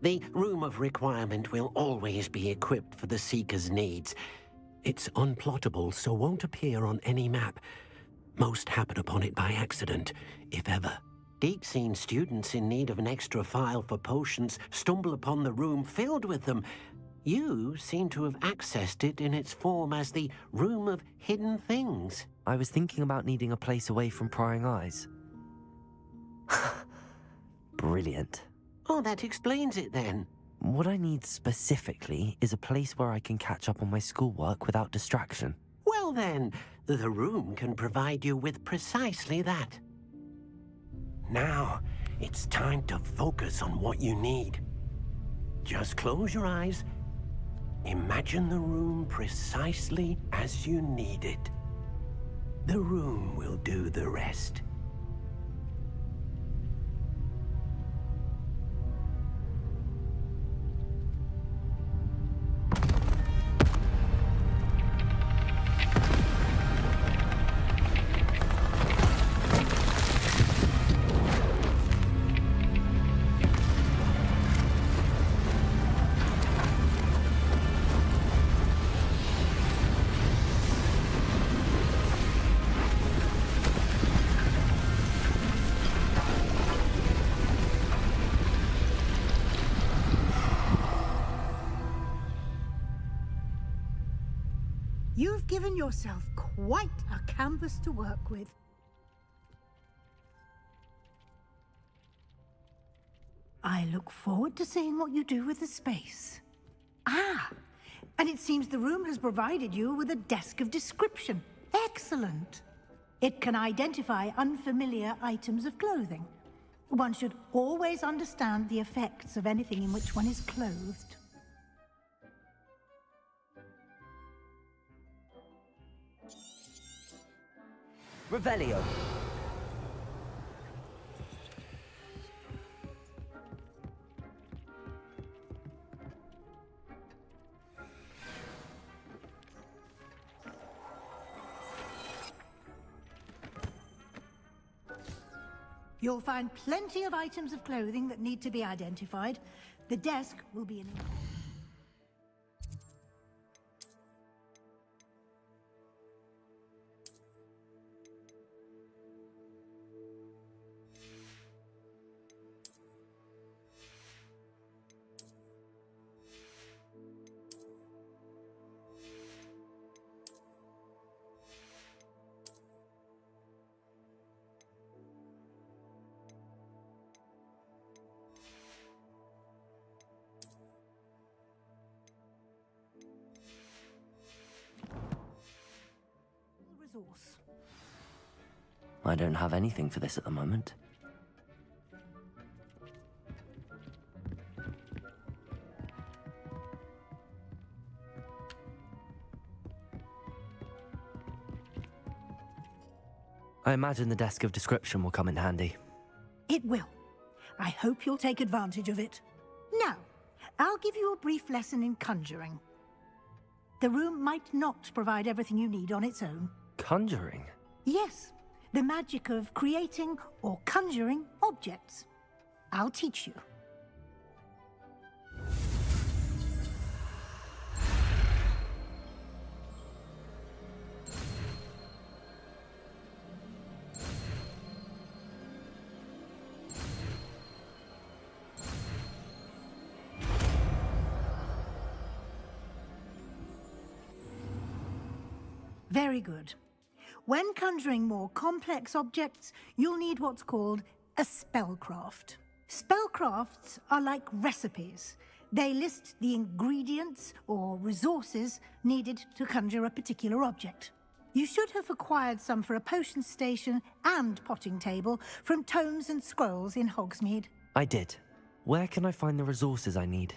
The Room of Requirement will always be equipped for the Seeker's needs. It's unplottable, so won't appear on any map. Most happen upon it by accident, if ever. Deke's seen students in need of an extra file for potions stumble upon the room filled with them. You seem to have accessed it in its form as the Room of Hidden Things. I was thinking about needing a place away from prying eyes. Brilliant. Oh, that explains it then. What I need specifically is a place where I can catch up on my schoolwork without distraction. Well then, the room can provide you with precisely that. Now, it's time to focus on what you need. Just close your eyes. Imagine the room precisely as you need it. The room will do the rest. You've given yourself quite a canvas to work with. I look forward to seeing what you do with the space. Ah, and it seems the room has provided you with a desk of description. Excellent. It can identify unfamiliar items of clothing. One should always understand the effects of anything in which one is clothed. Revelio. You'll find plenty of items of clothing that need to be identified. The desk will be in... resource. I don't have anything for this at the moment. I imagine the desk of description will come in handy. It will. I hope you'll take advantage of it. Now, I'll give you a brief lesson in conjuring. The room might not provide everything you need on its own. Conjuring? Yes, the magic of creating or conjuring objects. I'll teach you. Very good. When conjuring more complex objects, you'll need what's called a spellcraft. Spellcrafts are like recipes. They list the ingredients or resources needed to conjure a particular object. You should have acquired some for a potion station and potting table from tomes and scrolls in Hogsmeade. I did. Where can I find the resources I need?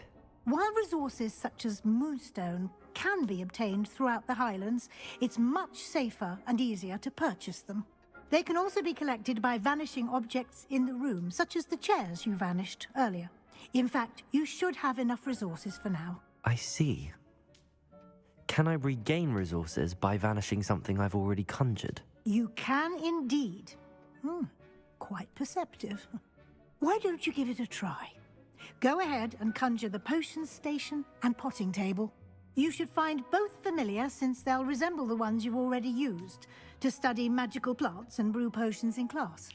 While resources such as moonstone can be obtained throughout the Highlands, it's much safer and easier to purchase them. They can also be collected by vanishing objects in the room, such as the chairs you vanished earlier. In fact, you should have enough resources for now. I see. Can I regain resources by vanishing something I've already conjured? You can indeed. Quite perceptive. Why don't you give it a try? Go ahead and conjure the potion station and potting table. You should find both familiar, since they'll resemble the ones you've already used to study magical plants and brew potions in class.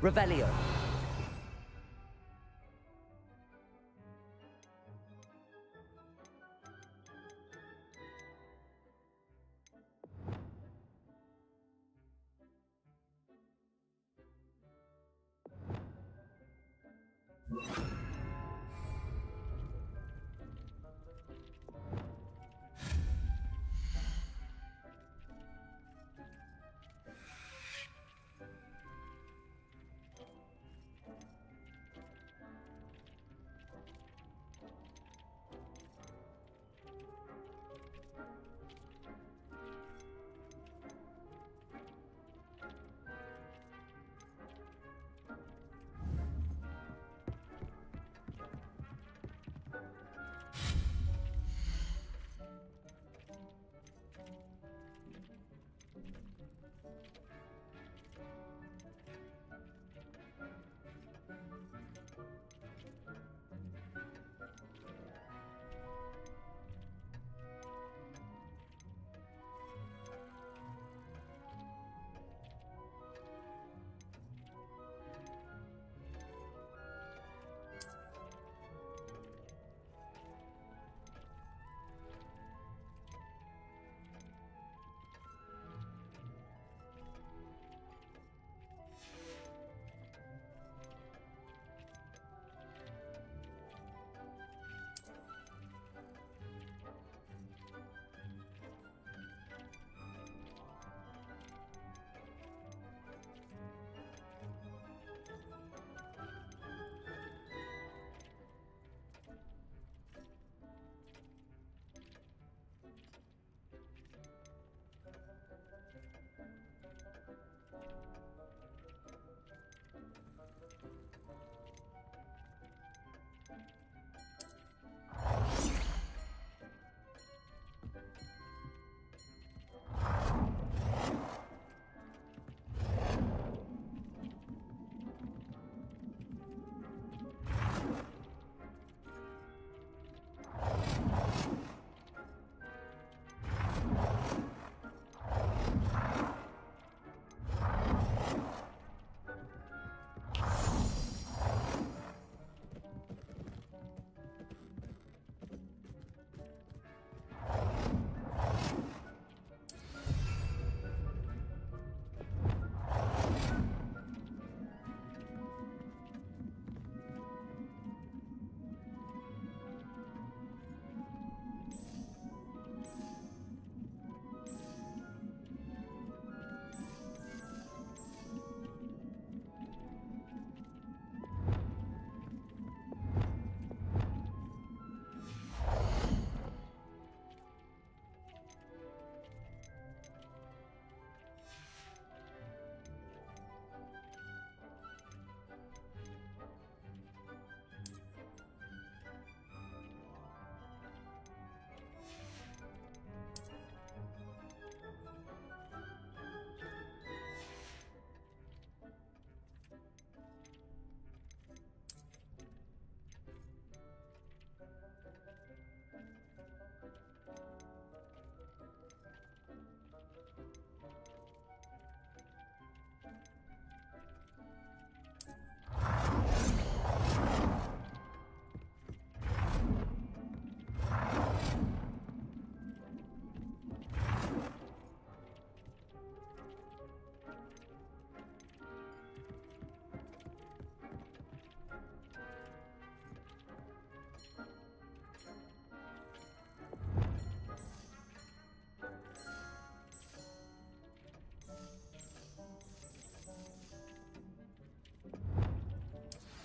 Revelio.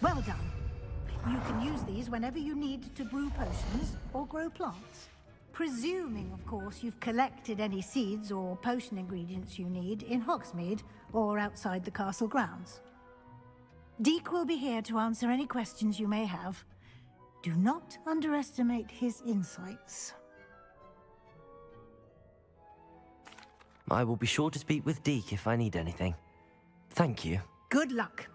Well done. You can use these whenever you need to brew potions or grow plants. Presuming, of course, you've collected any seeds or potion ingredients you need in Hogsmeade or outside the castle grounds. Deek will be here to answer any questions you may have. Do not underestimate his insights. I will be sure to speak with Deek if I need anything. Thank you. Good luck.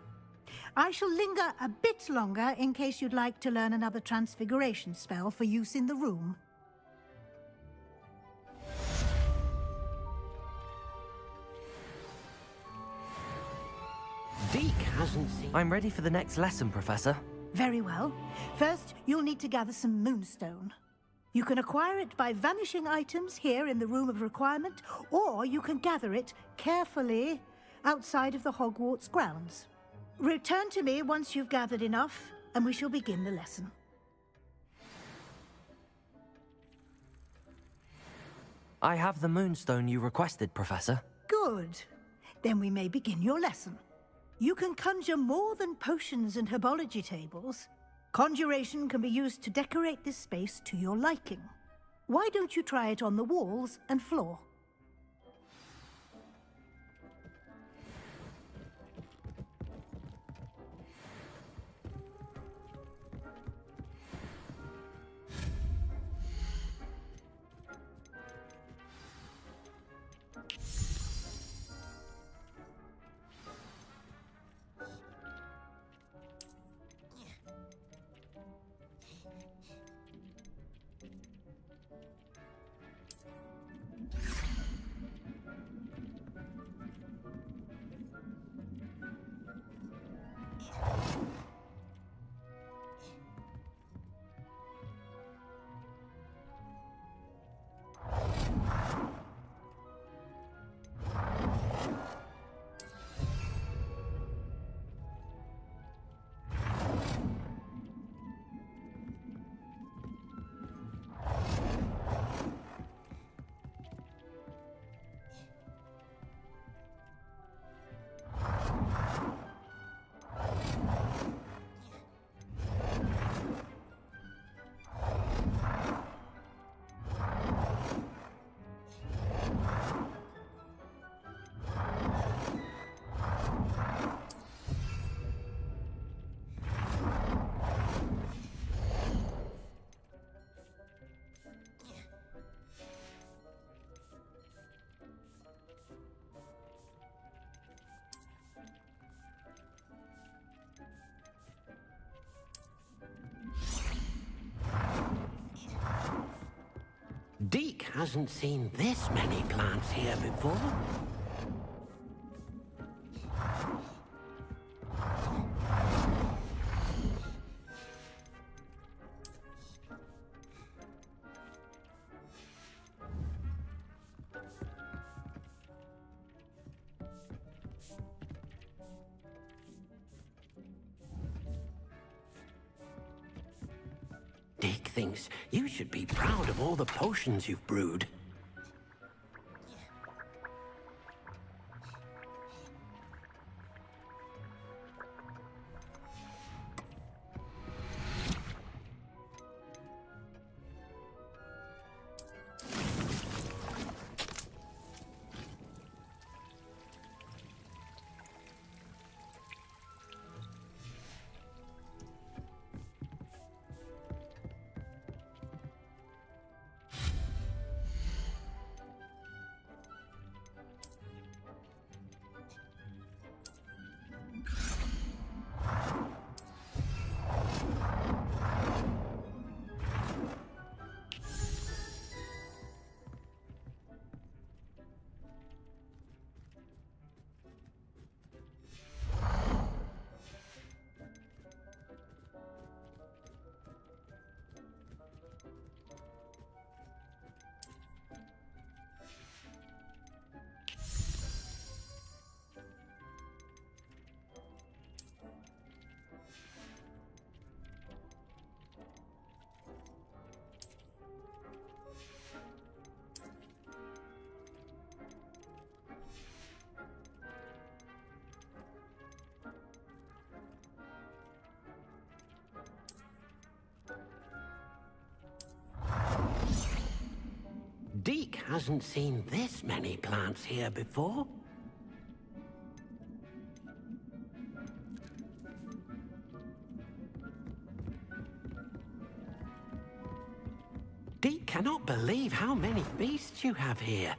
I shall linger a bit longer in case you'd like to learn another transfiguration spell for use in the room. Deek has hasn't seen... I'm ready for the next lesson, Professor. Very well. First, you'll need to gather some moonstone. You can acquire it by vanishing items here in the Room of Requirement, or you can gather it carefully outside of the Hogwarts grounds. Return to me once you've gathered enough, and we shall begin the lesson. I have the moonstone you requested, Professor. Good. Then we may begin your lesson. You can conjure more than potions and herbology tables. Conjuration can be used to decorate this space to your liking. Why don't you try it on the walls and floor? Deke hasn't seen this many plants here before. Deke thinks you should be proud of all the potions you've brewed. Deke hasn't seen this many plants here before. Deke cannot believe how many beasts you have here.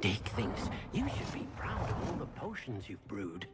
Deke thinks you should be proud of all the potions you've brewed.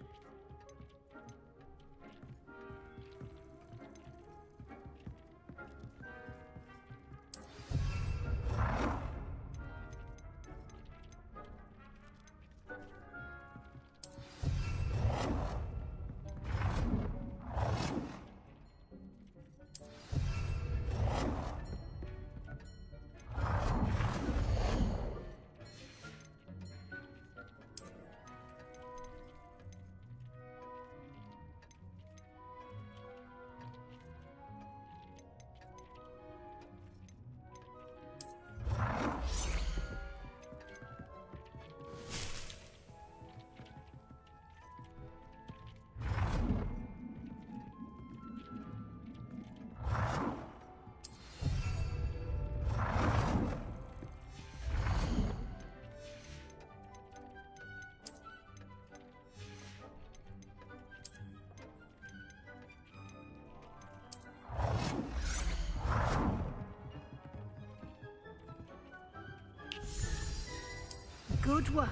Good work.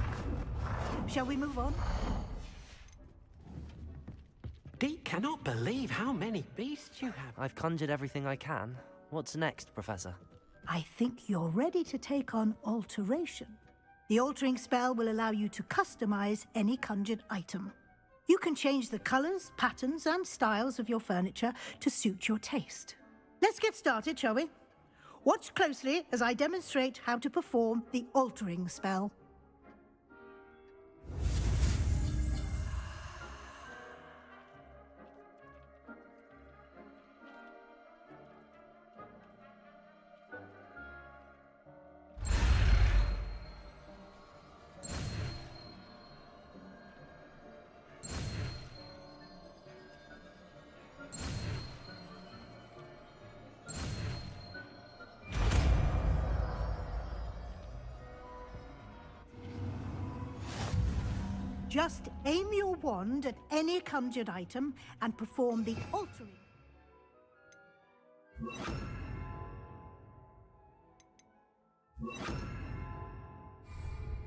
Shall we move on? Deke cannot believe how many beasts you have. I've conjured everything I can. What's next, Professor? I think you're ready to take on alteration. The altering spell will allow you to customize any conjured item. You can change the colors, patterns, and styles of your furniture to suit your taste. Let's get started, shall we? Watch closely as I demonstrate how to perform the altering spell. Just aim your wand at any conjured item and perform the altering.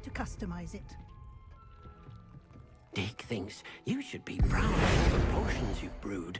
To customize it. Deke thinks you should be proud of all the potions you've brewed.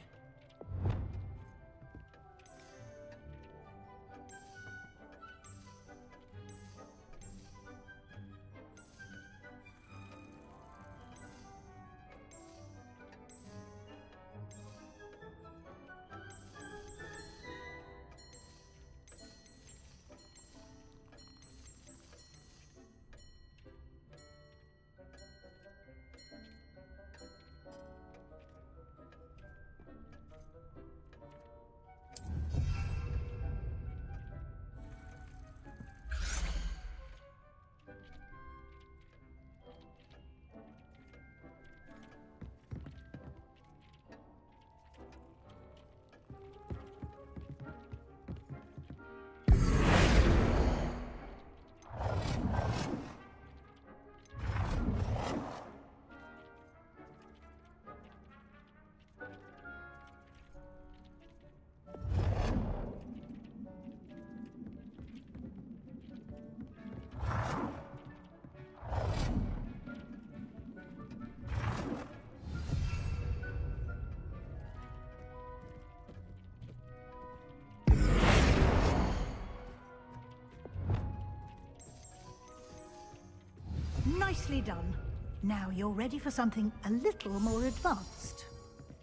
Nicely done. Now you're ready for something a little more advanced.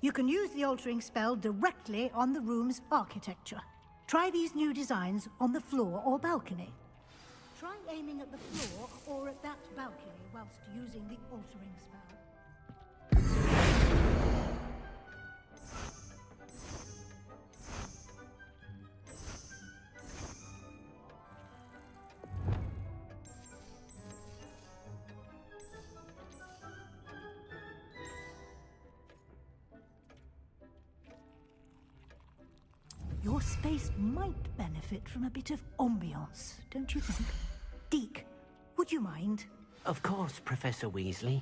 You can use the altering spell directly on the room's architecture. Try these new designs on the floor or balcony. Try aiming at the floor or at that balcony whilst using the altering spell. Your space might benefit from a bit of ambiance, don't you think? Deke, would you mind? Of course, Professor Weasley.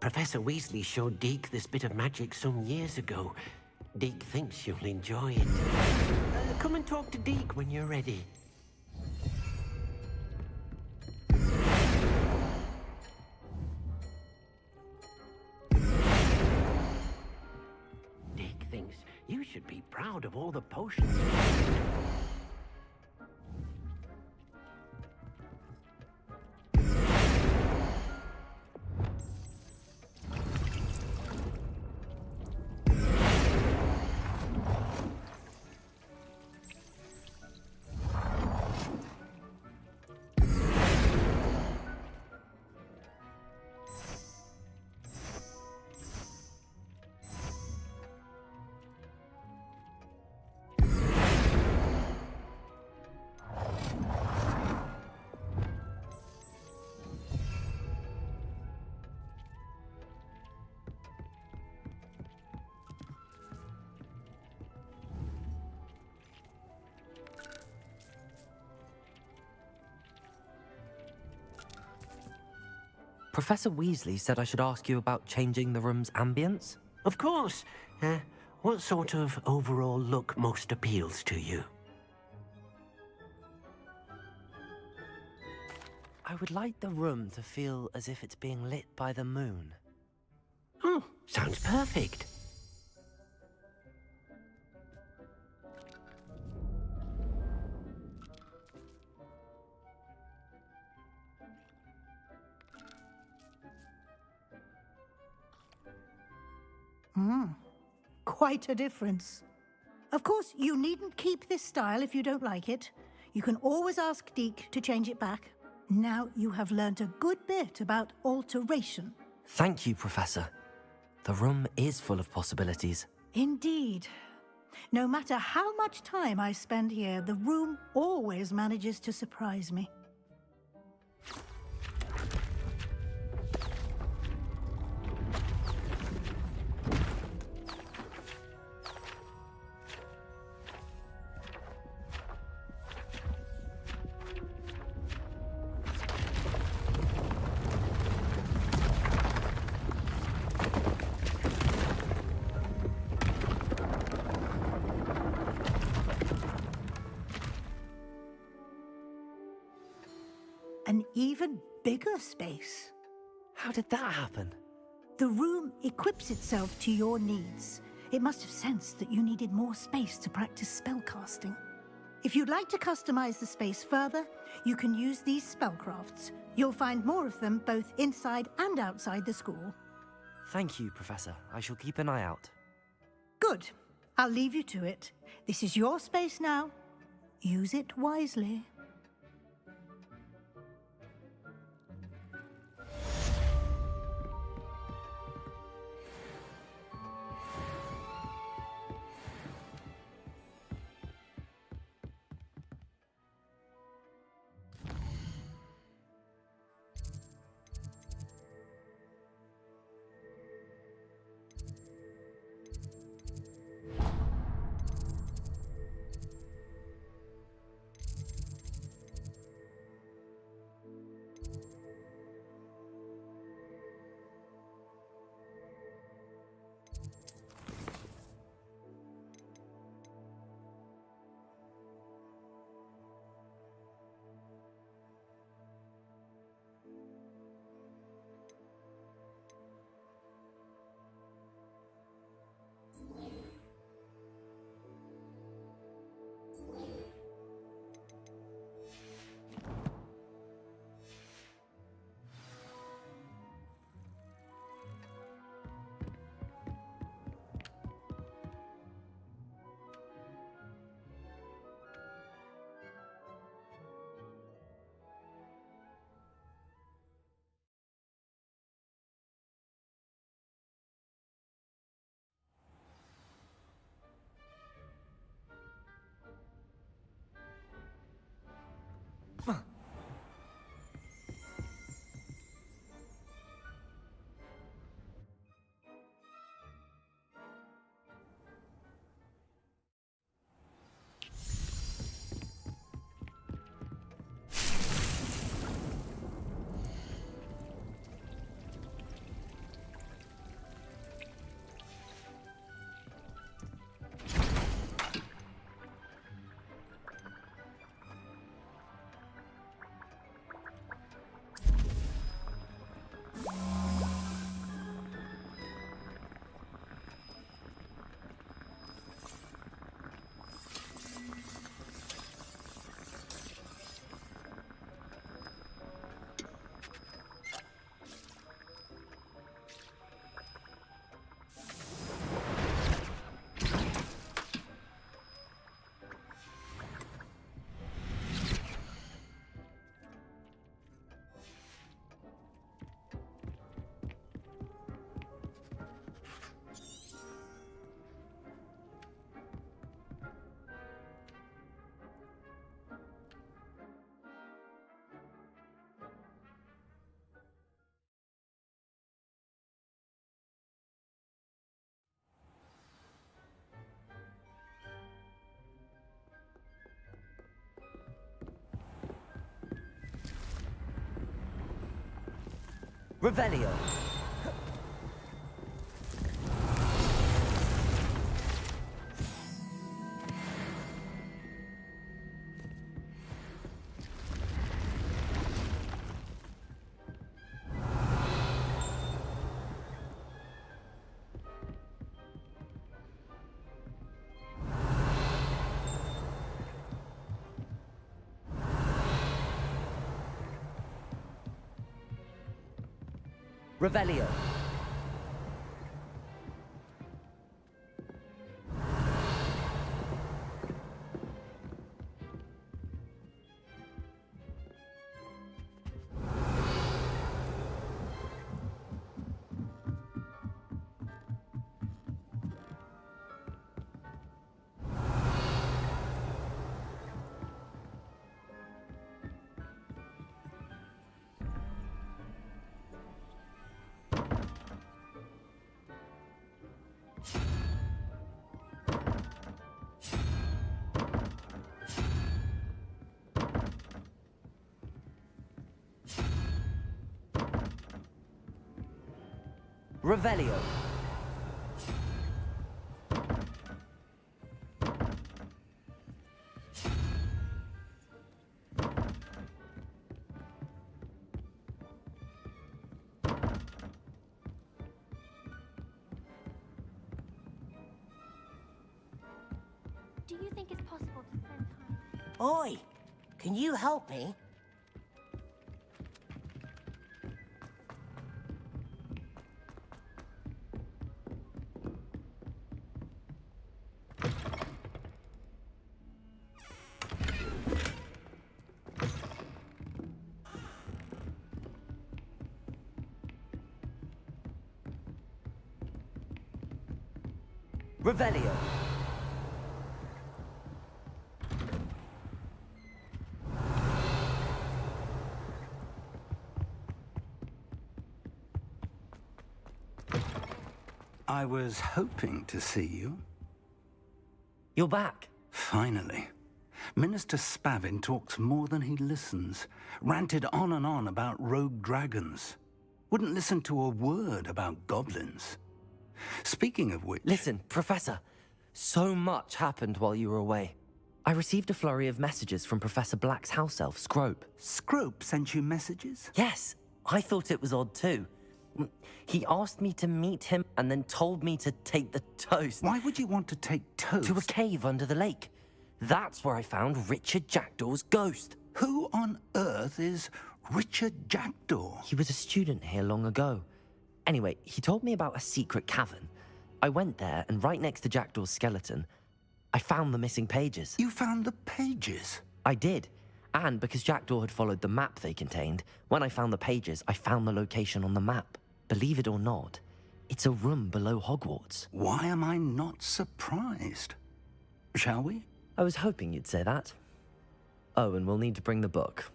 Professor Weasley showed Deke this bit of magic some years ago. Deke thinks you'll enjoy it. Come and talk to Deke when you're ready. of all the potions. Professor Weasley said I should ask you about changing the room's ambience? Of course. What sort of overall look most appeals to you? I would like the room to feel as if it's being lit by the moon. Oh, sounds perfect. Quite a difference. Of course, you needn't keep this style if you don't like it. You can always ask Deke to change it back. Now you have learnt a good bit about alteration. Thank you, Professor. The room is full of possibilities. Indeed. No matter how much time I spend here, the room always manages to surprise me. An even bigger space. How did that happen? The room equips itself to your needs. It must have sensed that you needed more space to practice spellcasting. If you'd like to customize the space further, you can use these spellcrafts. You'll find more of them both inside and outside the school. Thank you, Professor. I shall keep an eye out. Good. I'll leave you to it. This is your space now. Use it wisely. Revelio. Revelio. Revelio. Do you think it's possible to spend time? Oi, can you help me? Revelio. I was hoping to see you. You're back. Finally. Minister Spavin talks more than he listens. Ranted on and on about rogue dragons. Wouldn't listen to a word about goblins. Speaking of which... Listen, Professor. So much happened while you were away. I received a flurry of messages from Professor Black's house elf, Scrope. Scrope sent you messages? Yes. I thought it was odd too. He asked me to meet him and then told me to take the toast. Why would you want to take toast? To a cave under the lake. That's where I found Richard Jackdaw's ghost. Who on earth is Richard Jackdaw? He was a student here long ago. Anyway, he told me about a secret cavern. I went there, and right next to Jackdaw's skeleton, I found the missing pages. You found the pages? I did. And because Jackdaw had followed the map they contained, when I found the pages, I found the location on the map. Believe it or not, it's a room below Hogwarts. Why am I not surprised? Shall we? I was hoping you'd say that. Oh, and we'll need to bring the book.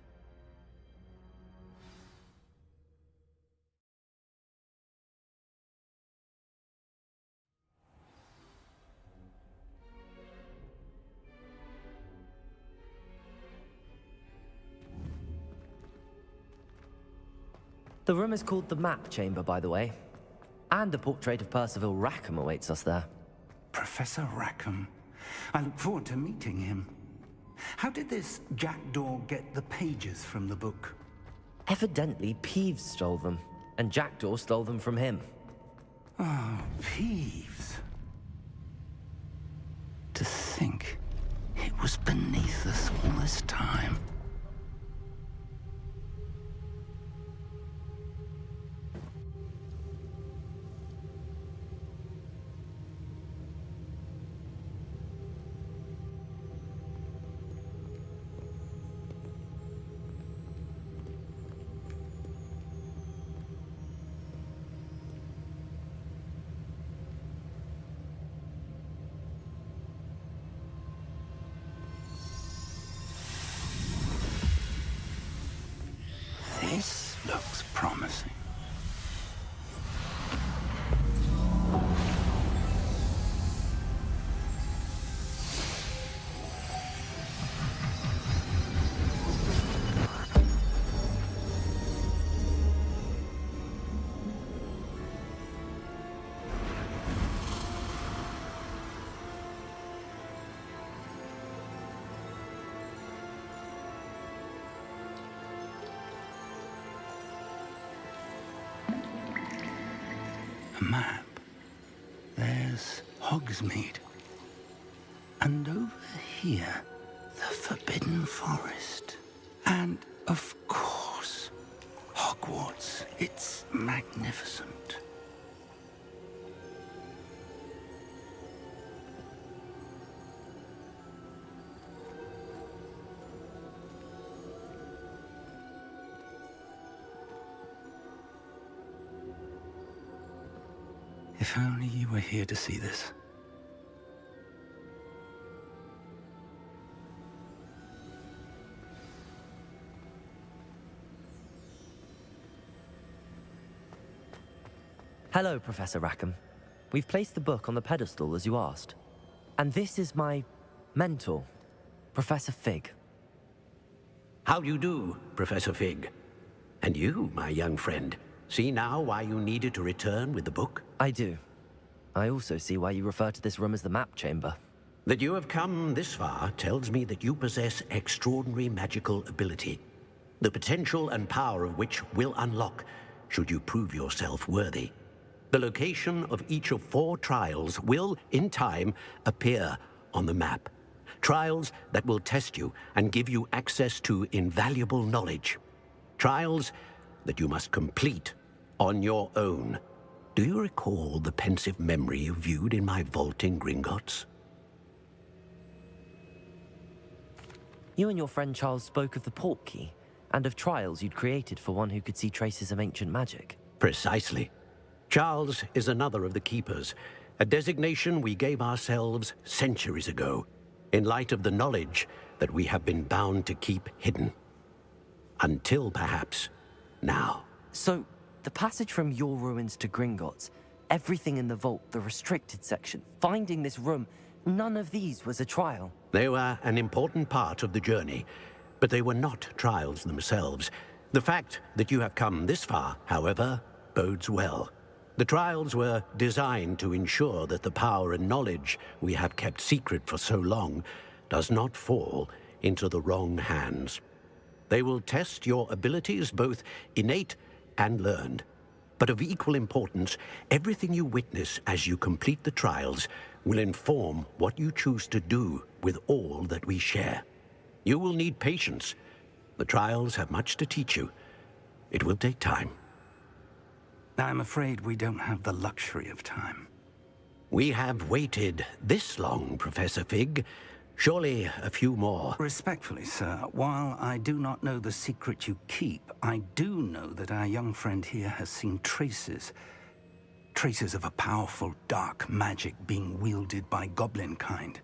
The room is called the Map Chamber, by the way. And a portrait of Percival Rackham awaits us there. Professor Rackham. I look forward to meeting him. How did this Jackdaw get the pages from the book? Evidently, Peeves stole them, and Jackdaw stole them from him. Oh, Peeves. To think it was beneath us all this time. the map, there's Hogsmeade. And over here, the Forbidden Forest. And, of course, Hogwarts. It's magnificent. If only you were here to see this. Hello, Professor Rackham. We've placed the book on the pedestal as you asked. And this is my mentor, Professor Fig. How do you do, Professor Fig? And you, my young friend, see now why you needed to return with the book? I do. I also see why you refer to this room as the map chamber. That you have come this far tells me that you possess extraordinary magical ability, the potential and power of which will unlock should you prove yourself worthy. The location of each of 4 trials will, in time, appear on the map. Trials that will test you and give you access to invaluable knowledge. Trials that you must complete on your own. Do you recall the pensive memory you viewed in my vault in Gringotts? You and your friend Charles spoke of the portkey, and of trials you'd created for one who could see traces of ancient magic. Precisely. Charles is another of the Keepers, a designation we gave ourselves centuries ago, in light of the knowledge that we have been bound to keep hidden. Until, perhaps, now. So, the passage from your ruins to Gringotts, everything in the vault, the restricted section, finding this room, none of these was a trial. They were an important part of the journey, but they were not trials themselves. The fact that you have come this far, however, bodes well. The trials were designed to ensure that the power and knowledge we have kept secret for so long does not fall into the wrong hands. They will test your abilities, both innate and learned. But of equal importance, everything you witness as you complete the trials will inform what you choose to do with all that we share. You will need patience. The trials have much to teach you. It will take time. I'm afraid we don't have the luxury of time. We have waited this long, Professor Fig. Surely a few more. Respectfully, sir, while I do not know the secret you keep, I do know that our young friend here has seen traces of a powerful dark magic being wielded by goblin kind.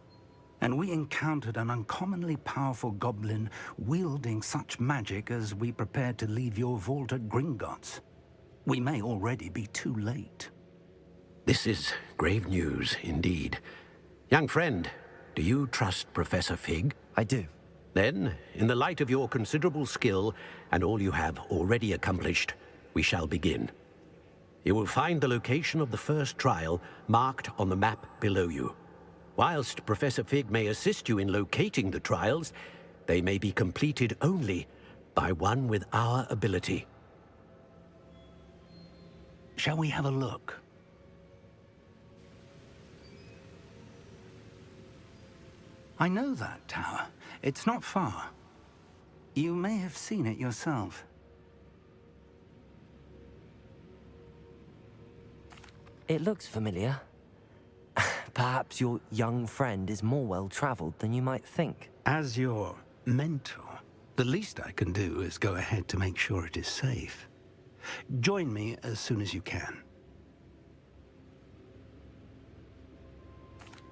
And we encountered an uncommonly powerful goblin wielding such magic as we prepared to leave your vault at Gringotts. We may already be too late. This is grave news, indeed. Young friend, do you trust Professor Fig? I do. Then, in the light of your considerable skill and all you have already accomplished, we shall begin. You will find the location of the first trial marked on the map below you. Whilst Professor Fig may assist you in locating the trials, they may be completed only by one with our ability. Shall we have a look? I know that tower. It's not far. You may have seen it yourself. It looks familiar. Perhaps your young friend is more well-traveled than you might think. As your mentor, the least I can do is go ahead to make sure it is safe. Join me as soon as you can.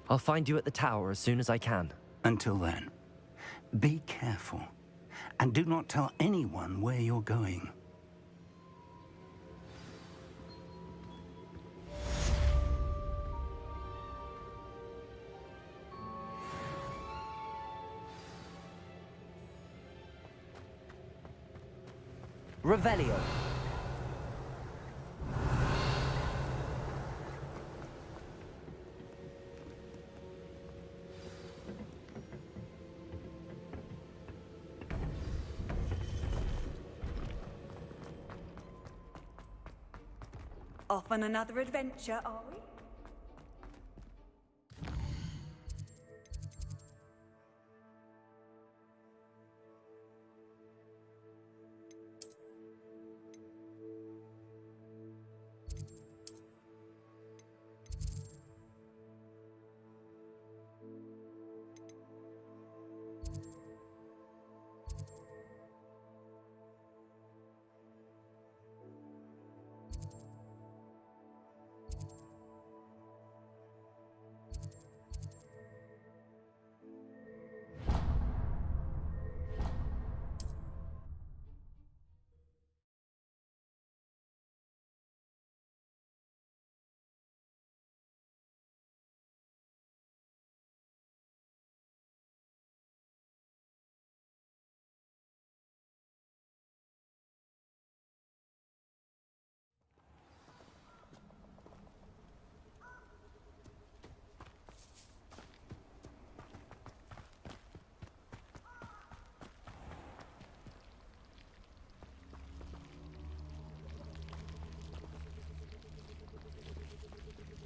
I'll find you at the tower as soon as I can. Until then, be careful, and do not tell anyone where you're going. Revelio. Off on another adventure, are we?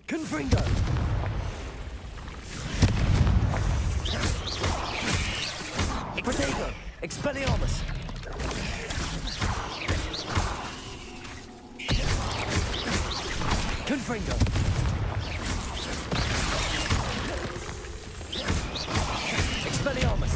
Confringo! Protego! Expelliarmus! Confringo! Expelliarmus!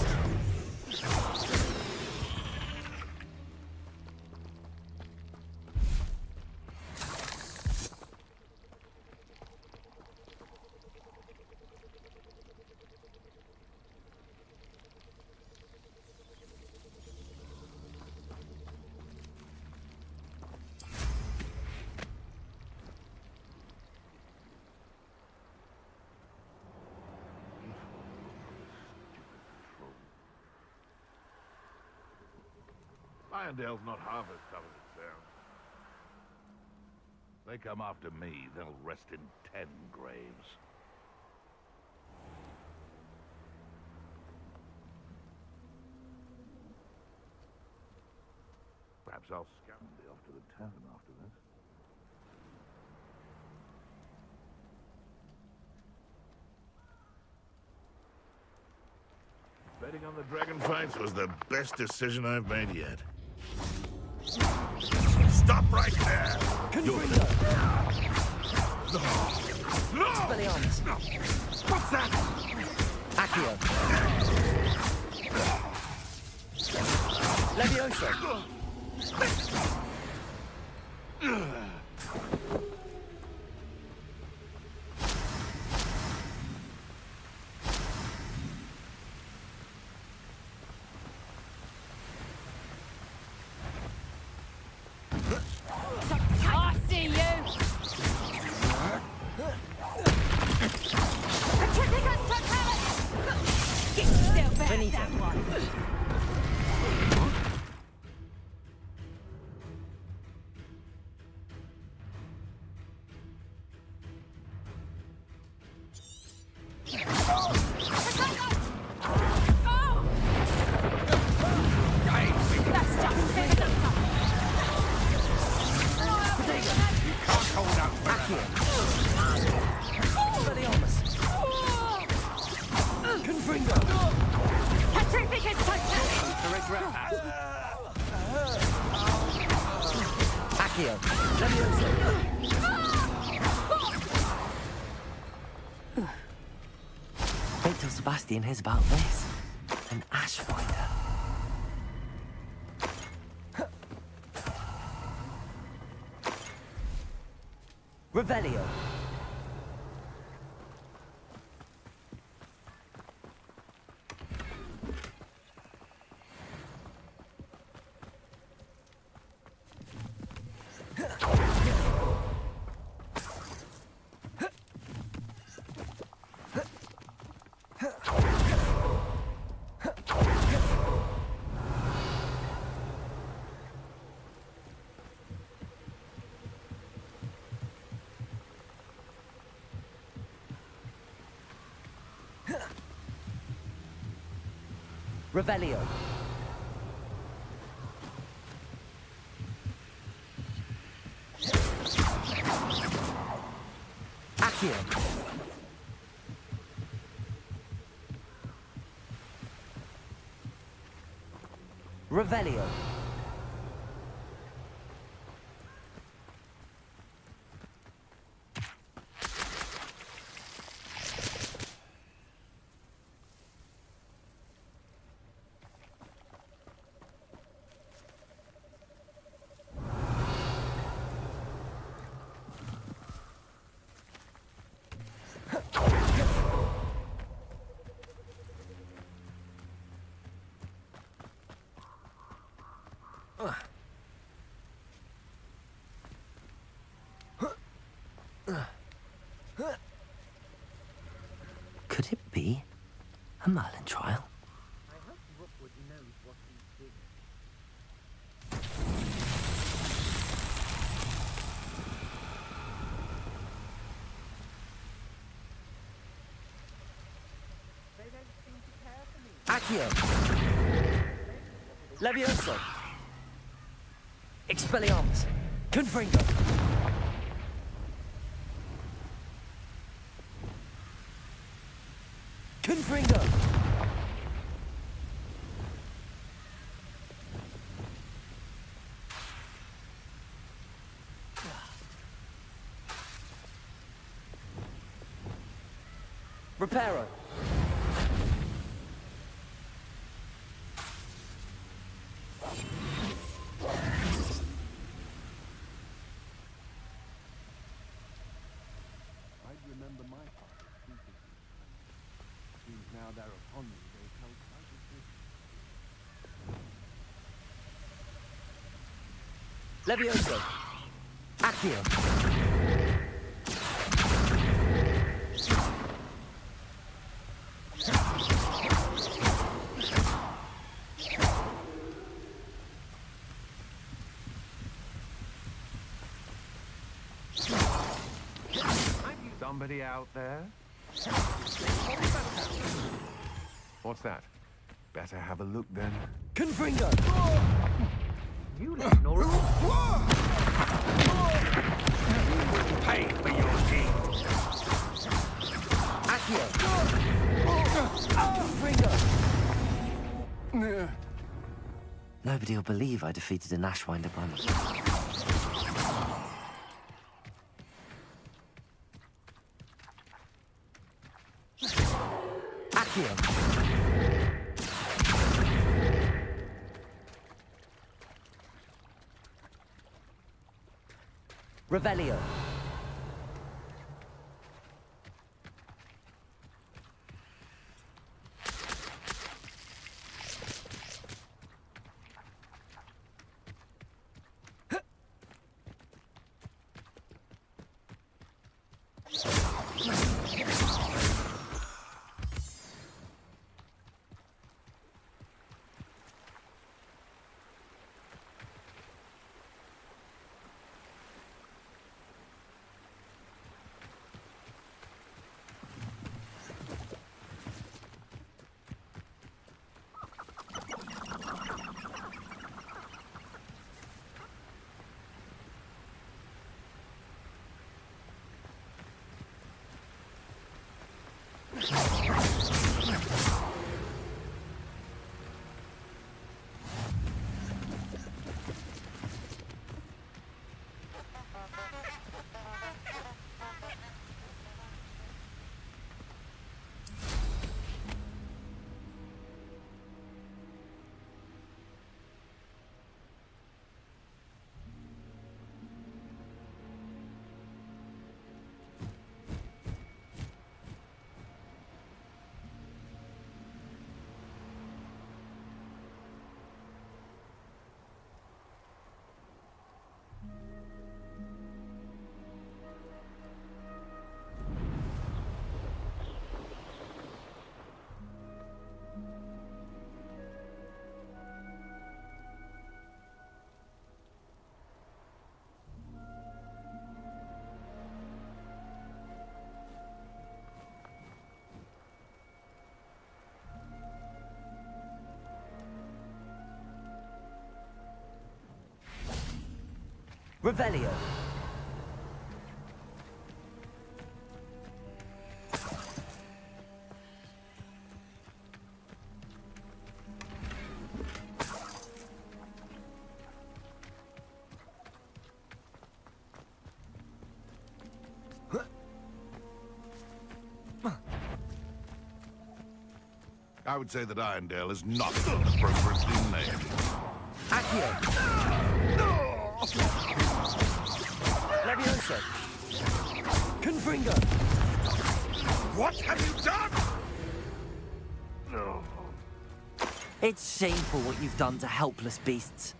Irondale's not half as tough as it sounds. If they come after me, they'll rest in 10 graves. Perhaps I'll scout and be off to the tavern after this. Betting on the dragon fights was the best decision I've made yet. Stop right there! Confringo! No! Expelliarmus! What's that? Accio! Levioso! I see you! Get yourself out of that one! Accio! Levioso! Wait till Sebastian hears about this. An ash finder. Revelio. Revelio. Revelio. Could it be a Merlin trial? I hope Rookwood knows what he's doing. They don't seem to care for me. Accio. Levioso. Expelliarmus. Confringo. Confringo. Reparo. I'd remember my father speaking. Seems now they're upon me, they tell quite a bit. Levioso. Accio. Somebody out there? What's that? Better have a look then. Confringo. You let Nora. Pay for your deeds. Accio. Confringo. Nobody will believe I defeated an Ashwinder by myself. Accio. Revelio. Revelio. I would say that Irondale is not appropriately named. Accio! Levioso! Confringo! What have you done? It's shameful what you've done to helpless beasts.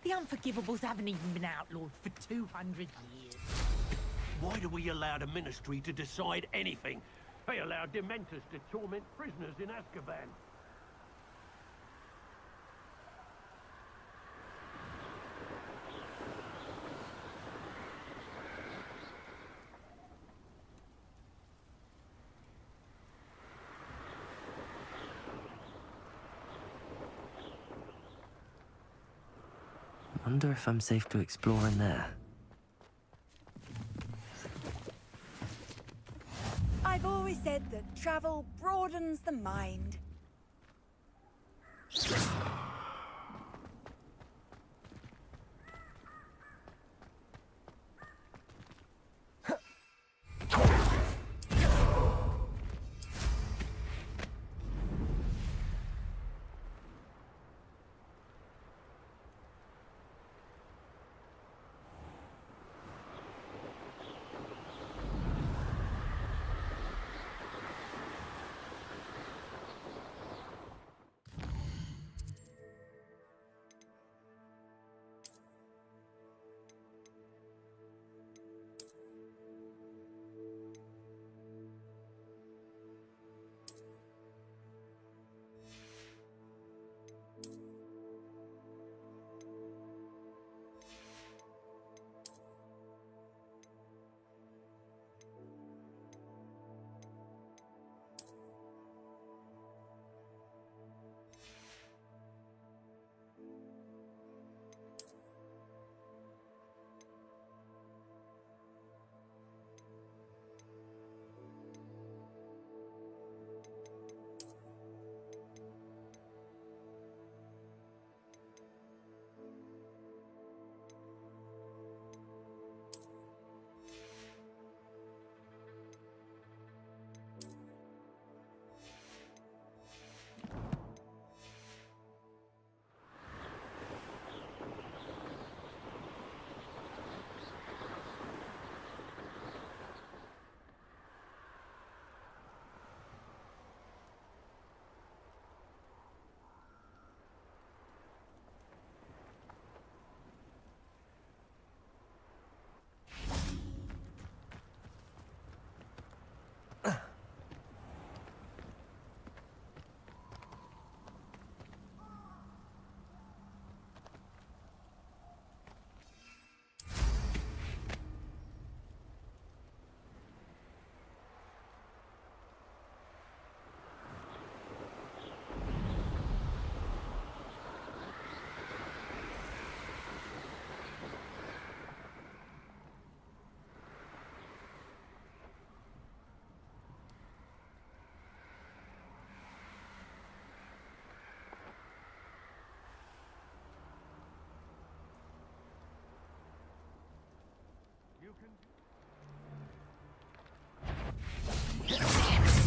The Unforgivables haven't even been outlawed for 200 years. Why do we allow the Ministry to decide anything? They allow Dementors to torment prisoners in Azkaban. Wonder if I'm safe to explore in there. I've always said that travel broadens the mind.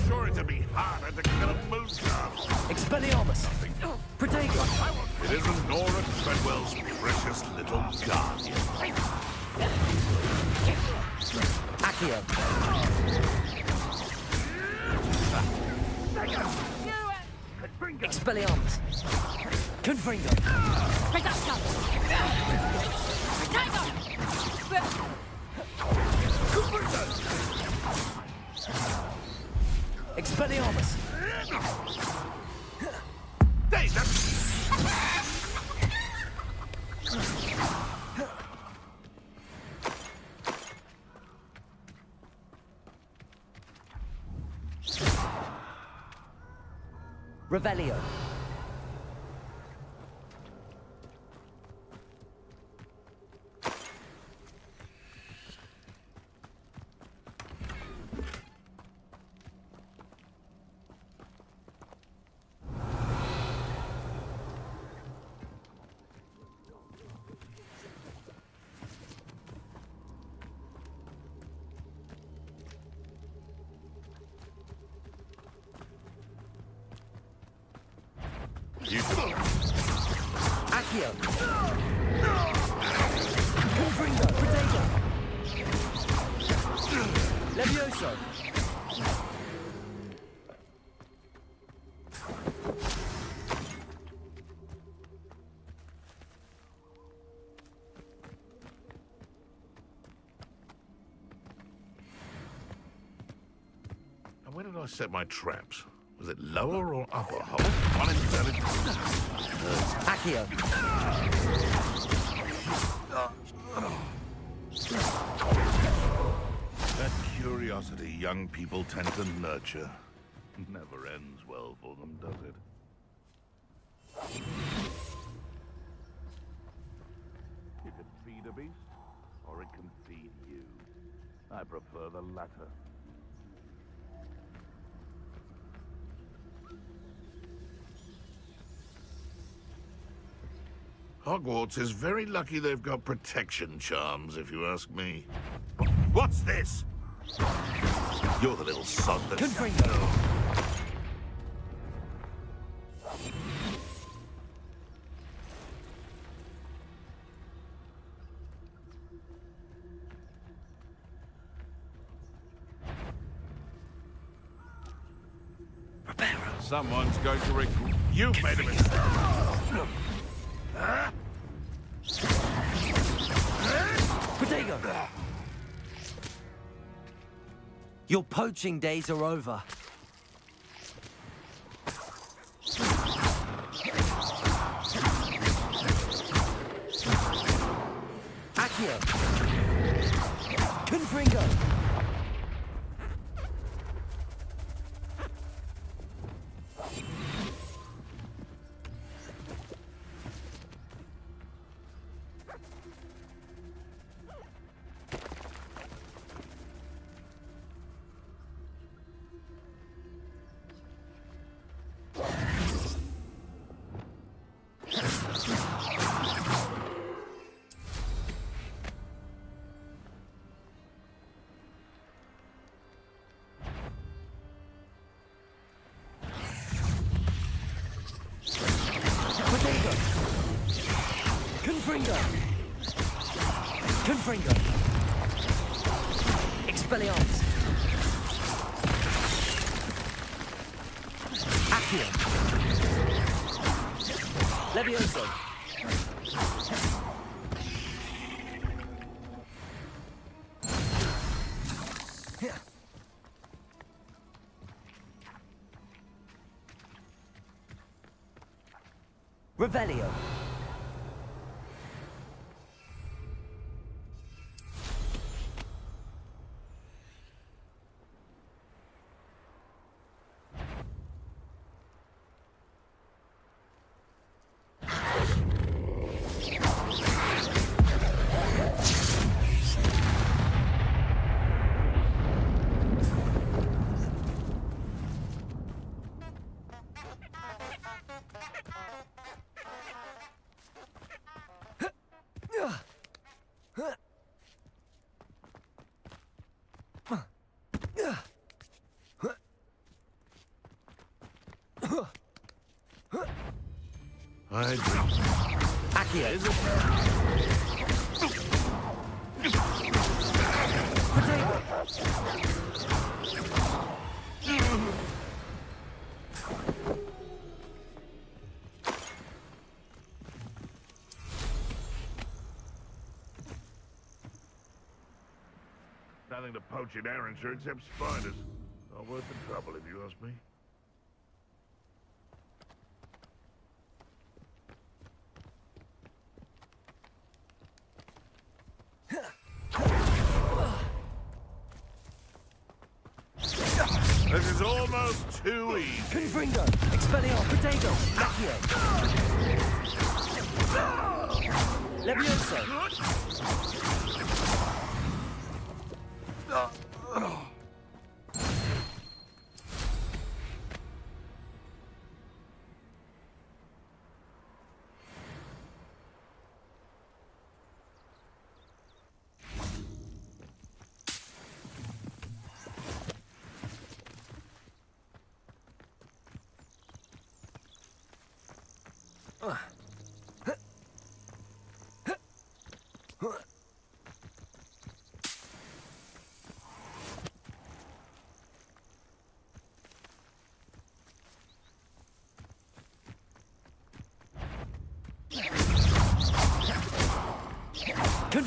Sure to be harder to kill a moonstone. Expelliarmus! Protego! It isn't Nora Treadwell's precious little guardian. Accio! Expelliarmus! Confringo! Predacta! Expelliarmus! Revelio. Accio! Confringo! Potato! Levioso! And where did I set my traps? Was it lower or upper? One invalid. Accio! That curiosity young people tend to nurture never ends well for them, does it? You can feed a beast, or it can feed you. I prefer the latter. Hogwarts is very lucky they've got protection charms, if you ask me. What's this? You're the little sod that... Confringo! Someone's going to regret... You've made a mistake! Potato! Your poaching days are over. Accio! Confringo! Confringo! Confringo! Expelliarmus! Accio! Levioso! Revelio! I agree. Accio! Nothing to poach in Arrynshire except spiders. Not worth the trouble, if you ask me. This is almost too easy. Confringo! Expelliarmus! Potato! Accio! Levioso!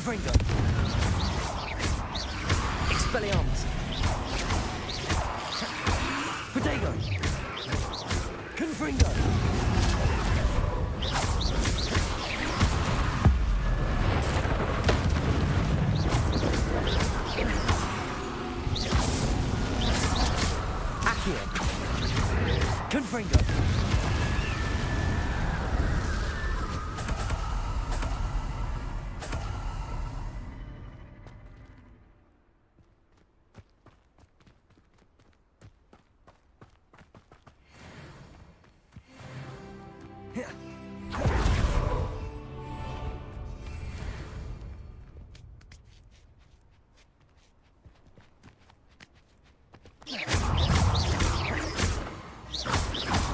Confringo. Expelliarmus. Protego. Confringo. Accio. Confringo.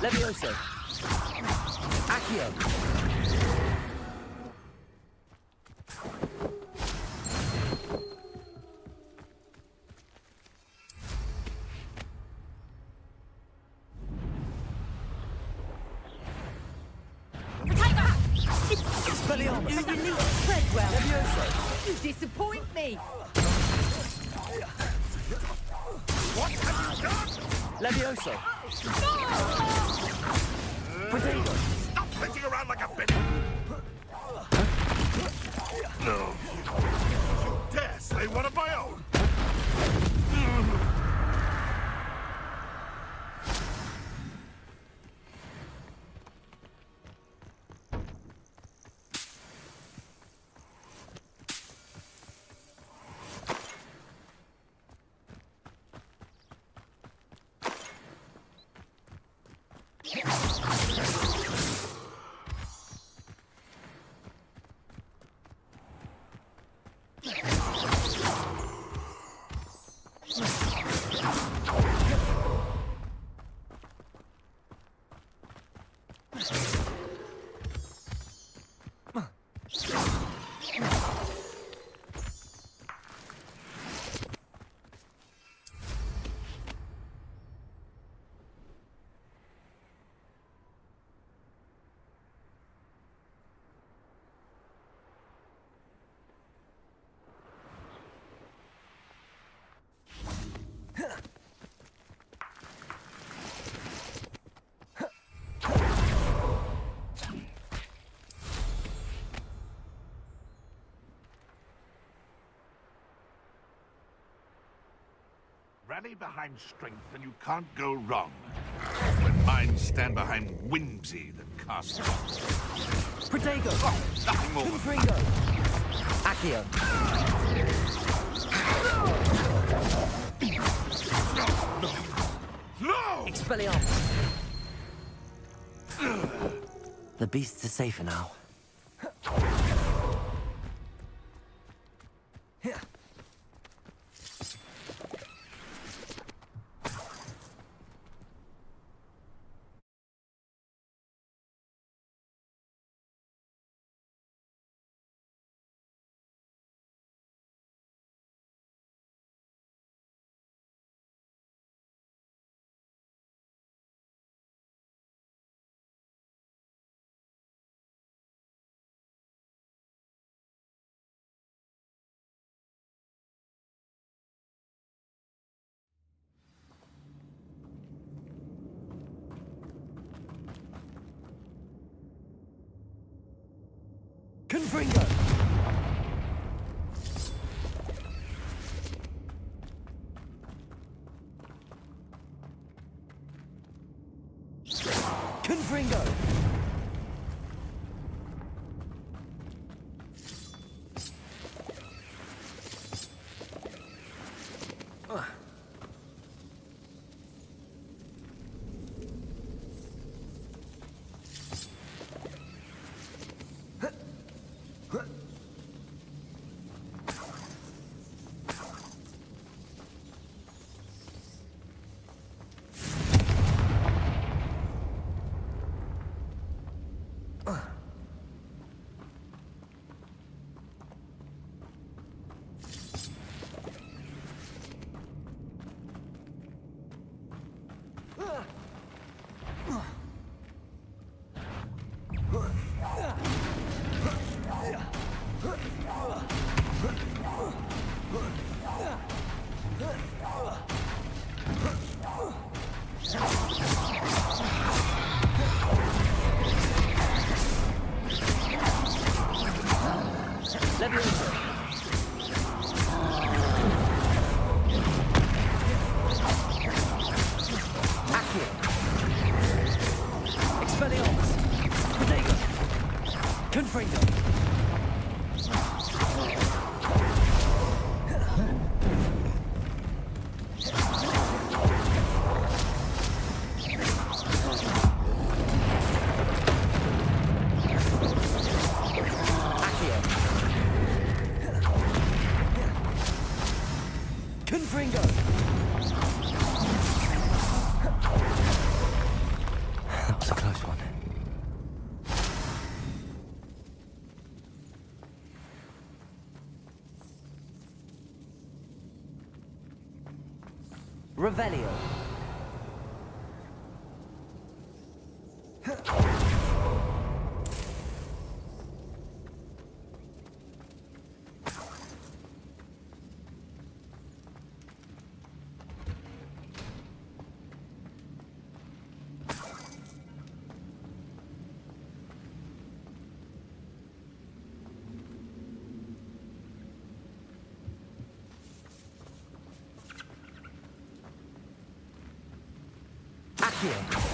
Levioso. Accio. Expelliarmus. You release Treadwell. Levioso. You disappoint me. What have you done? Levioso. Protego. Stop flitting around like a bitch! No. You dare say one of my own? Rally behind strength and you can't go wrong. When minds stand behind whimsy that casts lots. Protego. Oh, nothing more. Confringo. Accio. No! Expelliarmus. The beasts are safer now. Confringo! Confringo! Confringo! That was a close one. Revelio. Accio.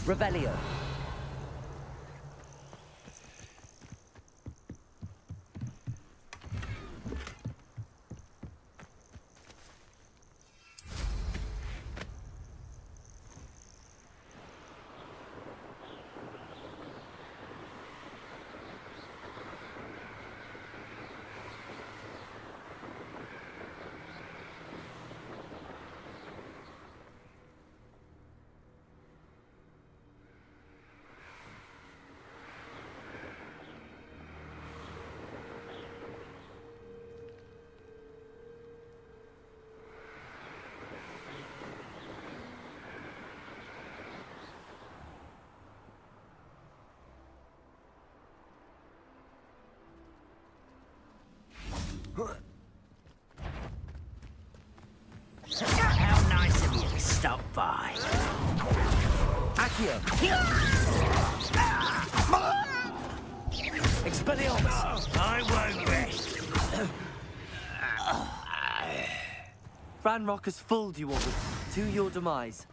Revelio. How nice of you to stop by. Accio. Expelliarmus. I won't rest. Ranrock has fooled you all to your demise.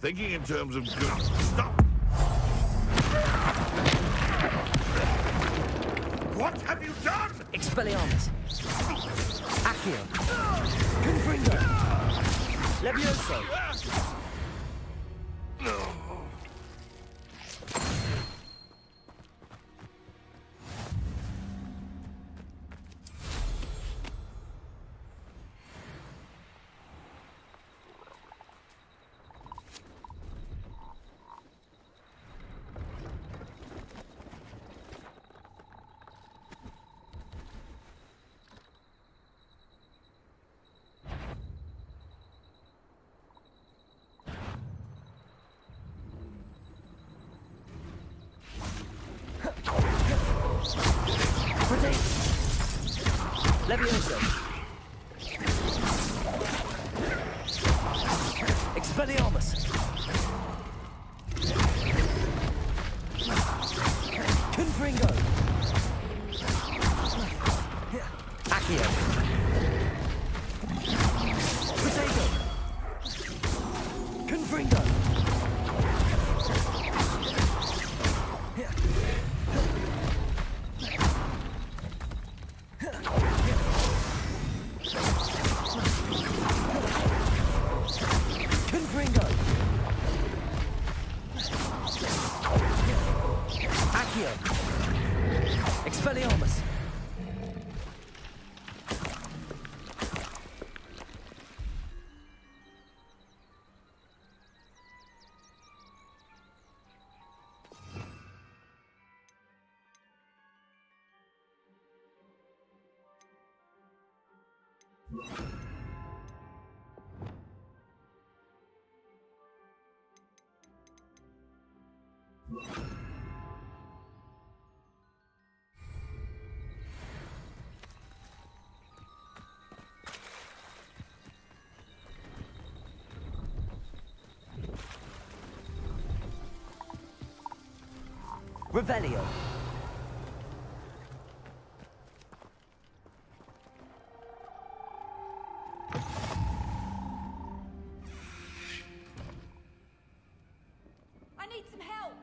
Thinking in terms of good. Stop! What have you done? Expelliarmus. Accio. Confringo. Levioso. Levioso. Expelliarmus. Confringo. Accio. Protego. Confringo. Confringo. Accio. Expelliarmus. Revelio. I need some help.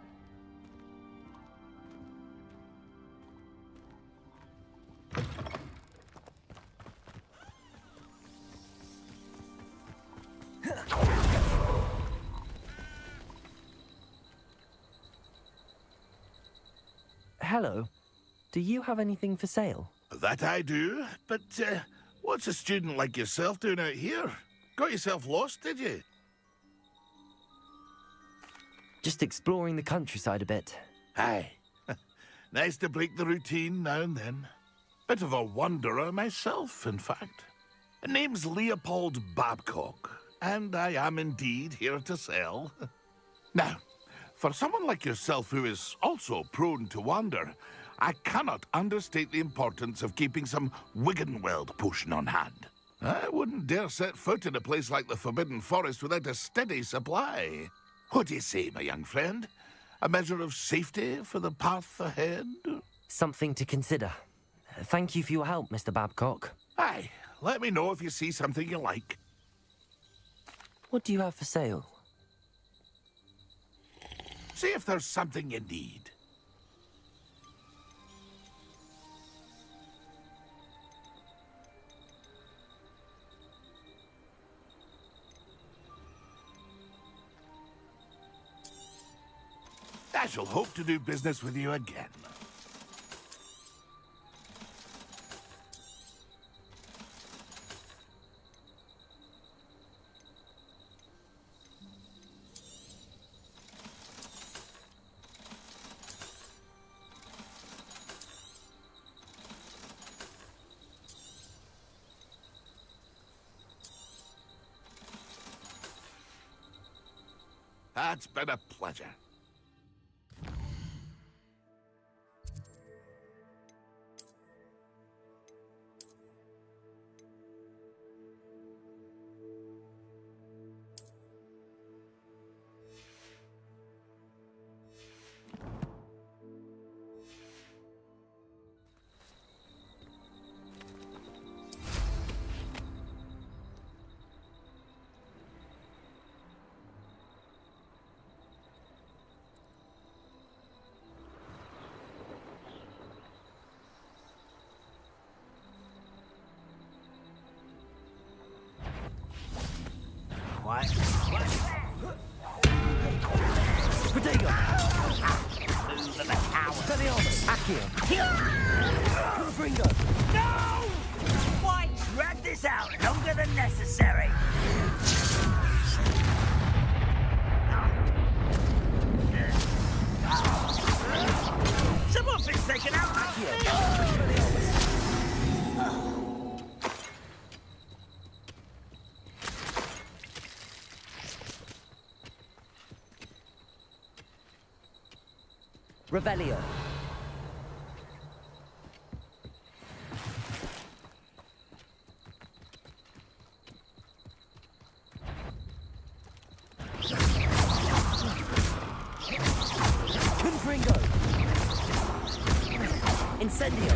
Hello. Do you have anything for sale? That I do, but what's a student like yourself doing out here? Got yourself lost, did you? Just exploring the countryside a bit. Aye. Nice to break the routine now and then. Bit of a wanderer myself, in fact. The name's Leopold Babcock, and I am indeed here to sell. Now, for someone like yourself who is also prone to wander, I cannot understate the importance of keeping some Wiggenweld potion on hand. I wouldn't dare set foot in a place like the Forbidden Forest without a steady supply. What do you say, my young friend? A measure of safety for the path ahead? Something to consider. Thank you for your help, Mr. Babcock. Aye, let me know if you see something you like. What do you have for sale? See if there's something you need. I shall hope to do business with you again. It's been a pleasure. What? Protego! Move of a coward. Expelliarmus! Accio! Confringo! No! Why drag this out longer than necessary? Someone been taken out by me! Revelio. Confringo! Incendio!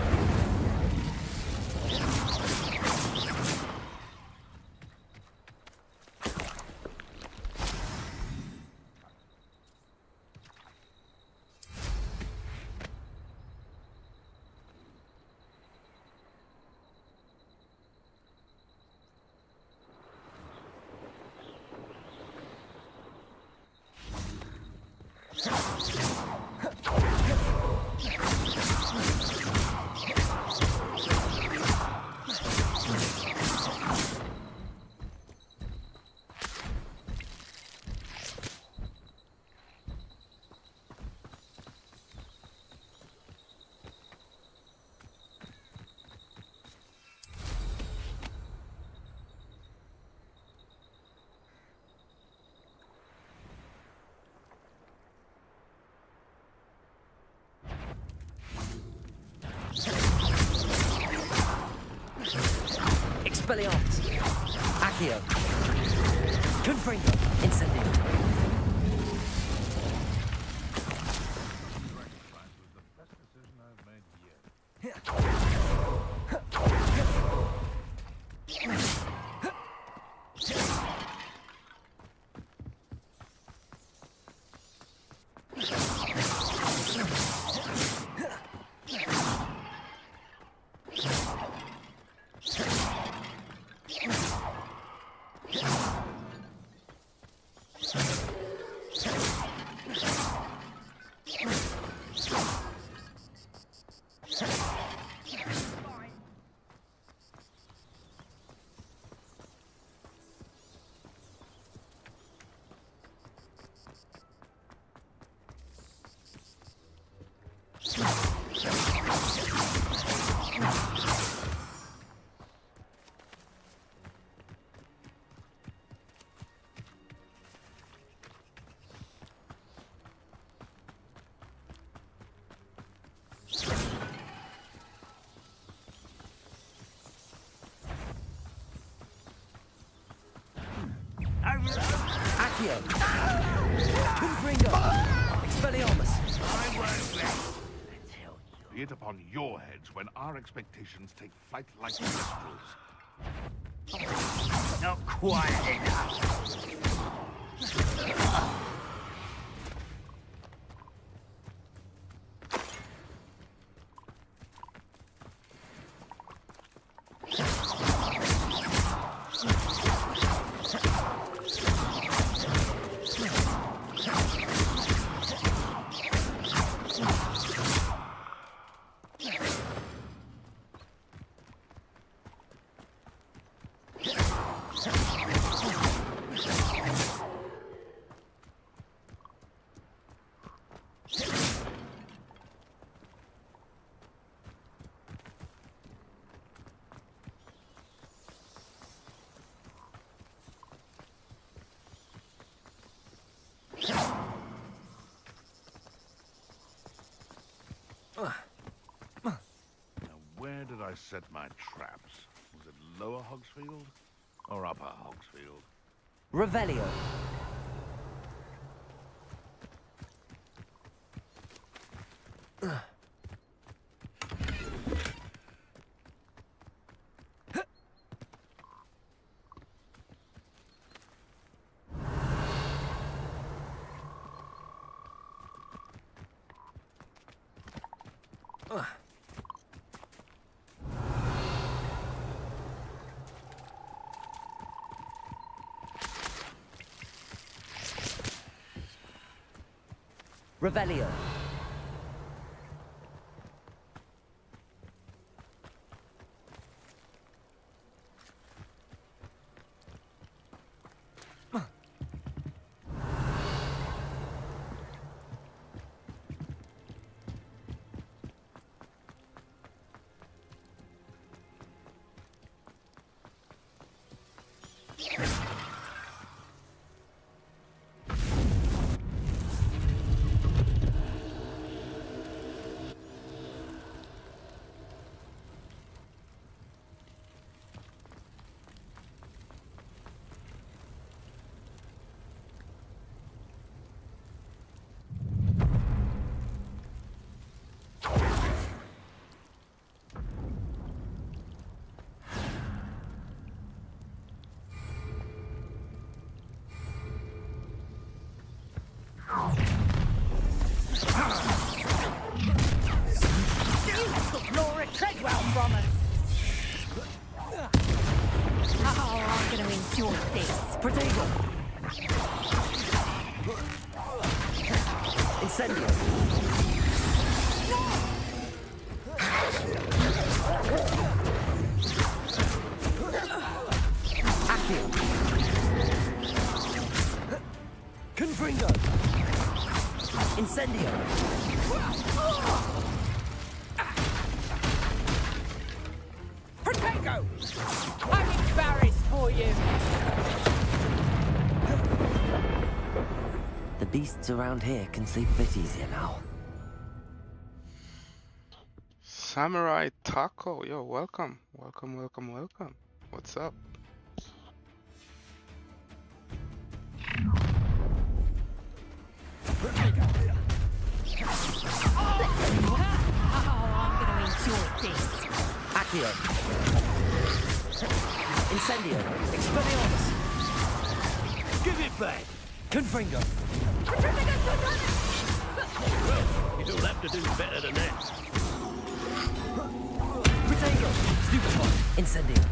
Expelliarmus! Accio! Confringo! Incendio! Accio! Confringo! Expelliarmus! Be it upon your heads when our expectations take flight like minstrels. Not quite enough. Where did I set my traps? Was it Lower Hogsfield or Upper Hogsfield? Revelio! Revelio! Beasts around here can sleep a bit easier now. Samurai Taco, yo, welcome. Welcome, welcome, welcome. What's up? Accio. Incendio. Expelliarmus. Give it back! Confringo. Well, you'll have to do better than that. Protego. Stupefy. Incendio.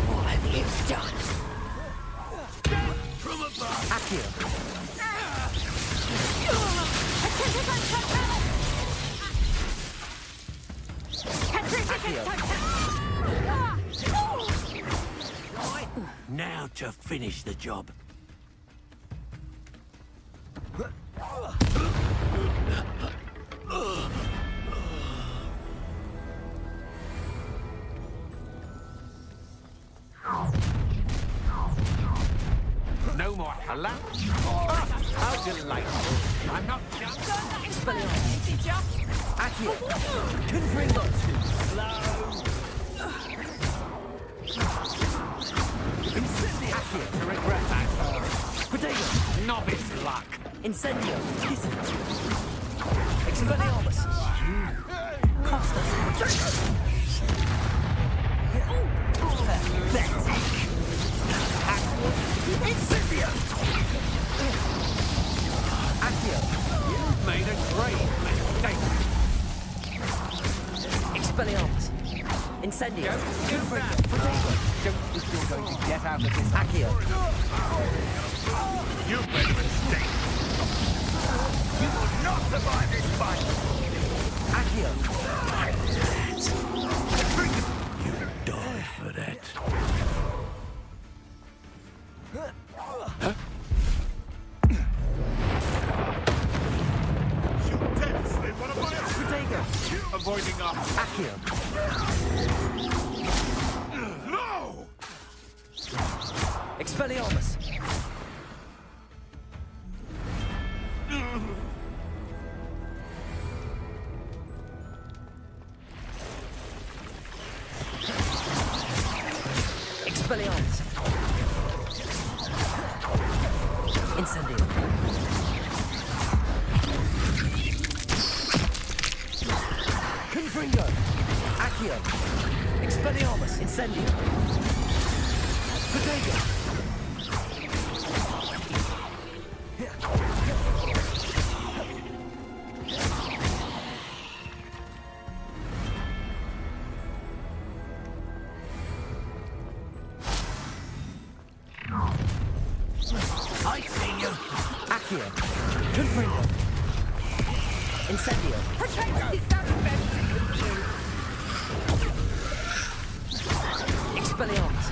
What have you done? From above! Accio. Right, now to finish the job. No more hello? How delightful. I'm not just... Expelliarmus. Accio. Confringo. Incendio. Accio to regret that. Protego. Novice luck. Incendio. Expelliarmus. Costa. Pathetic. Incendio. Accio. You've made a great mistake. Expelliarmus. Incendio. Protego. Don't think you're going to get out of this. Accio. You made a mistake. You will not survive this fight. Accio. You die for that. Protego. Avoiding us. Accio. No! Expelliarmus. Expelliarmus. Incendio. Confringo. Accio. Expelliarmus. Incendio. Protego. I see you. Accio. Confringo. Incendio. Expelliarmus.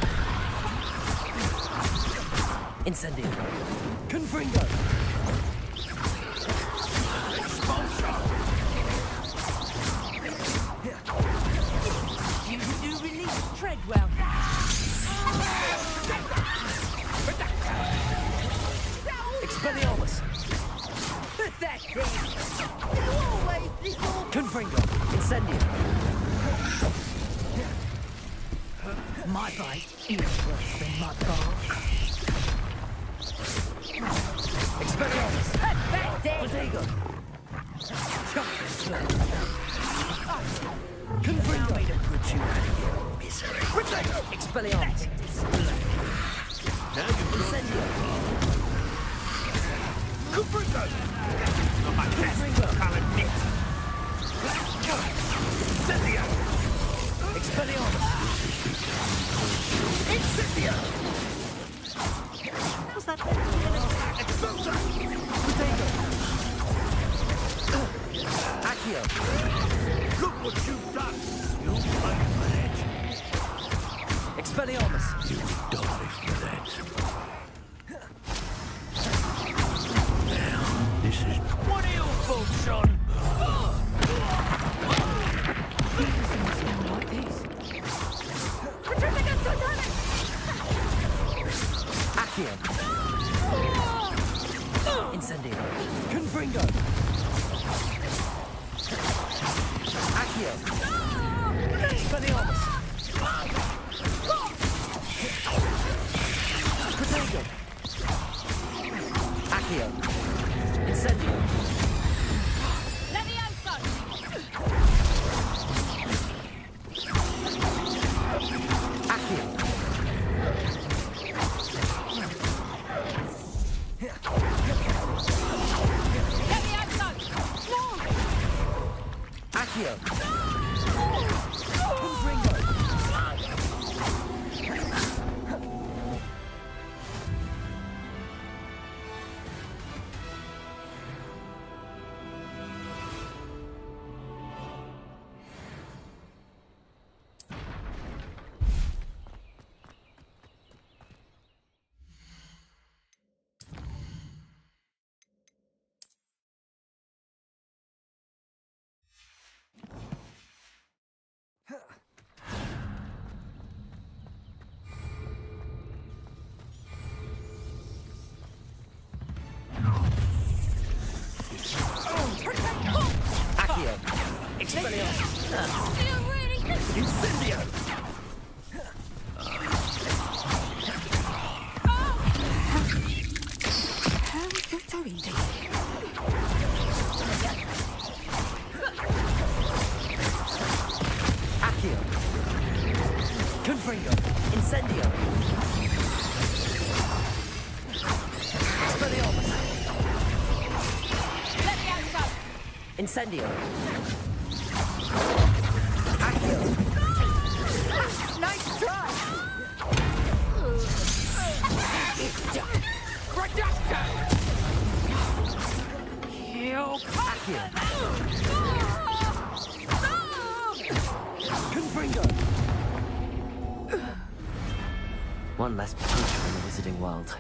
Incendio. Confringo. You do release Treadwell. Expelliarmus. Pathetic. You always little. Confringo. Incendio. My bite is worse than my bark. Expelliarmus. Pathetic. Protego. Confringo. Way to put you out of your misery. Protego. Expelliarmus. Now you Incendio. Confringo. got my best talent nicked. Incendio. Expelliarmus. Incendio. How's that? Expulsor. Protego. Accio. Look what you've done. You'll pay for that. Expelliarmus. You die for that. Now, this is... What are your thoughts on? Accio. Accio! Expelliarmus! Protego! Accio! Incendio! Levioso! Accio! Accio! Confringo! Accio! Expelliarmus! Incendio! How are you doing this? Accio! Confringo! Incendio! Expelliarmus! Incendio! Accio! Nice try! Reducto! Accio! Confringo! One less creature in the wizarding world.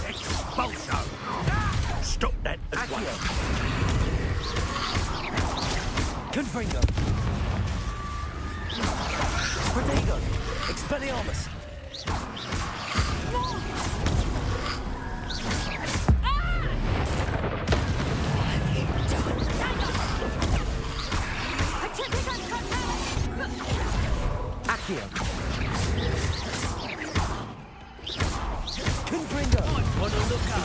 Expulso! Stop that at once. Confringo! Protego! Expelliarmus! Accio! Confringo! Wanna look up?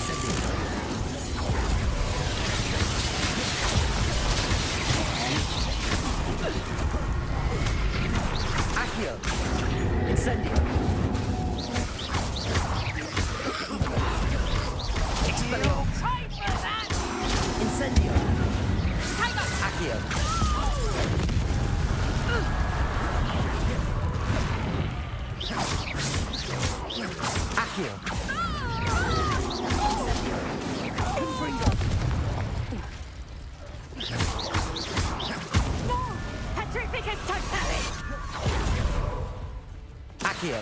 Accio! Incendio! Expelliarmus! Incendio! Accio! Accio! Confringo! Petrificus totalis! Accio!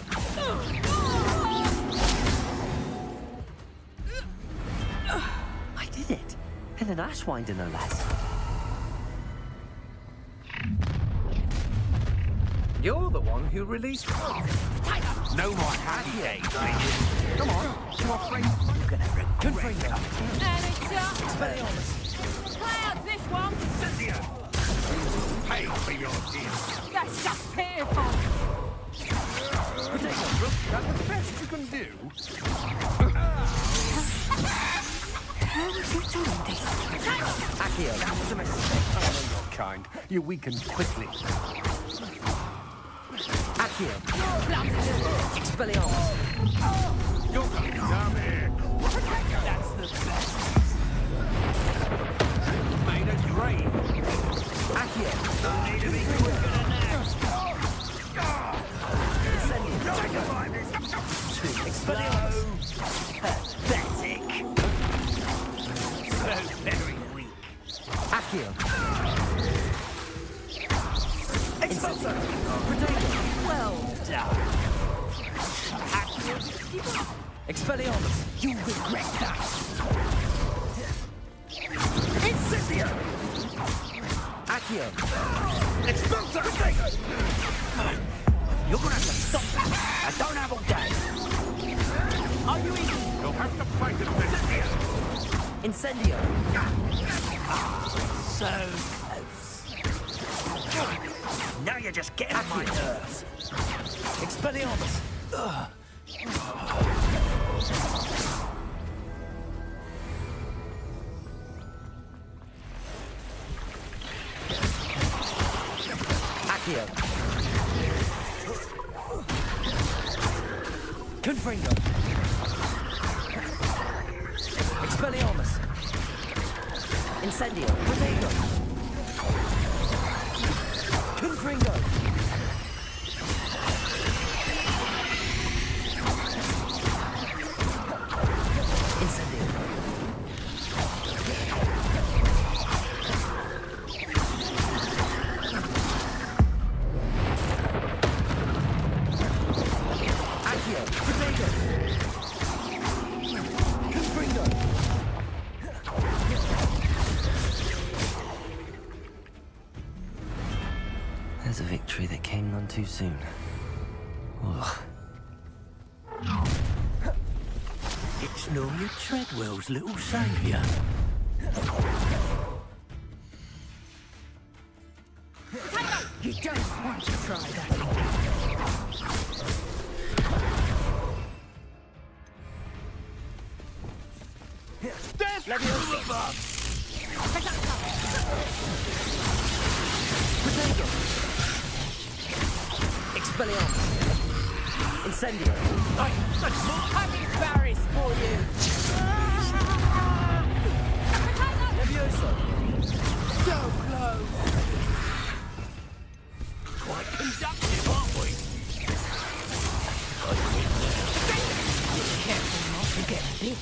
I did it! In an Ashwinder, no less. You're the one who released Frog. No more happy days, please. Come on, you're afraid you're gonna regret Confringo! And it's Expelliarmus! Clouds, this one! Incendio! Pay for your deeds. That's just pitiful! That's the best you can do. How are you doing this? Accio! That was a mistake. I know your kind. You weaken quickly. Accio! Expelliarmus! You're gonna come here. That's the best. Made a grave. Accio! Don't need to be quicker than that. Incendio! Expelliarmus! Pathetic. So very weak. Accio! Expulso! Protego! Well done. Expelliarmus! You regret that. Incendio! Accio! Expulso! You're gonna have to stop that. I don't have all day. Are you even... You'll have to fight it this year. Incendio. So close. Now you're just getting on my nerves. Expelliarmus. Accio. Confringo. Expelliarmus. Incendio. Protego. Confringo. Incendio. Accio. Protego. Confringo. There's a victory that came none too soon. Ugh. It's Noria Treadwell's little saviour. You don't want to try that again. There's Leviosa! Protego! Expelliarmus! Incendio! That's more happy berries for you! Leviosa! So close! Quite conductive, aren't we? Careful not to get bit.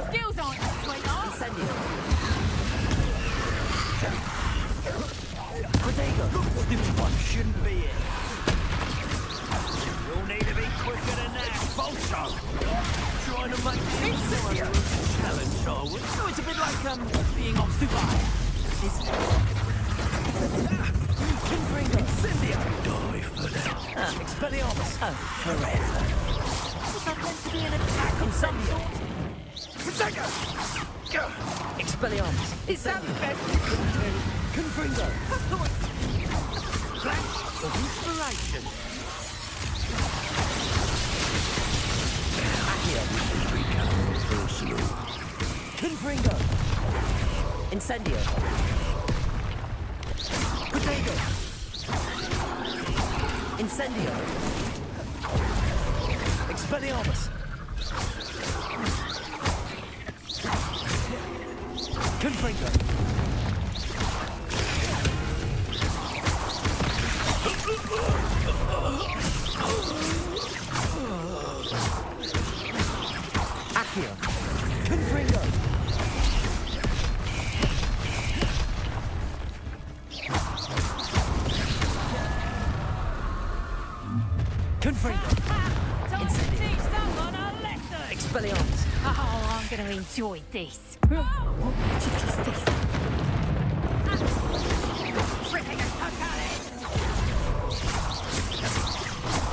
Skills aren't sweetheart. Incendio! Protego! This one shouldn't be it. You'll need to be quicker than that, Bolso. Trying to make the Incendio challenge, are we? So it's a bit like, being on Dubai. Confringo! Incendio! Die for that. Expelliarmus! Forever. Was that meant to be an attack of some sort? Protego! Expelliarmus! Is that the best you can do? Confringo! Flash of inspiration. Accio! Become personal. Confringo! Incendio! Protego! Incendio! Expelliarmus! Confringo! Accio! Confringo! Confringo! Time to teach someone a lesson! Expelliarmus! Oh, I'm gonna enjoy this.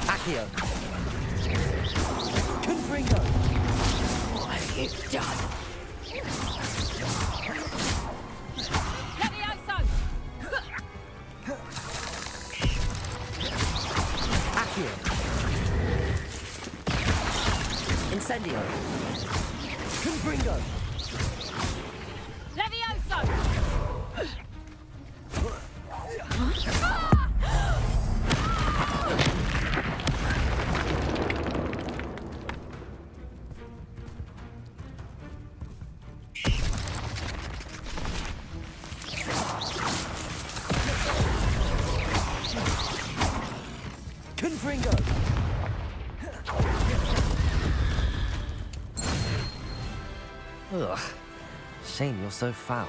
Accio! Confringo! What have you done? Levioso! Accio! Incendio! Confringo! Levioso! Confringo! Ugh. Shame you're so foul.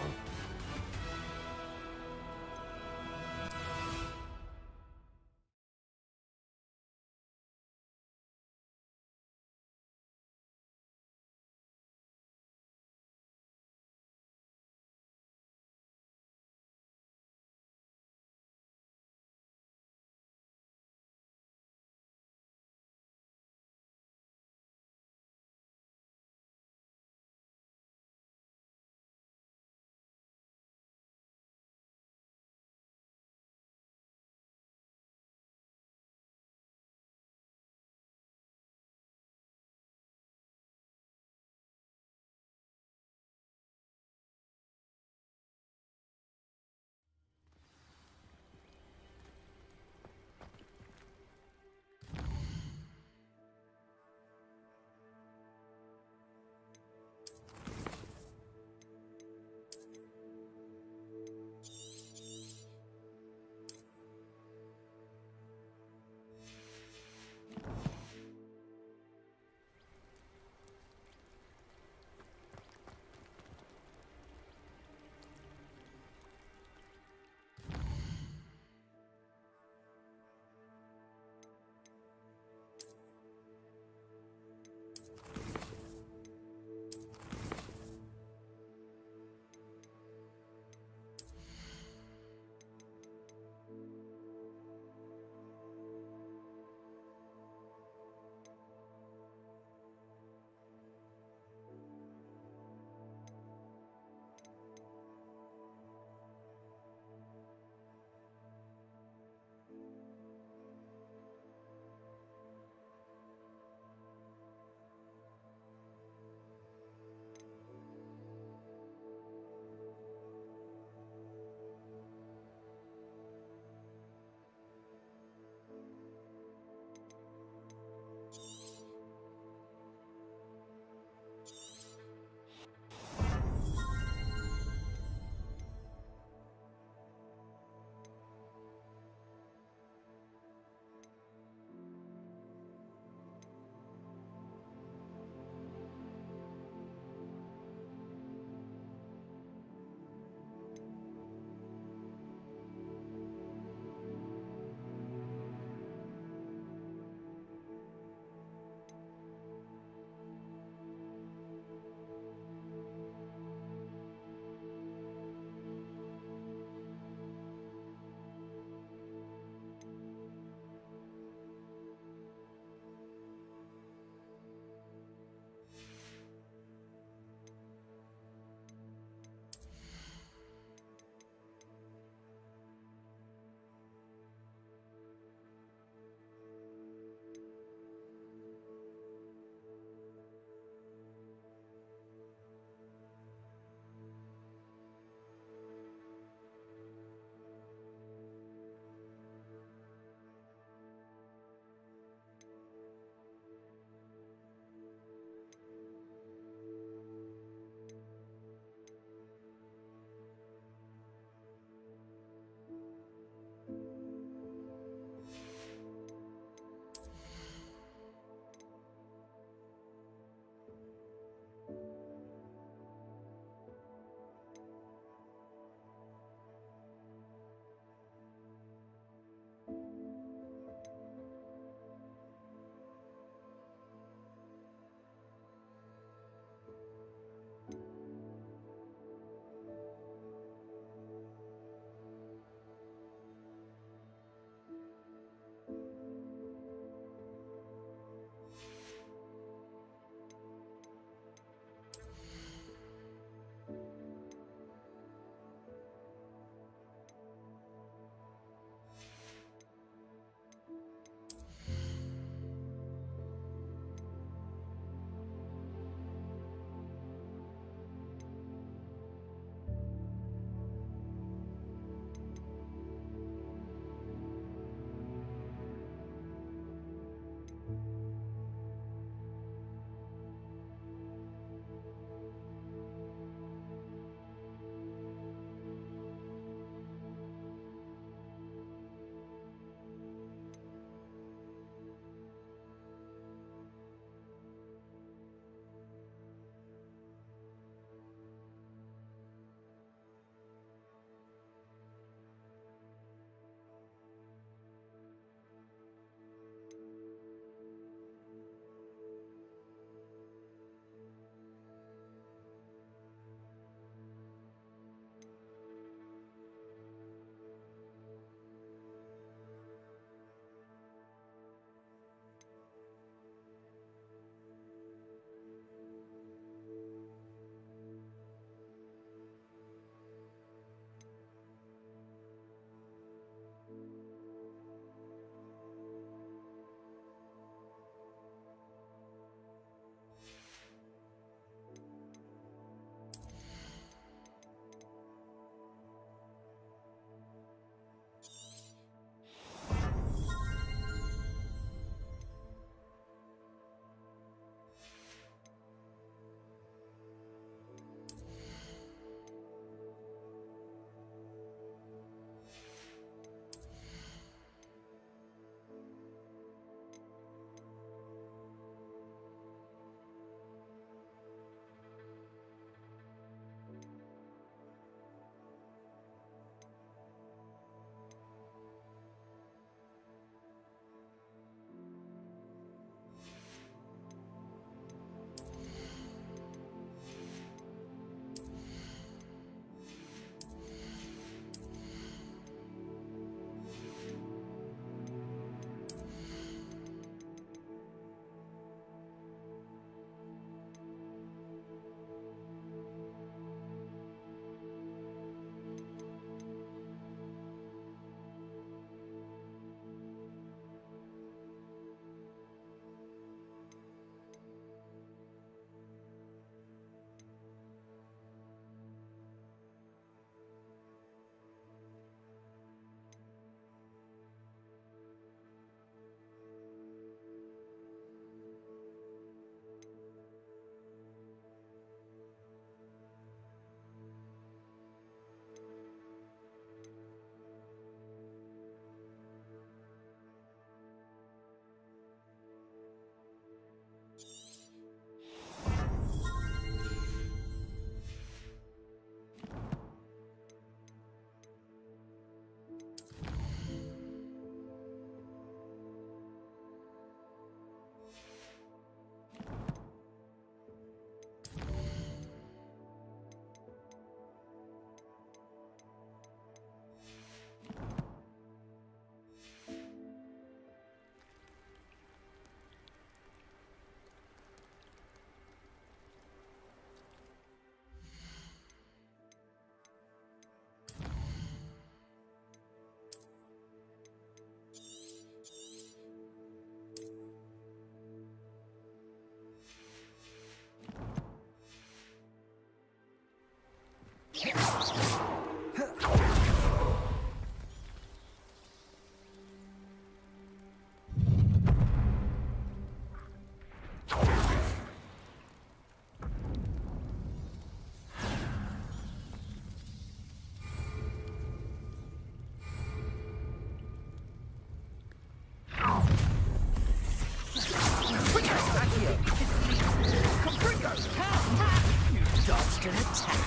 Dodged an attack.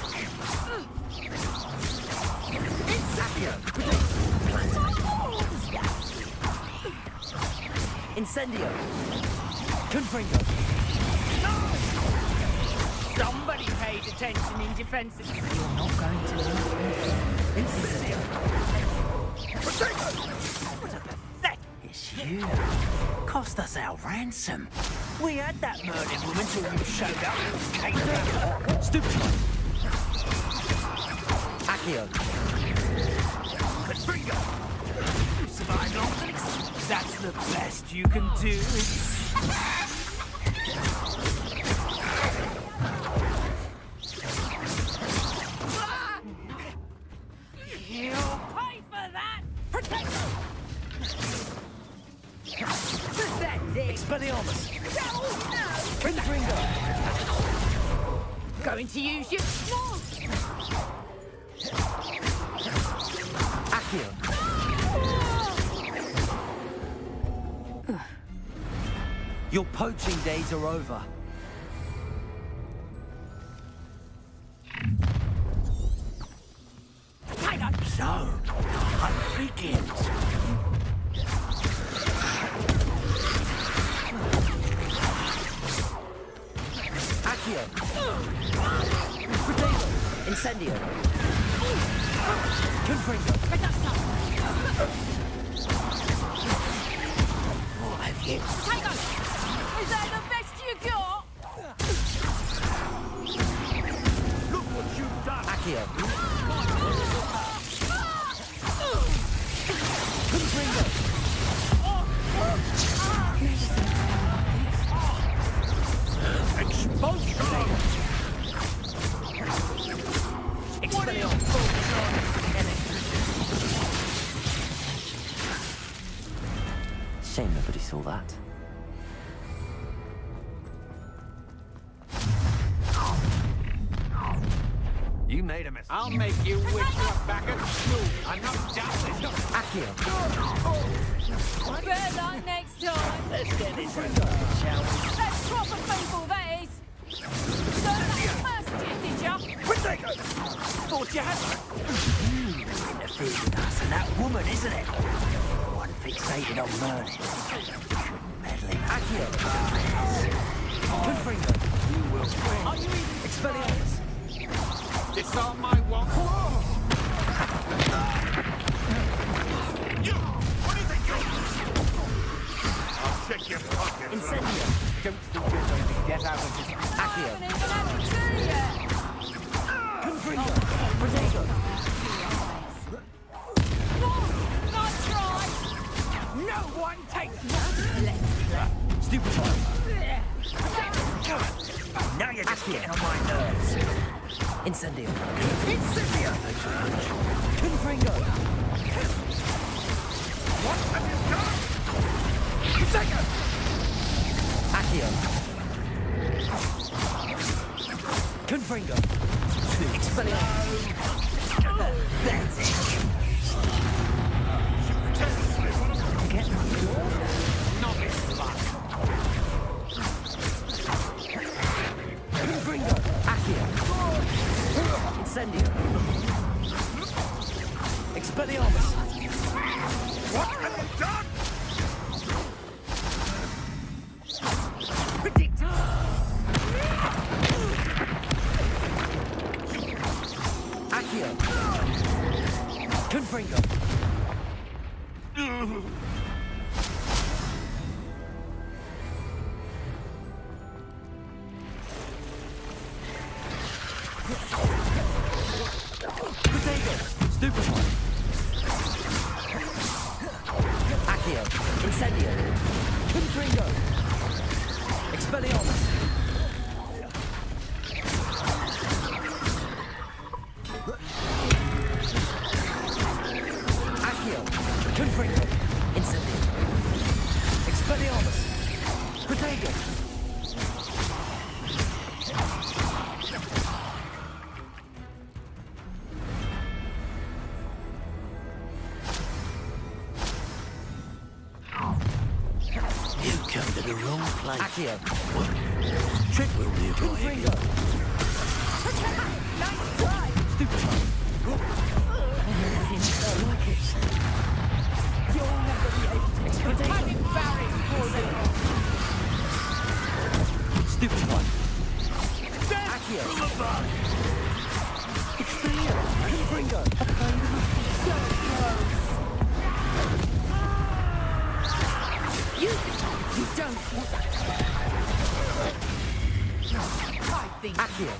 Incendio! Confringo! Somebody paid attention in defense of... You're not going to lose. Incendio! What a pathetic... It's you. Cost us our ransom. We had that murdered woman till you showed up. Stupid! Accio! Confringo! You survived long enough. That's the best you can do. You'll pay for that! Protect them! Pathetic! Expelliarmus! No! Confringo! Going to use your... Accio! Your poaching days are over. So, the hunt begins. Accio! Potato! Incendio! Confringo! What have you? Hang on! Is that the best you got? Look what you've done! Accio! Confringo! Expulsion! Expelliarmus! Shame nobody saw that. You made a mistake. I'll make you wish you were back at school. I'm not doubting. Accio! Better luck next time. Let's get this over, shall we? That's proper people, that is. Learn that first year, did ya? Protego! Thought you had one. Interfered with us and that woman, isn't it? One fixated on Merlin. Shouldn't meddle in. Accio! Confringo! You will win. Are you even... Expelliarmus! Disarm my wand. You! What do you think you're... I'll check your pockets. Incendio! Don't think you're going to get out of this. Accio! I haven't even had a tea yet. Confringo! Potato! Nice try. No one takes much. Let's play. Stupid one! Now you're just getting on my nerves. Incendio! Incendio! Confringo! What have you done? Protego! Accio! Confringo! Expelliarmus! That's it. Get my door. Novice luck. Confringo! Accio! Incendio! Expelliarmus! What have you done? Predictor. Accio! Confringo! Potato! Stupid one! Accio! Incendio! Confringo! Expelliarmus! place. Accio. Trick will reapply again. Nice try! Stupid. I like it. You'll never be able to expedite it. Stupid one. Accio. Accio. It's there. Confringo. So close. You don't want that. I think. Accio.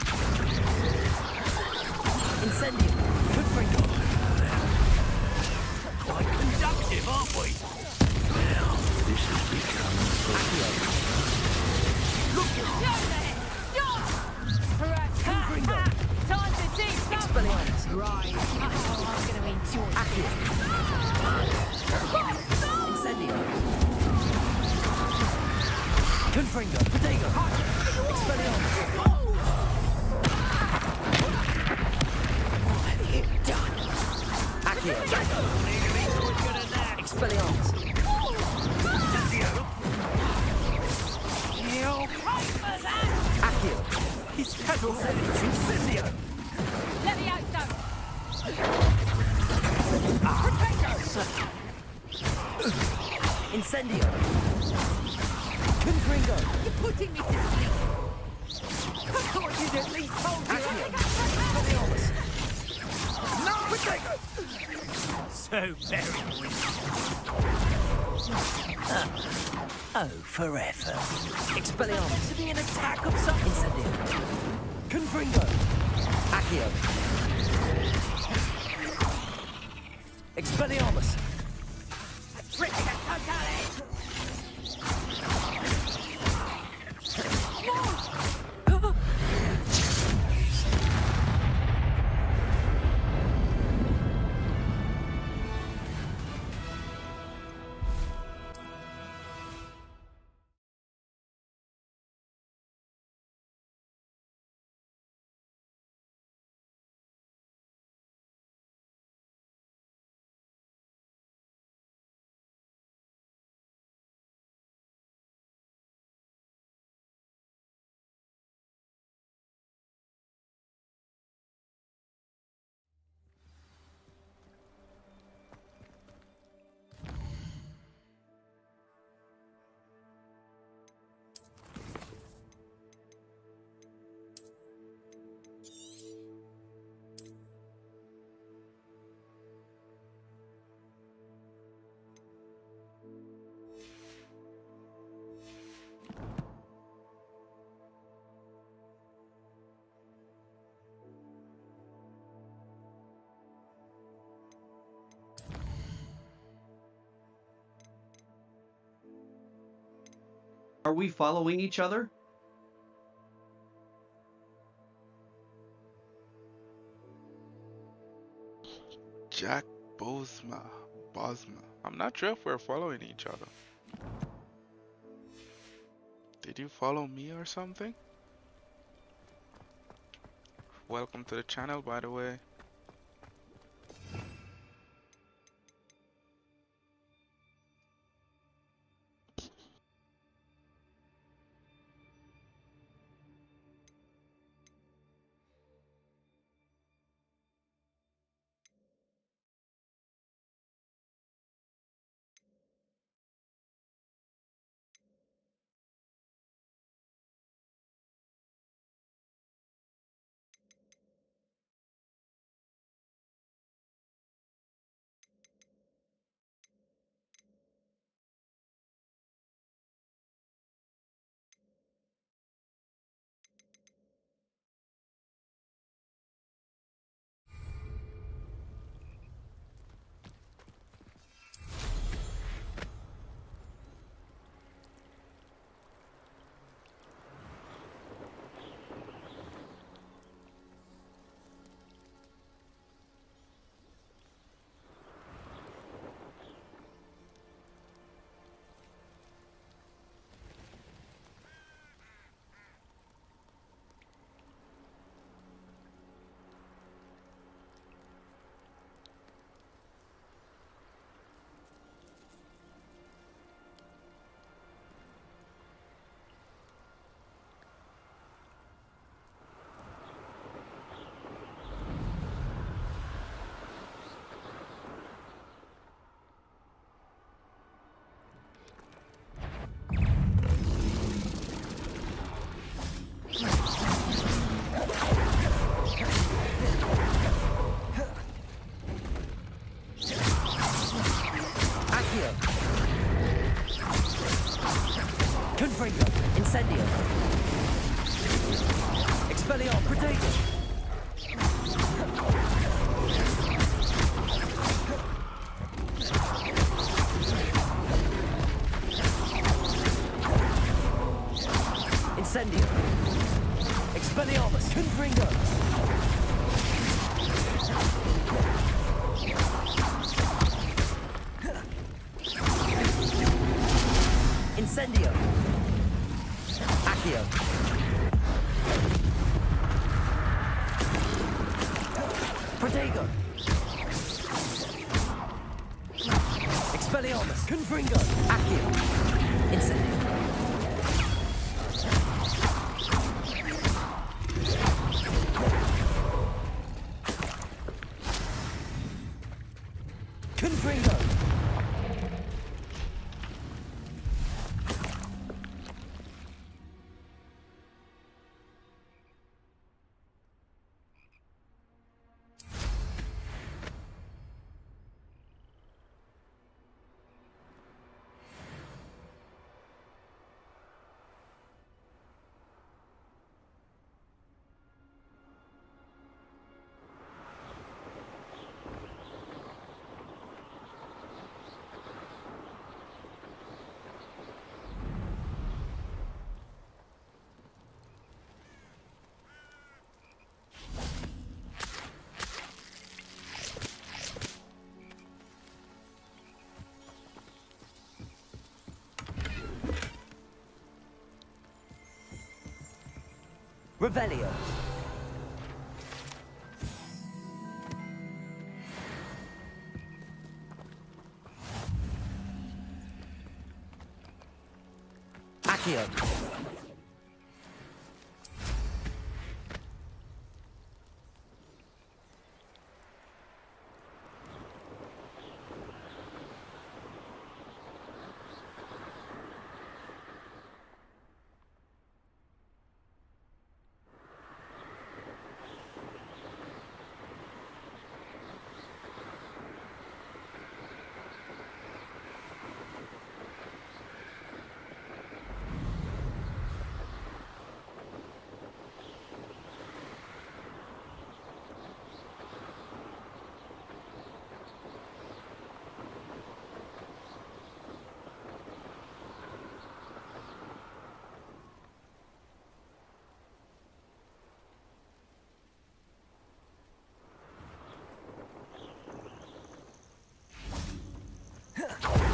Incendio. Confringo. Quite conductive, aren't we? Now, this has become... Accio. Look out! Confringo. Time to teach Expelliarmus. Right. Oh, I'm gonna enjoy Accio. Incendio. Confringo. Protego. Expelliarmus. What have you done? Accio. Expelliarmus. Accio. His casual said it's Incendio. Let me out, though. Incendio. Confringo. You're putting me to sleep. I thought you'd at least told you. No, Protego! So very weak. Oh, forever. Expelliarmus. To be an attack of some... Incendio. Confringo. Accio. Expelliarmus. Are we following each other? Jack Bosma. I'm not sure if we're following each other. Did you follow me or something? Welcome to the channel, by the way. Incendio. Expelliarmus. Confringo. Incendio. Accio. Protego. Expelliarmus. Confringo. Accio. Incendio. Confringo. Revelio. Accio.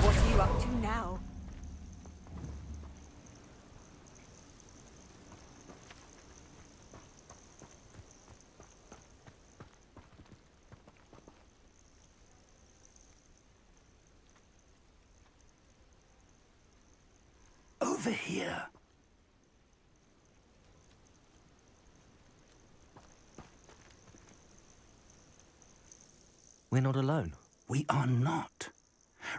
What are you up to now? Over here. We're not alone. We are not.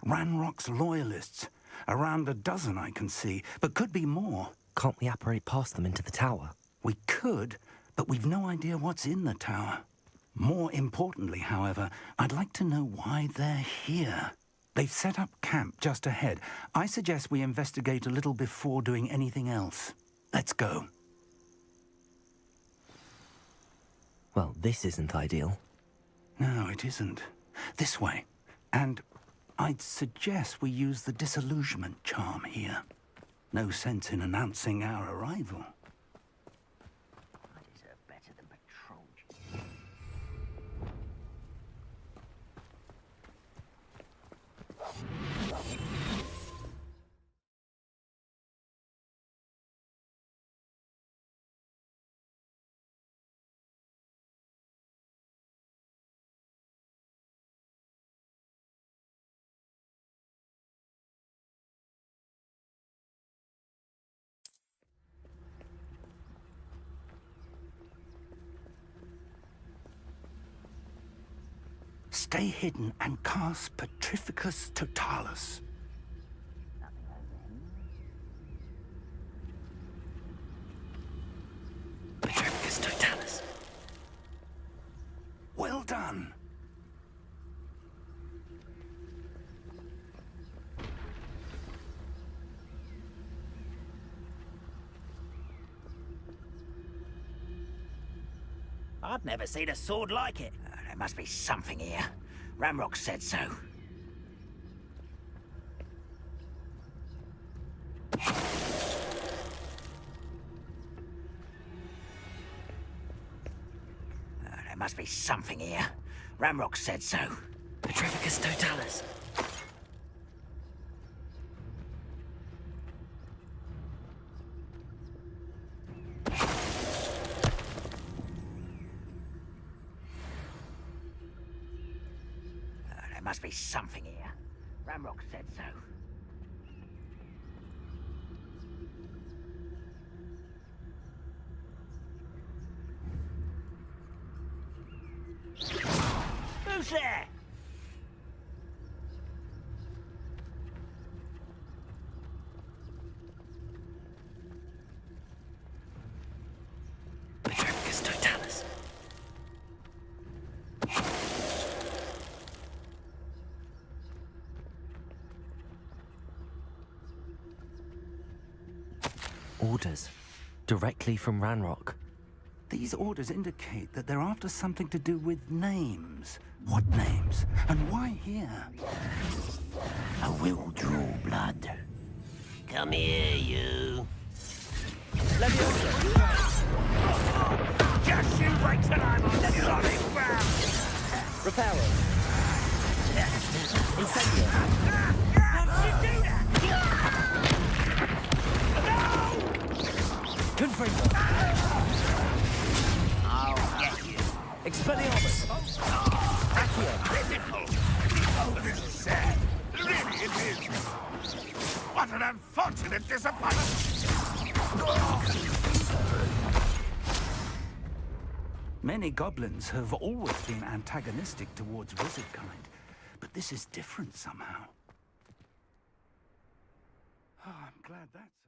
Ranrock's loyalists. Around a dozen I can see, but could be more. Can't we apparate past them into the tower? We could, but we've no idea what's in the tower. More importantly, however, I'd like to know why they're here. They've set up camp just ahead. I suggest we investigate a little before doing anything else. Let's go. Well, this isn't ideal. No, it isn't. This way. And I'd suggest we use the disillusionment charm here. No sense in announcing our arrival. I deserve better than patrol. Stay hidden and cast Petrificus Totalis. Petrificus Totalis. Well done. I've never seen a sword like it. There must be something here. Ramrock said so. There must be something here. Ramrock said so. Petrificus Totalis. There must be something here. Ramrock said so. Who's there? Petrificus Totalis. Orders. Directly from Ranrock. These orders indicate that they're after something to do with names. What names? And why here? I will draw blood. Come here, you. Just you wait till I'm on the solid ground! Reparo. Incendio. How did you do that? Confringo. I'll get you. Expelliarmus. Pitiful. Oh, this is sad. Really, it is. What an unfortunate disappointment. Many goblins have always been antagonistic towards wizard kind, but this is different somehow. Oh, I'm glad that's...